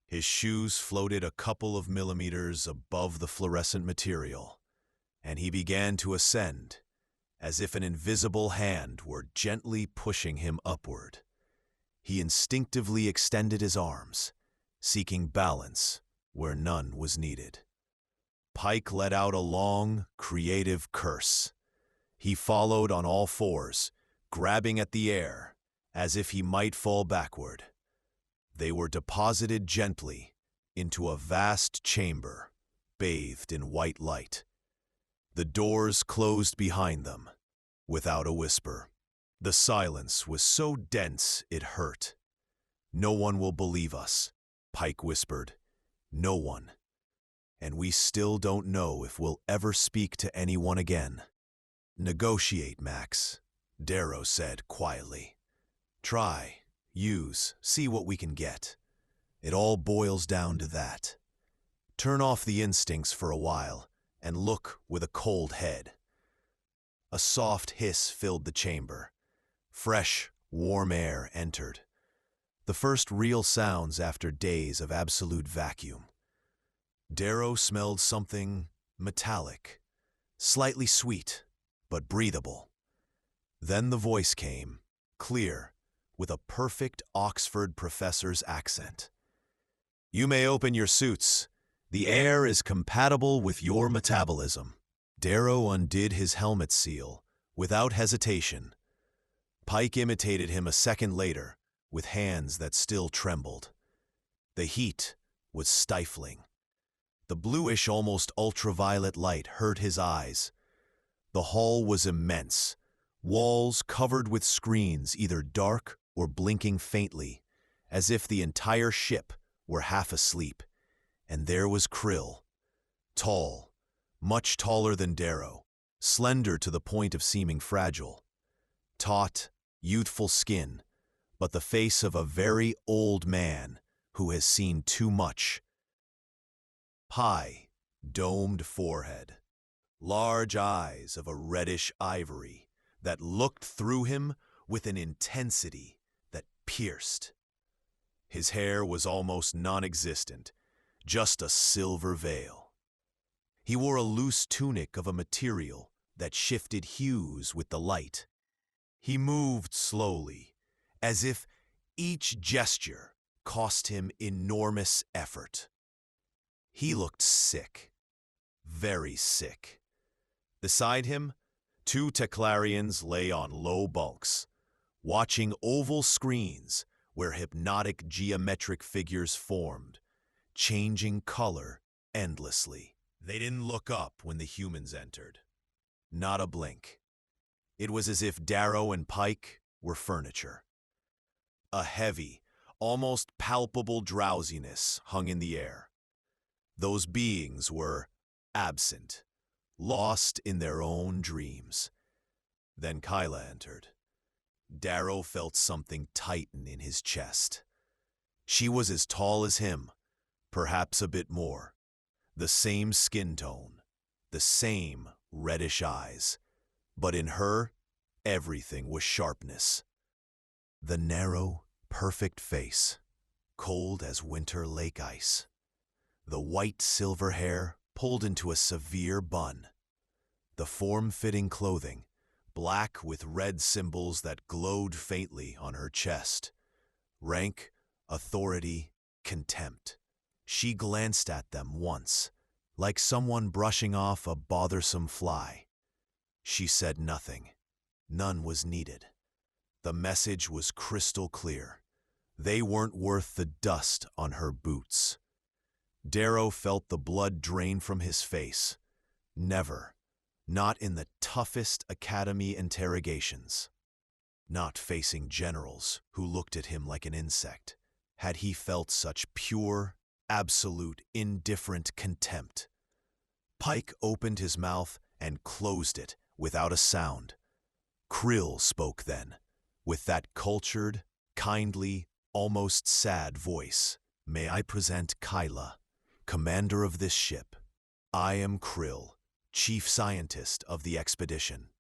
[SPEAKER 1] His shoes floated a couple of millimeters above the fluorescent material, and he began to ascend, as if an invisible hand were gently pushing him upward. He instinctively extended his arms, seeking balance where none was needed. Pike let out a long, creative curse. He followed on all fours, grabbing at the air, as if he might fall backward. They were deposited gently into a vast chamber, bathed in white light. The doors closed behind them, without a whisper. The silence was so dense it hurt. No one will believe us, Pike whispered. No one. And we still don't know if we'll ever speak to anyone again. Negotiate, Max, Darrow said quietly. Try, use, see what we can get. It all boils down to that. Turn off the instincts for a while and look with a cold head. A soft hiss filled the chamber. Fresh, warm air entered. The first real sounds after days of absolute vacuum. Darrow smelled something metallic, slightly sweet, but breathable. Then the voice came, clear, with a perfect Oxford professor's accent. You may open your suits. The air is compatible with your metabolism. Darrow undid his helmet seal, without hesitation. Pike imitated him a second later, with hands that still trembled. The heat was stifling. The bluish, almost ultraviolet light hurt his eyes. The hall was immense, walls covered with screens either dark or blinking faintly, as if the entire ship were half asleep. And there was Krill, tall, much taller than Darrow, slender to the point of seeming fragile. Taut, youthful skin, but the face of a very old man who has seen too much. High, domed forehead, large eyes of a reddish ivory that looked through him with an intensity that pierced. His hair was almost non-existent, just a silver veil. He wore a loose tunic of a material that shifted hues with the light. He moved slowly, as if each gesture cost him enormous effort. He looked sick, very sick. Beside him, two Teclarians lay on low bulks, watching oval screens where hypnotic geometric figures formed, changing color endlessly. They didn't look up when the humans entered. Not a blink. It was as if Darrow and Pike were furniture. A heavy, almost palpable drowsiness hung in the air. Those beings were absent, lost in their own dreams. Then Kyla entered. Darrow felt something tighten in his chest. She was as tall as him, perhaps a bit more. The same skin tone, the same reddish eyes. But in her, everything was sharpness. The narrow, perfect face, cold as winter lake ice. The white silver hair pulled into a severe bun. The form-fitting clothing, black with red symbols that glowed faintly on her chest. Rank, authority, contempt. She glanced at them once, like someone brushing off a bothersome fly. She said nothing. None was needed. The message was crystal clear. They weren't worth the dust on her boots. Darrow felt the blood drain from his face. Never, not in the toughest academy interrogations, not facing generals who looked at him like an insect, had he felt such pure, absolute, indifferent contempt. Pike opened his mouth and closed it without a sound. Krill spoke then, with that cultured, kindly, almost sad voice. "May I present Kyla, commander of this ship. I am Krill, chief scientist of the expedition."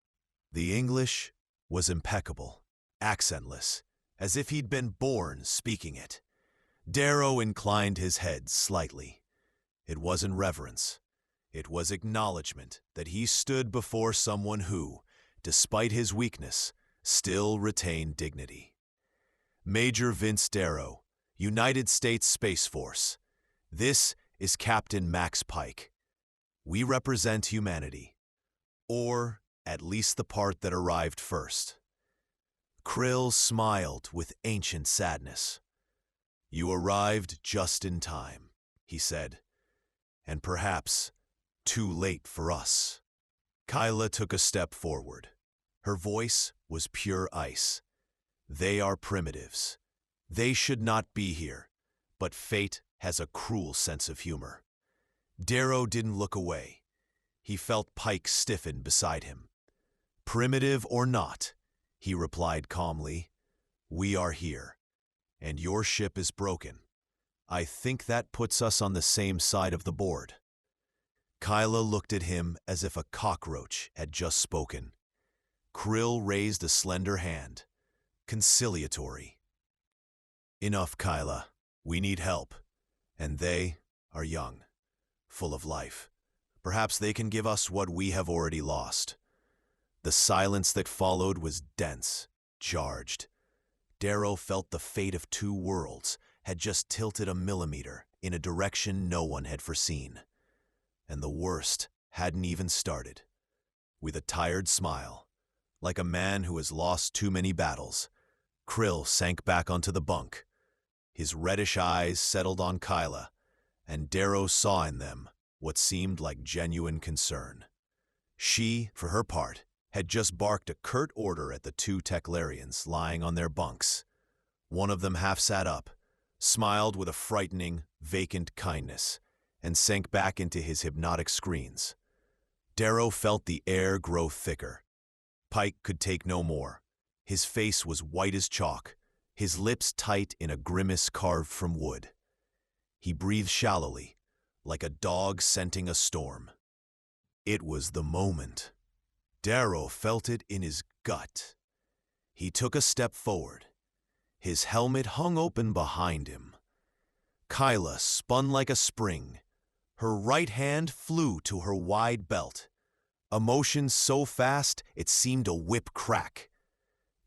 [SPEAKER 1] The English was impeccable, accentless, as if he'd been born speaking it. Darrow inclined his head slightly. It wasn't reverence. It was acknowledgement that he stood before someone who, despite his weakness, still retained dignity. "Major Vince Darrow, United States Space Force. This is Captain Max Pike. We represent humanity, or at least the part that arrived first." Krill smiled with ancient sadness. "You arrived just in time," he said, "and perhaps too late for us." Kyla took a step forward. Her voice was pure ice. "They are primitives. They should not be here, but fate has a cruel sense of humor." Darrow didn't look away. He felt Pike stiffen beside him. "Primitive or not," he replied calmly, "we are here, and your ship is broken. I think that puts us on the same side of the board." Kyla looked at him as if a cockroach had just spoken. Krill raised a slender hand, conciliatory. "Enough, Kyla. We need help. And they are young, full of life. Perhaps they can give us what we have already lost." The silence that followed was dense, charged. Darrow felt the fate of two worlds had just tilted a millimeter in a direction no one had foreseen. And the worst hadn't even started. With a tired smile, like a man who has lost too many battles, Krill sank back onto the bunk. His reddish eyes settled on Kyla, and Darrow saw in them what seemed like genuine concern. She, for her part, had just barked a curt order at the two Teclarians lying on their bunks. One of them half sat up, smiled with a frightening, vacant kindness, and sank back into his hypnotic screens. Darrow felt the air grow thicker. Pike could take no more. His face was white as chalk, his lips tight in a grimace carved from wood. He breathed shallowly, like a dog scenting a storm. It was the moment. Darrow felt it in his gut. He took a step forward. His helmet hung open behind him. Kyla spun like a spring. Her right hand flew to her wide belt. A motion so fast it seemed a whip crack.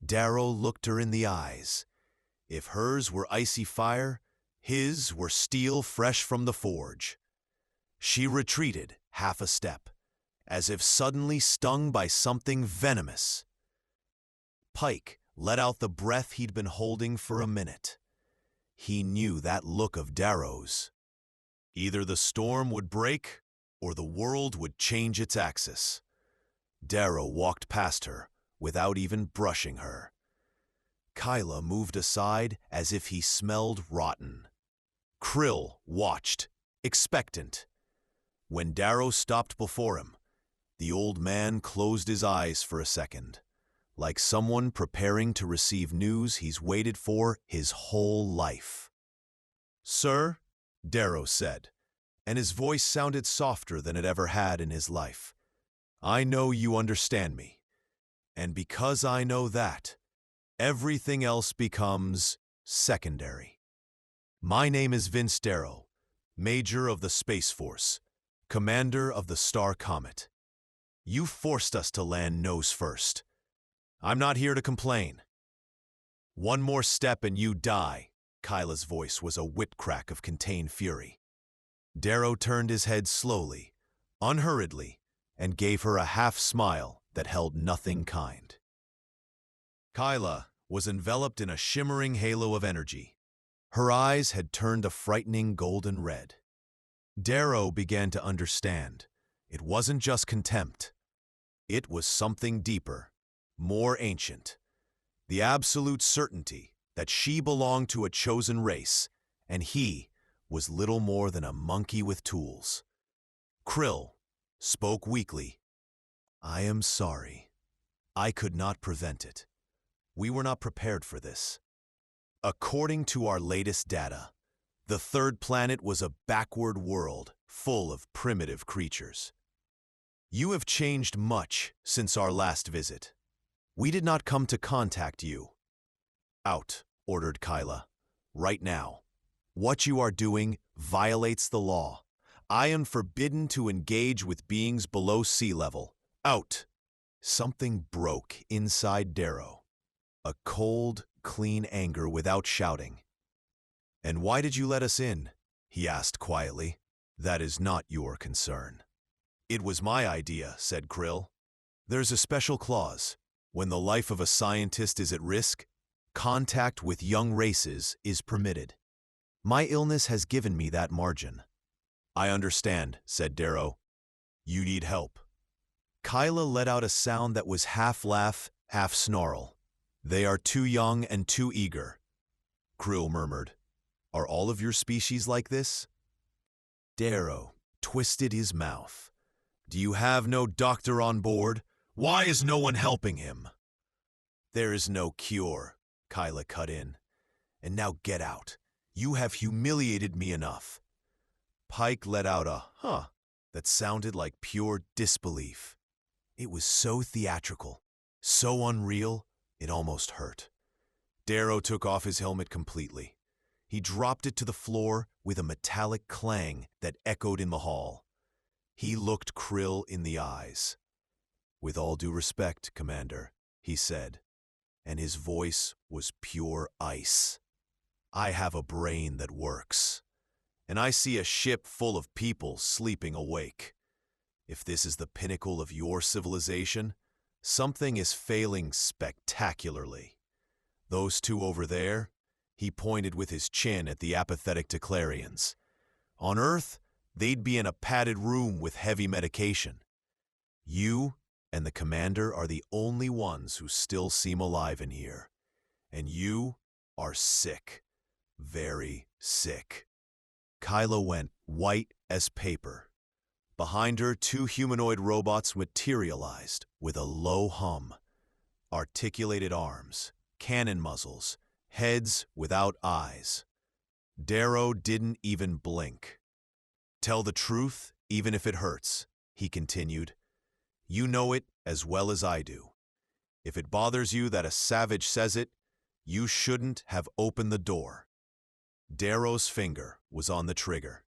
[SPEAKER 1] Darrow looked her in the eyes. If hers were icy fire, his were steel fresh from the forge. She retreated half a step, as if suddenly stung by something venomous. Pike let out the breath he'd been holding for a minute. He knew that look of Darrow's. Either the storm would break, or the world would change its axis. Darrow walked past her, without even brushing her. Kyla moved aside as if he smelled rotten. Krill watched, expectant. When Darrow stopped before him, the old man closed his eyes for a second, like someone preparing to receive news he's waited for his whole life. "Sir," Darrow said, and his voice sounded softer than it ever had in his life, "I know you understand me, and because I know that, everything else becomes secondary. My name is Vince Darrow, Major of the Space Force, Commander of the STAR Comet. You forced us to land nose first. I'm not here to complain." "One more step and you die." Kyla's voice was a whip crack of contained fury. Darrow turned his head slowly, unhurriedly, and gave her a half-smile that held nothing kind. Kyla was enveloped in a shimmering halo of energy. Her eyes had turned a frightening golden red. Darrow began to understand. It wasn't just contempt. It was something deeper, more ancient. The absolute certainty that she belonged to a chosen race, and he was little more than a monkey with tools. Krill spoke weakly. "I am sorry. I could not prevent it. We were not prepared for this. According to our latest data, the third planet was a backward world full of primitive creatures. You have changed much since our last visit. We did not come to contact you." "Out," ordered Kyla. "Right now. What you are doing violates the law. I am forbidden to engage with beings below sea level. Out." Something broke inside Darrow. A cold, clean anger without shouting. "And why did you let us in?" he asked quietly. "That is not your concern." "It was my idea," said Krill. "There's a special clause. When the life of a scientist is at risk, contact with young races is permitted. My illness has given me that margin." "I understand," said Darrow. "You need help." Kyla let out a sound that was half laugh, half snarl. "They are too young and too eager." Krill murmured, "Are all of your species like this?" Darrow twisted his mouth. "Do you have no doctor on board? Why is no one helping him?" "There is no cure," Kyla cut in. "And now get out. You have humiliated me enough." Pike let out a "huh" that sounded like pure disbelief. It was so theatrical, so unreal, it almost hurt. Darrow took off his helmet completely. He dropped it to the floor with a metallic clang that echoed in the hall. He looked Krill in the eyes. "With all due respect, Commander," he said, and his voice was pure ice. "I have a brain that works, and I see a ship full of people sleeping awake. If this is the pinnacle of your civilization, something is failing spectacularly. Those two over there," he pointed with his chin at the apathetic Declarians. "On Earth, they'd be in a padded room with heavy medication. You and the Commander are the only ones who still seem alive in here. And you are sick. Very sick." Kyla went white as paper. Behind her, two humanoid robots materialized with a low hum. Articulated arms, cannon muzzles, heads without eyes. Darrow didn't even blink. "Tell the truth, even if it hurts," he continued. You know it as well as I do. If it bothers you that a savage says it, you shouldn't have opened the door. Darrow's finger was on the trigger.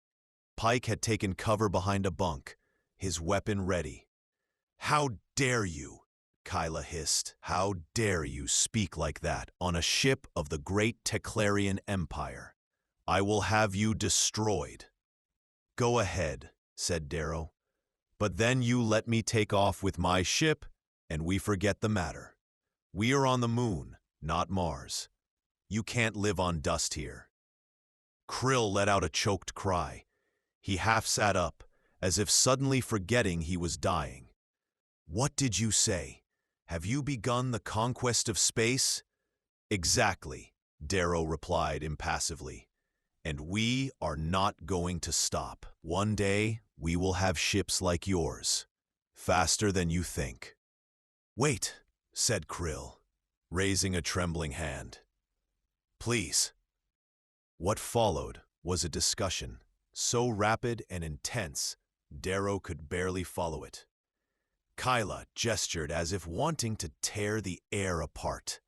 [SPEAKER 1] Pike had taken cover behind a bunk, his weapon ready. How dare you, Kyla hissed. How dare you speak like that on a ship of the great Teclarian Empire? I will have you destroyed. Go ahead, said Darrow. But then you let me take off with my ship, and we forget the matter. We are on the moon, not Mars. You can't live on dust here. Krill let out a choked cry. He half sat up, as if suddenly forgetting he was dying. What did you say? Have you begun the conquest of space? Exactly, Darrow replied impassively. And we are not going to stop. One day, we will have ships like yours, faster than you think. Wait, said Krill, raising a trembling hand. Please. What followed was a discussion, so rapid and intense, Darrow could barely follow it. Kyla gestured as if wanting to tear the air apart.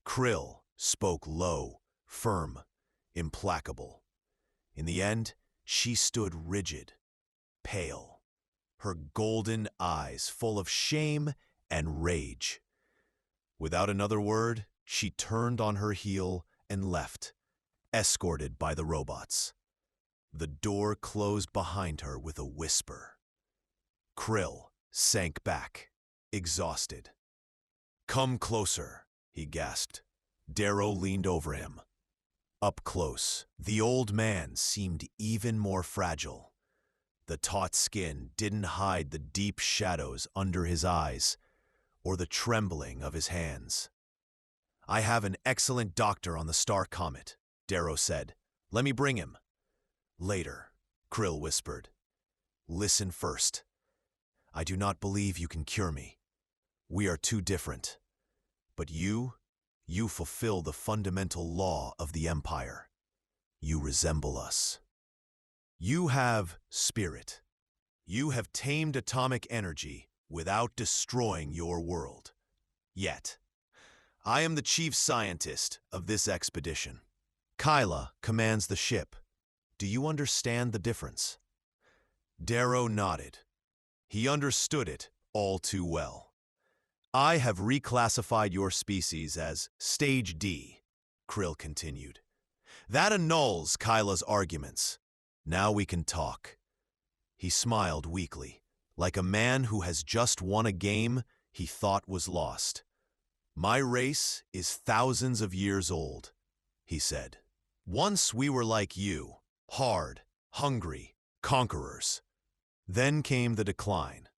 [SPEAKER 1] Krill spoke low, firm, implacable. In the end, she stood rigid, pale, her golden eyes full of shame and rage. Without another word, she turned on her heel and left, escorted by the robots. The door closed behind her with a whisper. Krill sank back, exhausted. Come closer, he gasped. Darrow leaned over him. Up close, the old man seemed even more fragile. The taut skin didn't hide the deep shadows under his eyes or the trembling of his hands. I have an excellent doctor on the STAR Comet, Darrow said. Let me bring him. Later, Krill whispered. Listen first. I do not believe you can cure me. We are too different. But you fulfill the fundamental law of the Empire. You resemble us. You have spirit. You have tamed atomic energy without destroying your world. Yet, I am the chief scientist of this expedition. Kyla commands the ship. Do you understand the difference? Darrow nodded. He understood it all too well. I have reclassified your species as Stage D, Krill continued. That annuls Kyla's arguments. Now we can talk. He smiled weakly, like a man who has just won a game he thought was lost. My race is thousands of years old, he said. Once we were like you, hard, hungry, conquerors. Then came the decline.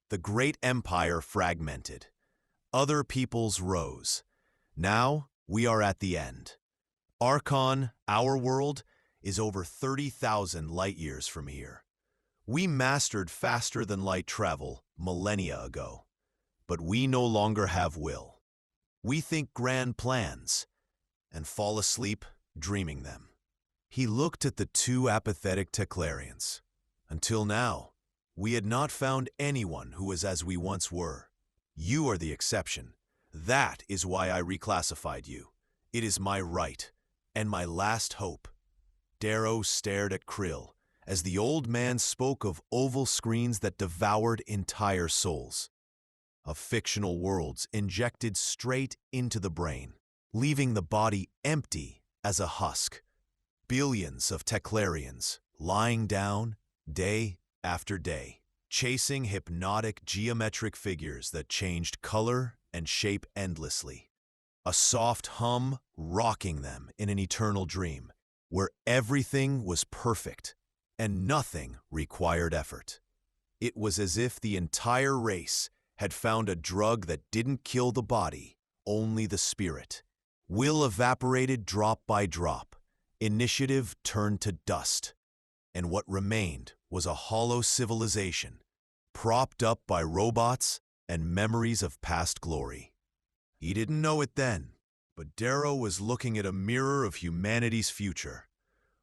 [SPEAKER 1] The great empire fragmented. Other peoples rose. Now we are at the end. Archon, our world, is over 30,000 light-years from here. We mastered faster-than-light travel millennia ago, but we no longer have will. We think grand plans and fall asleep dreaming them. He looked at the two apathetic Teclarians. Until now, we had not found anyone who was as we once were. You are the exception. That is why I reclassified you. It is my right, and my last hope. Darrow stared at Krill as the old man spoke of oval screens that devoured entire souls, of fictional worlds injected straight into the brain, leaving the body empty as a husk. Billions of Teclarians lying down day after day, chasing hypnotic geometric figures that changed color and shape endlessly. A soft hum rocking them in an eternal dream, where everything was perfect and nothing required effort. It was as if the entire race had found a drug that didn't kill the body, only the spirit. Will evaporated drop by drop. Initiative turned to dust. And what remained was a hollow civilization, propped up by robots and memories of past glory. He didn't know it then, but Darrow was looking at a mirror of humanity's future,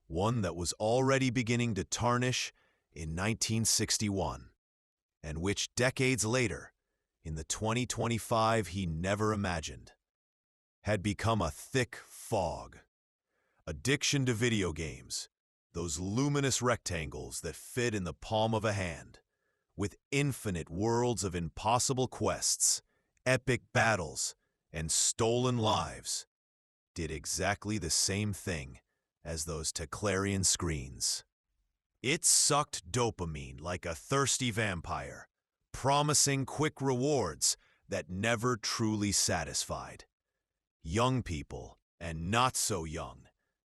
[SPEAKER 1] one that was already beginning to tarnish in 1961. and which decades later, in the 2025 he never imagined, had become a thick fog. Addiction to video games, those luminous rectangles that fit in the palm of a hand, with infinite worlds of impossible quests, epic battles, and stolen lives, did exactly the same thing as those Teclarian screens. It sucked dopamine like a thirsty vampire, promising quick rewards that never truly satisfied. Young people, and not so young,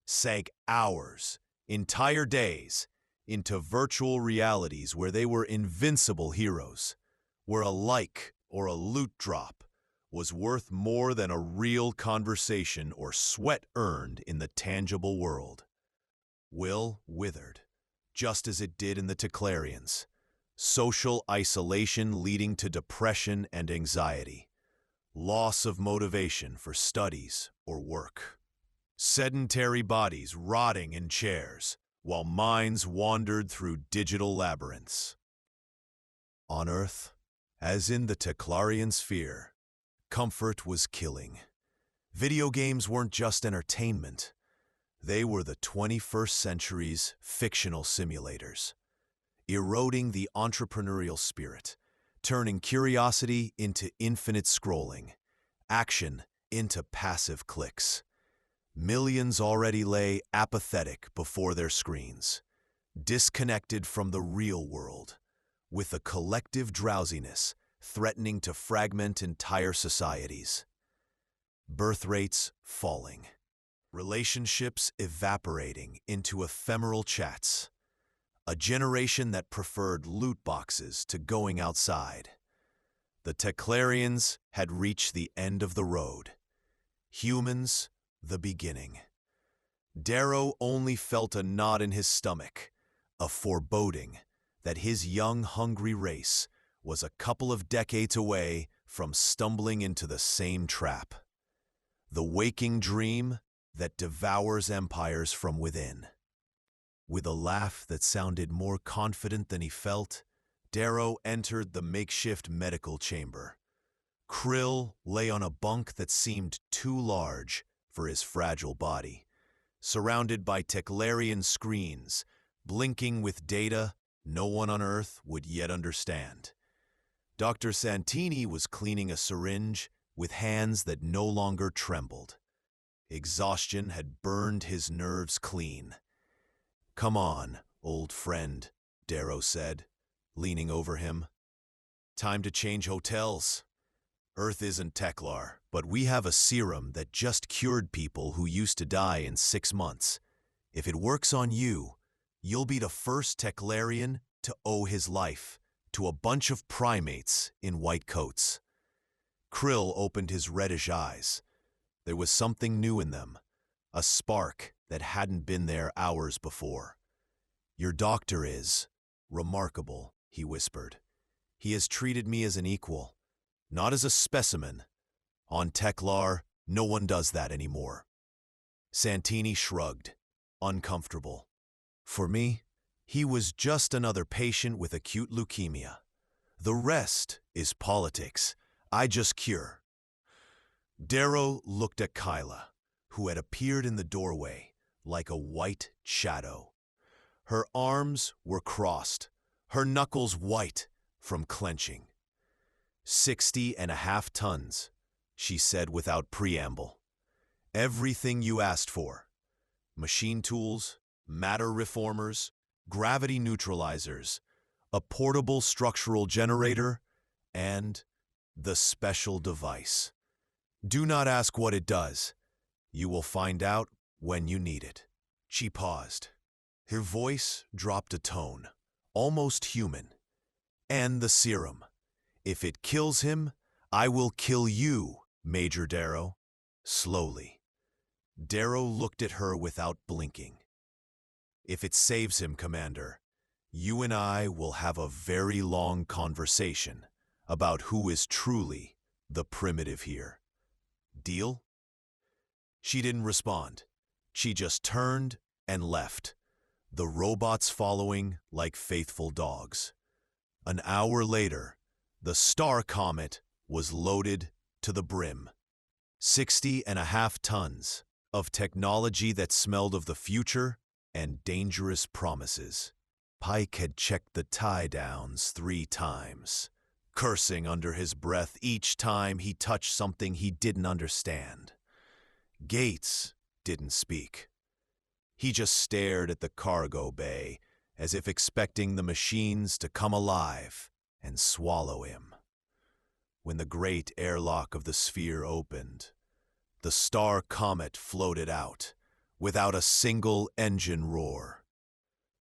[SPEAKER 1] sank hours, entire days, into virtual realities where they were invincible heroes, where a like or a loot drop was worth more than a real conversation or sweat earned in the tangible world. Will withered, just as it did in the Teclarians, social isolation leading to depression and anxiety, loss of motivation for studies or work, sedentary bodies rotting in chairs, while minds wandered through digital labyrinths. On Earth, as in the Teclarian sphere, comfort was killing. Video games weren't just entertainment. They were the 21st century's fictional simulators, eroding the entrepreneurial spirit, turning curiosity into infinite scrolling, action into passive clicks. Millions already lay apathetic before their screens, disconnected from the real world, with a collective drowsiness threatening to fragment entire societies. Birth rates falling, relationships evaporating into ephemeral chats, a generation that preferred loot boxes to going outside. The Teclarians had reached the end of the road. Humans, the beginning. Darrow only felt a knot in his stomach, a foreboding that his young, hungry race was a couple of decades away from stumbling into the same trap. The waking dream that devours empires from within. With a laugh that sounded more confident than he felt, Darrow entered the makeshift medical chamber. Krill lay on a bunk that seemed too large for his fragile body, surrounded by Teclarian screens, blinking with data no one on Earth would yet understand. Dr. Santini was cleaning a syringe with hands that no longer trembled. Exhaustion had burned his nerves clean. "Come on, old friend," Darrow said, leaning over him. "Time to change hotels. Earth isn't Teclar, but we have a serum that just cured people who used to die in 6 months. If it works on you, you'll be the first Teclarian to owe his life to a bunch of primates in white coats." Krill opened his reddish eyes. There was something new in them, a spark that hadn't been there hours before. "Your doctor is remarkable," he whispered. "He has treated me as an equal, not as a specimen. On Teclar, no one does that anymore." Santini shrugged, uncomfortable. "For me, he was just another patient with acute leukemia. The rest is politics. I just cure." Darrow looked at Kyla, who had appeared in the doorway like a white shadow. Her arms were crossed, her knuckles white from clenching. 60.5 tons, she said without preamble. "Everything you asked for. Machine tools, matter reformers, gravity neutralizers, a portable structural generator, and the special device. Do not ask what it does. You will find out when you need it." She paused. Her voice dropped a tone, almost human. "And the serum. If it kills him, I will kill you, Major Darrow." Slowly. Darrow looked at her without blinking. "If it saves him, Commander, you and I will have a very long conversation about who is truly the primitive here. Deal?" She didn't respond. She just turned and left, the robots following like faithful dogs. An hour later, the STAR Comet was loaded to the brim. 60.5 tons of technology that smelled of the future and dangerous promises. Pike had checked the tie-downs 3 times, cursing under his breath each time he touched something he didn't understand. Gates didn't speak. He just stared at the cargo bay as if expecting the machines to come alive and swallow him. When the great airlock of the sphere opened, the STAR Comet floated out without a single engine roar.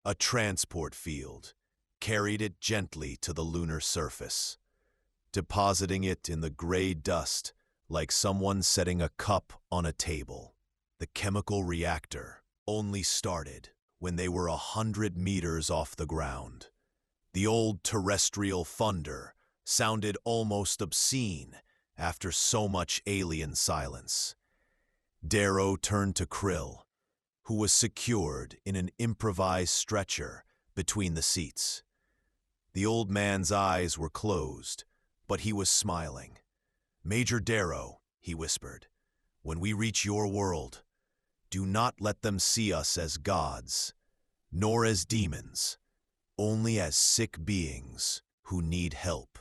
[SPEAKER 1] A transport field carried it gently to the lunar surface, depositing it in the gray dust like someone setting a cup on a table. The chemical reactor only started when they were 100 meters off the ground. The old terrestrial thunder sounded almost obscene after so much alien silence. Darrow turned to Krill, who was secured in an improvised stretcher between the seats. The old man's eyes were closed, but he was smiling. "Major Darrow," he whispered, "when we reach your world, do not let them see us as gods, nor as demons, only as sick beings who need help."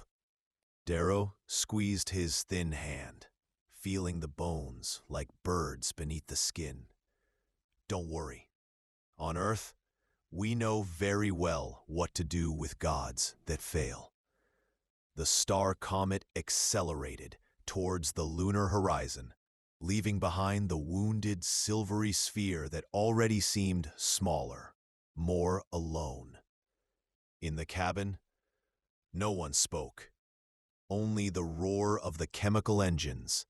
[SPEAKER 1] Darrow squeezed his thin hand, feeling the bones like birds beneath the skin. "Don't worry. On Earth, we know very well what to do with gods that fail." The STAR Comet accelerated towards the lunar horizon, leaving behind the wounded silvery sphere that already seemed smaller, more alone. In the cabin, no one spoke. Only the roar of the chemical engines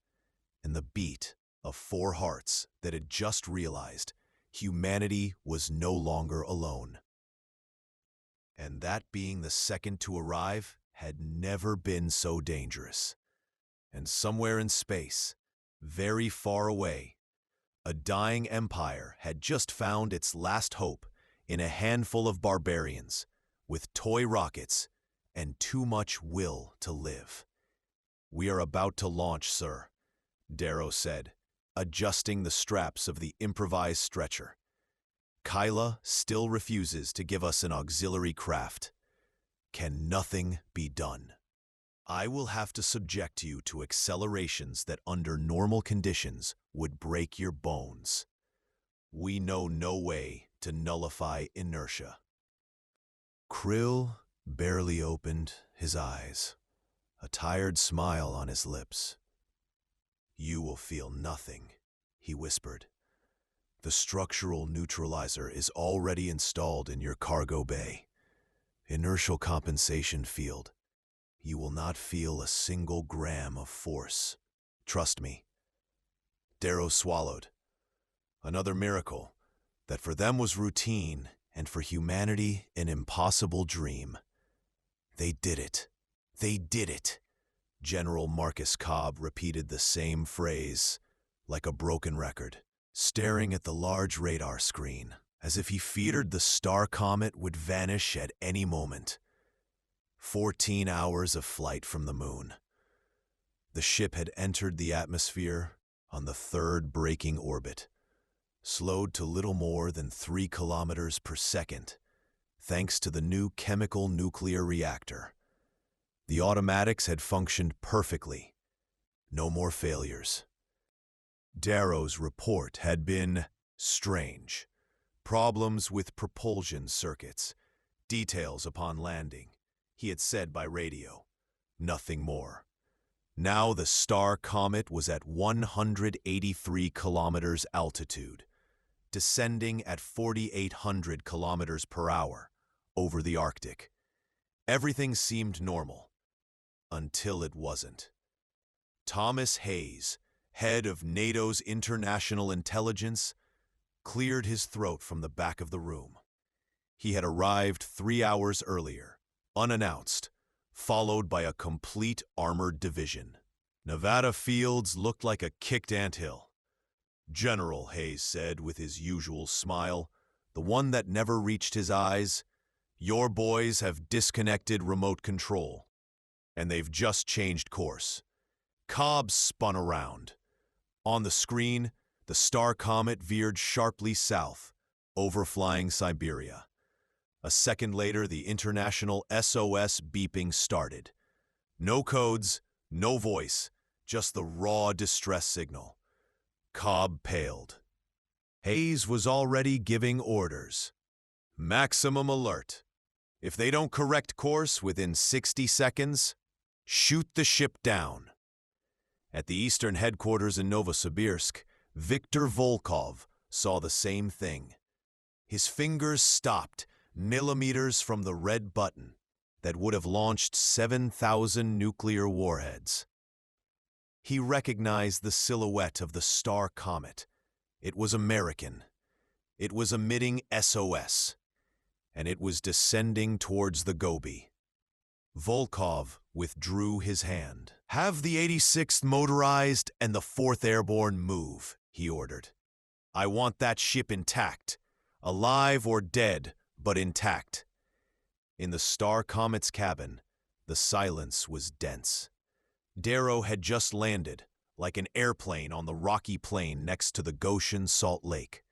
[SPEAKER 1] and the beat of 4 hearts that had just realized humanity was no longer alone. And that being the second to arrive had never been so dangerous. And somewhere in space, very far away, a dying empire had just found its last hope in a handful of barbarians with toy rockets and too much will to live. "We are about to launch, sir," Darrow said, adjusting the straps of the improvised stretcher. "Kyla still refuses to give us an auxiliary craft. Can nothing be done? I will have to subject you to accelerations that under normal conditions would break your bones. We know no way to nullify inertia." Krill barely opened his eyes, a tired smile on his lips. "You will feel nothing," he whispered. "The structural neutralizer is already installed in your cargo bay. Inertial compensation field. You will not feel a single gram of force. Trust me." Darrow swallowed. Another miracle that for them was routine and for humanity an impossible dream. "They did it. They did it." General Marcus Cobb repeated the same phrase, like a broken record, staring at the large radar screen, as if he feared the STAR Comet would vanish at any moment. 14 hours of flight from the moon. The ship had entered the atmosphere on the 3rd braking orbit, slowed to little more than 3 kilometers per second, thanks to the new chemical nuclear reactor. The automatics had functioned perfectly. No more failures. Darrow's report had been strange. Problems with propulsion circuits. Details upon landing. He had said by radio. Nothing more. Now the STAR Comet was at 183 kilometers altitude, descending at 4,800 kilometers per hour over the Arctic. Everything seemed normal, until it wasn't. Thomas Hayes, head of NATO's International Intelligence, cleared his throat from the back of the room. He had arrived 3 hours earlier, unannounced, followed by a complete armored division. Nevada Fields looked like a kicked anthill. "General," Hayes said with his usual smile, the one that never reached his eyes, Your boys have disconnected remote control, and they've just changed course. Cobb spun around. On the screen, the STAR Comet veered sharply south, overflying Siberia. A second later, the international SOS beeping started. No codes, no voice, just the raw distress signal. Cobb paled. Hayes was already giving orders. Maximum alert. If they don't correct course within 60 seconds, shoot the ship down. At the eastern headquarters in Novosibirsk, Viktor Volkov saw the same thing. His fingers stopped millimeters from the red button that would have launched 7,000 nuclear warheads. He recognized the silhouette of the STAR Comet. It was American. It was emitting SOS, and it was descending towards the Gobi. Volkov withdrew his hand. "Have the 86th motorized and the 4th Airborne move," he ordered. "I want that ship intact, alive or dead, but intact." In the STAR Comet's cabin, the silence was dense. Darrow had just landed, like an airplane on the rocky plain next to the Goshen Salt Lake.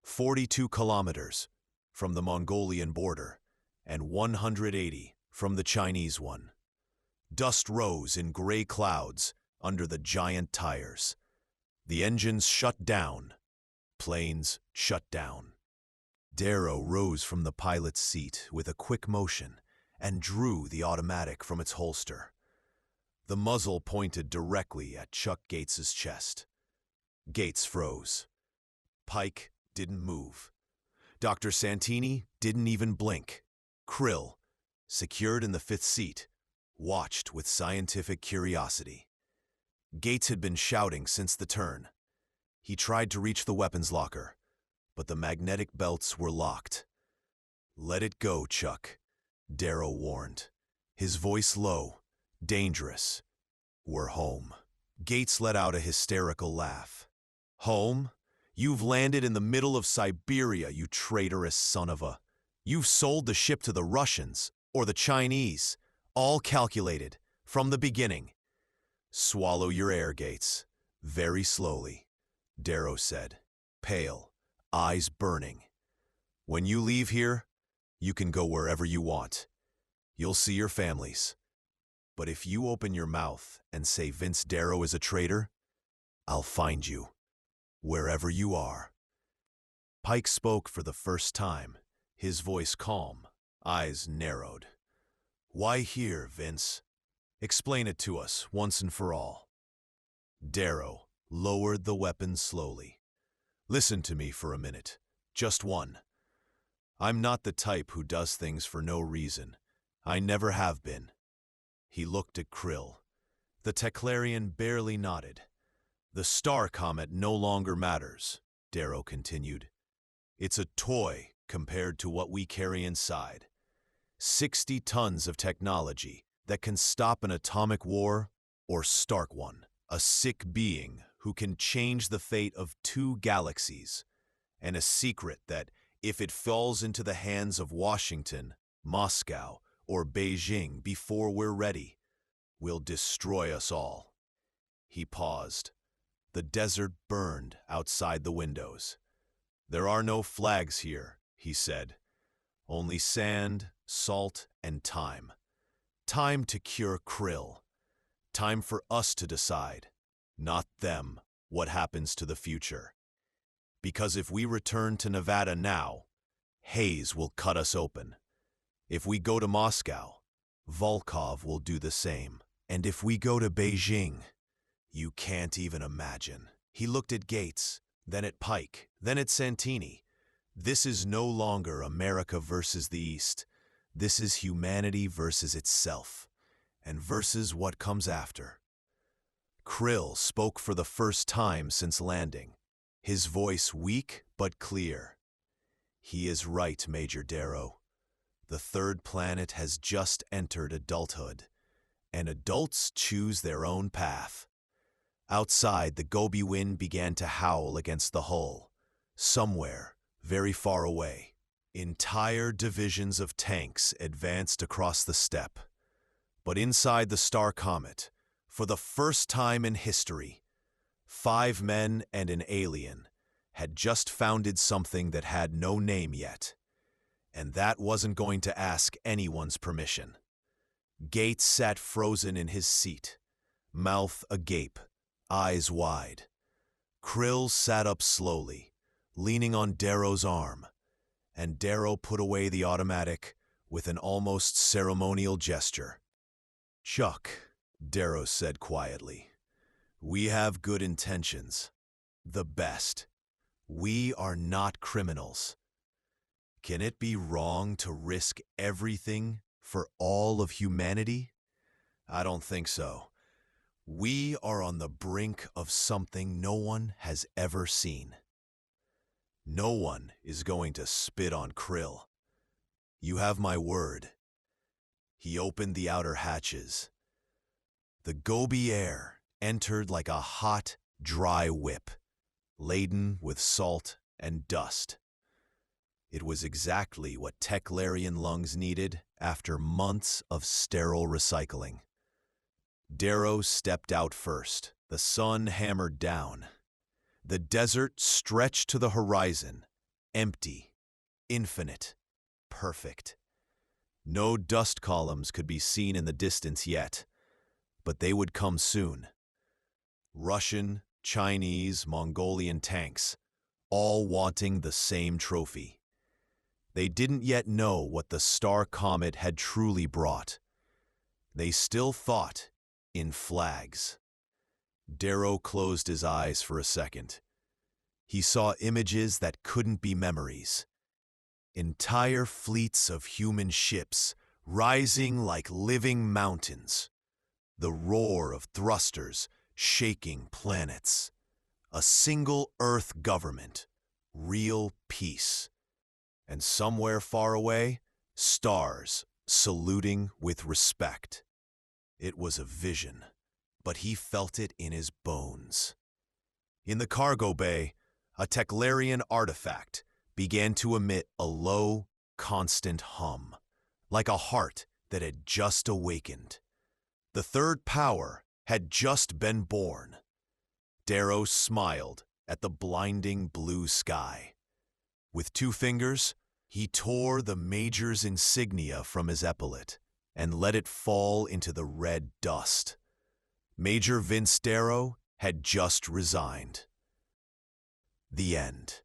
[SPEAKER 1] 42 kilometers from the Mongolian border, and 180 from the Chinese one. Dust rose in gray clouds under the giant tires. The engines shut down. Planes shut down. Darrow rose from the pilot's seat with a quick motion and drew the automatic from its holster. The muzzle pointed directly at Chuck Gates's chest. Gates froze. Pike didn't move. Dr. Santini didn't even blink. Krill, secured in the fifth seat, watched with scientific curiosity. Gates had been shouting since the turn. He tried to reach the weapons locker, but the magnetic belts were locked. "Let it go, Chuck," Darrow warned, his voice low, dangerous. "We're home." Gates let out a hysterical laugh. "Home? You've landed in the middle of Siberia, you traitorous son of a... You've sold the ship to the Russians, or the Chinese, all calculated, from the beginning." "Swallow your air, Gates. Very slowly," Darrow said, pale, eyes burning. "When you leave here, you can go wherever you want. You'll see your families. But if you open your mouth and say Vince Darrow is a traitor, I'll find you, wherever you are." Pike spoke for the first time, his voice calm, eyes narrowed. "Why here, Vince? Explain it to us once and for all." Darrow lowered the weapon slowly. "Listen to me for a minute, just one. I'm not the type who does things for no reason. I never have been." He looked at Krill. The Teclarian barely nodded. "The STAR Comet no longer matters," Darrow continued. "It's a toy compared to what we carry inside. 60 tons of technology that can stop an atomic war or start one. A sick being who can change the fate of 2 galaxies. And a secret that, if it falls into the hands of Washington, Moscow, or Beijing before we're ready, will destroy us all." He paused. The desert burned outside the windows. "There are no flags here," he said. "Only sand, salt, and time. Time to cure Krill. Time for us to decide, not them, what happens to the future. Because if we return to Nevada now, Hayes will cut us open. If we go to Moscow, Volkov will do the same. And if we go to Beijing, you can't even imagine." He looked at Gates, then at Pike, then at Santini. "This is no longer America versus the East. This is humanity versus itself, and versus what comes after." Krill spoke for the first time since landing, his voice weak but clear. "He is right, Major Darrow. The third planet has just entered adulthood, and adults choose their own path." Outside, the Gobi wind began to howl against the hull, somewhere very far away, Entire divisions of tanks advanced across the steppe. But inside the STAR Comet, for the first time in history, 5 men and an alien had just founded something that had no name yet. And that wasn't going to ask anyone's permission. Gates sat frozen in his seat, mouth agape, eyes wide. Krill sat up slowly, leaning on Darrow's arm, and Darrow put away the automatic with an almost ceremonial gesture. "Chuck," Darrow said quietly, "we have good intentions. The best. We are not criminals. Can it be wrong to risk everything for all of humanity? I don't think so. We are on the brink of something no one has ever seen. No one is going to spit on Krill. You have my word." He opened the outer hatches. The Gobi air entered like a hot, dry whip, laden with salt and dust. It was exactly what Teclarian lungs needed after months of sterile recycling. Darrow stepped out first. The sun hammered down. The desert stretched to the horizon, empty, infinite, perfect. No dust columns could be seen in the distance yet, but they would come soon. Russian, Chinese, Mongolian tanks, all wanting the same trophy. They didn't yet know what the STAR Comet had truly brought. They still thought in flags. Darrow closed his eyes for a second. He saw images that couldn't be memories. Entire fleets of human ships rising like living mountains. The roar of thrusters shaking planets. A single Earth government. Real peace. And somewhere far away, stars saluting with respect. It was a vision, but he felt it in his bones. In the cargo bay, a Teclarian artifact began to emit a low, constant hum, like a heart that had just awakened. The third power had just been born. Darrow smiled at the blinding blue sky. With 2 fingers, he tore the Major's insignia from his epaulet and let it fall into the red dust. Major Vince Darrow had just resigned. The end.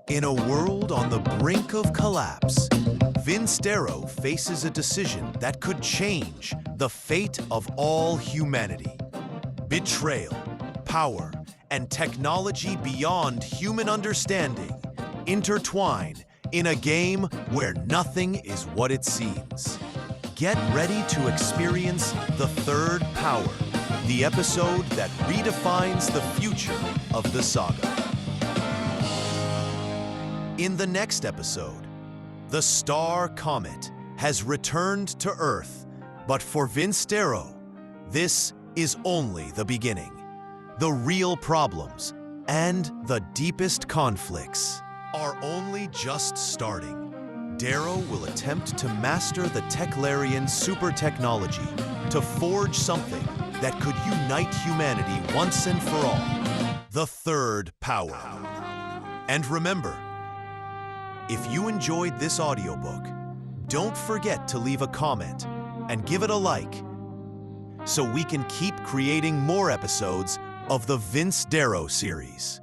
[SPEAKER 1] In a world on the brink of collapse, Vince Darrow faces a decision that could change the fate of all humanity. Betrayal, power, and technology beyond human understanding intertwine in a game where nothing is what it seems. Get ready to experience The Third Power, the episode that redefines the future of the saga. In the next episode, the STAR Comet has returned to Earth, but for Vince Darrow, this is only the beginning. The real problems and the deepest conflicts are only just starting. Darrow will attempt to master the Teclarian super technology to forge something that could unite humanity once and for all. The Third Power. And remember, if you enjoyed this audiobook, don't forget to leave a comment and give it a like so we can keep creating more episodes of the Vince Darrow series.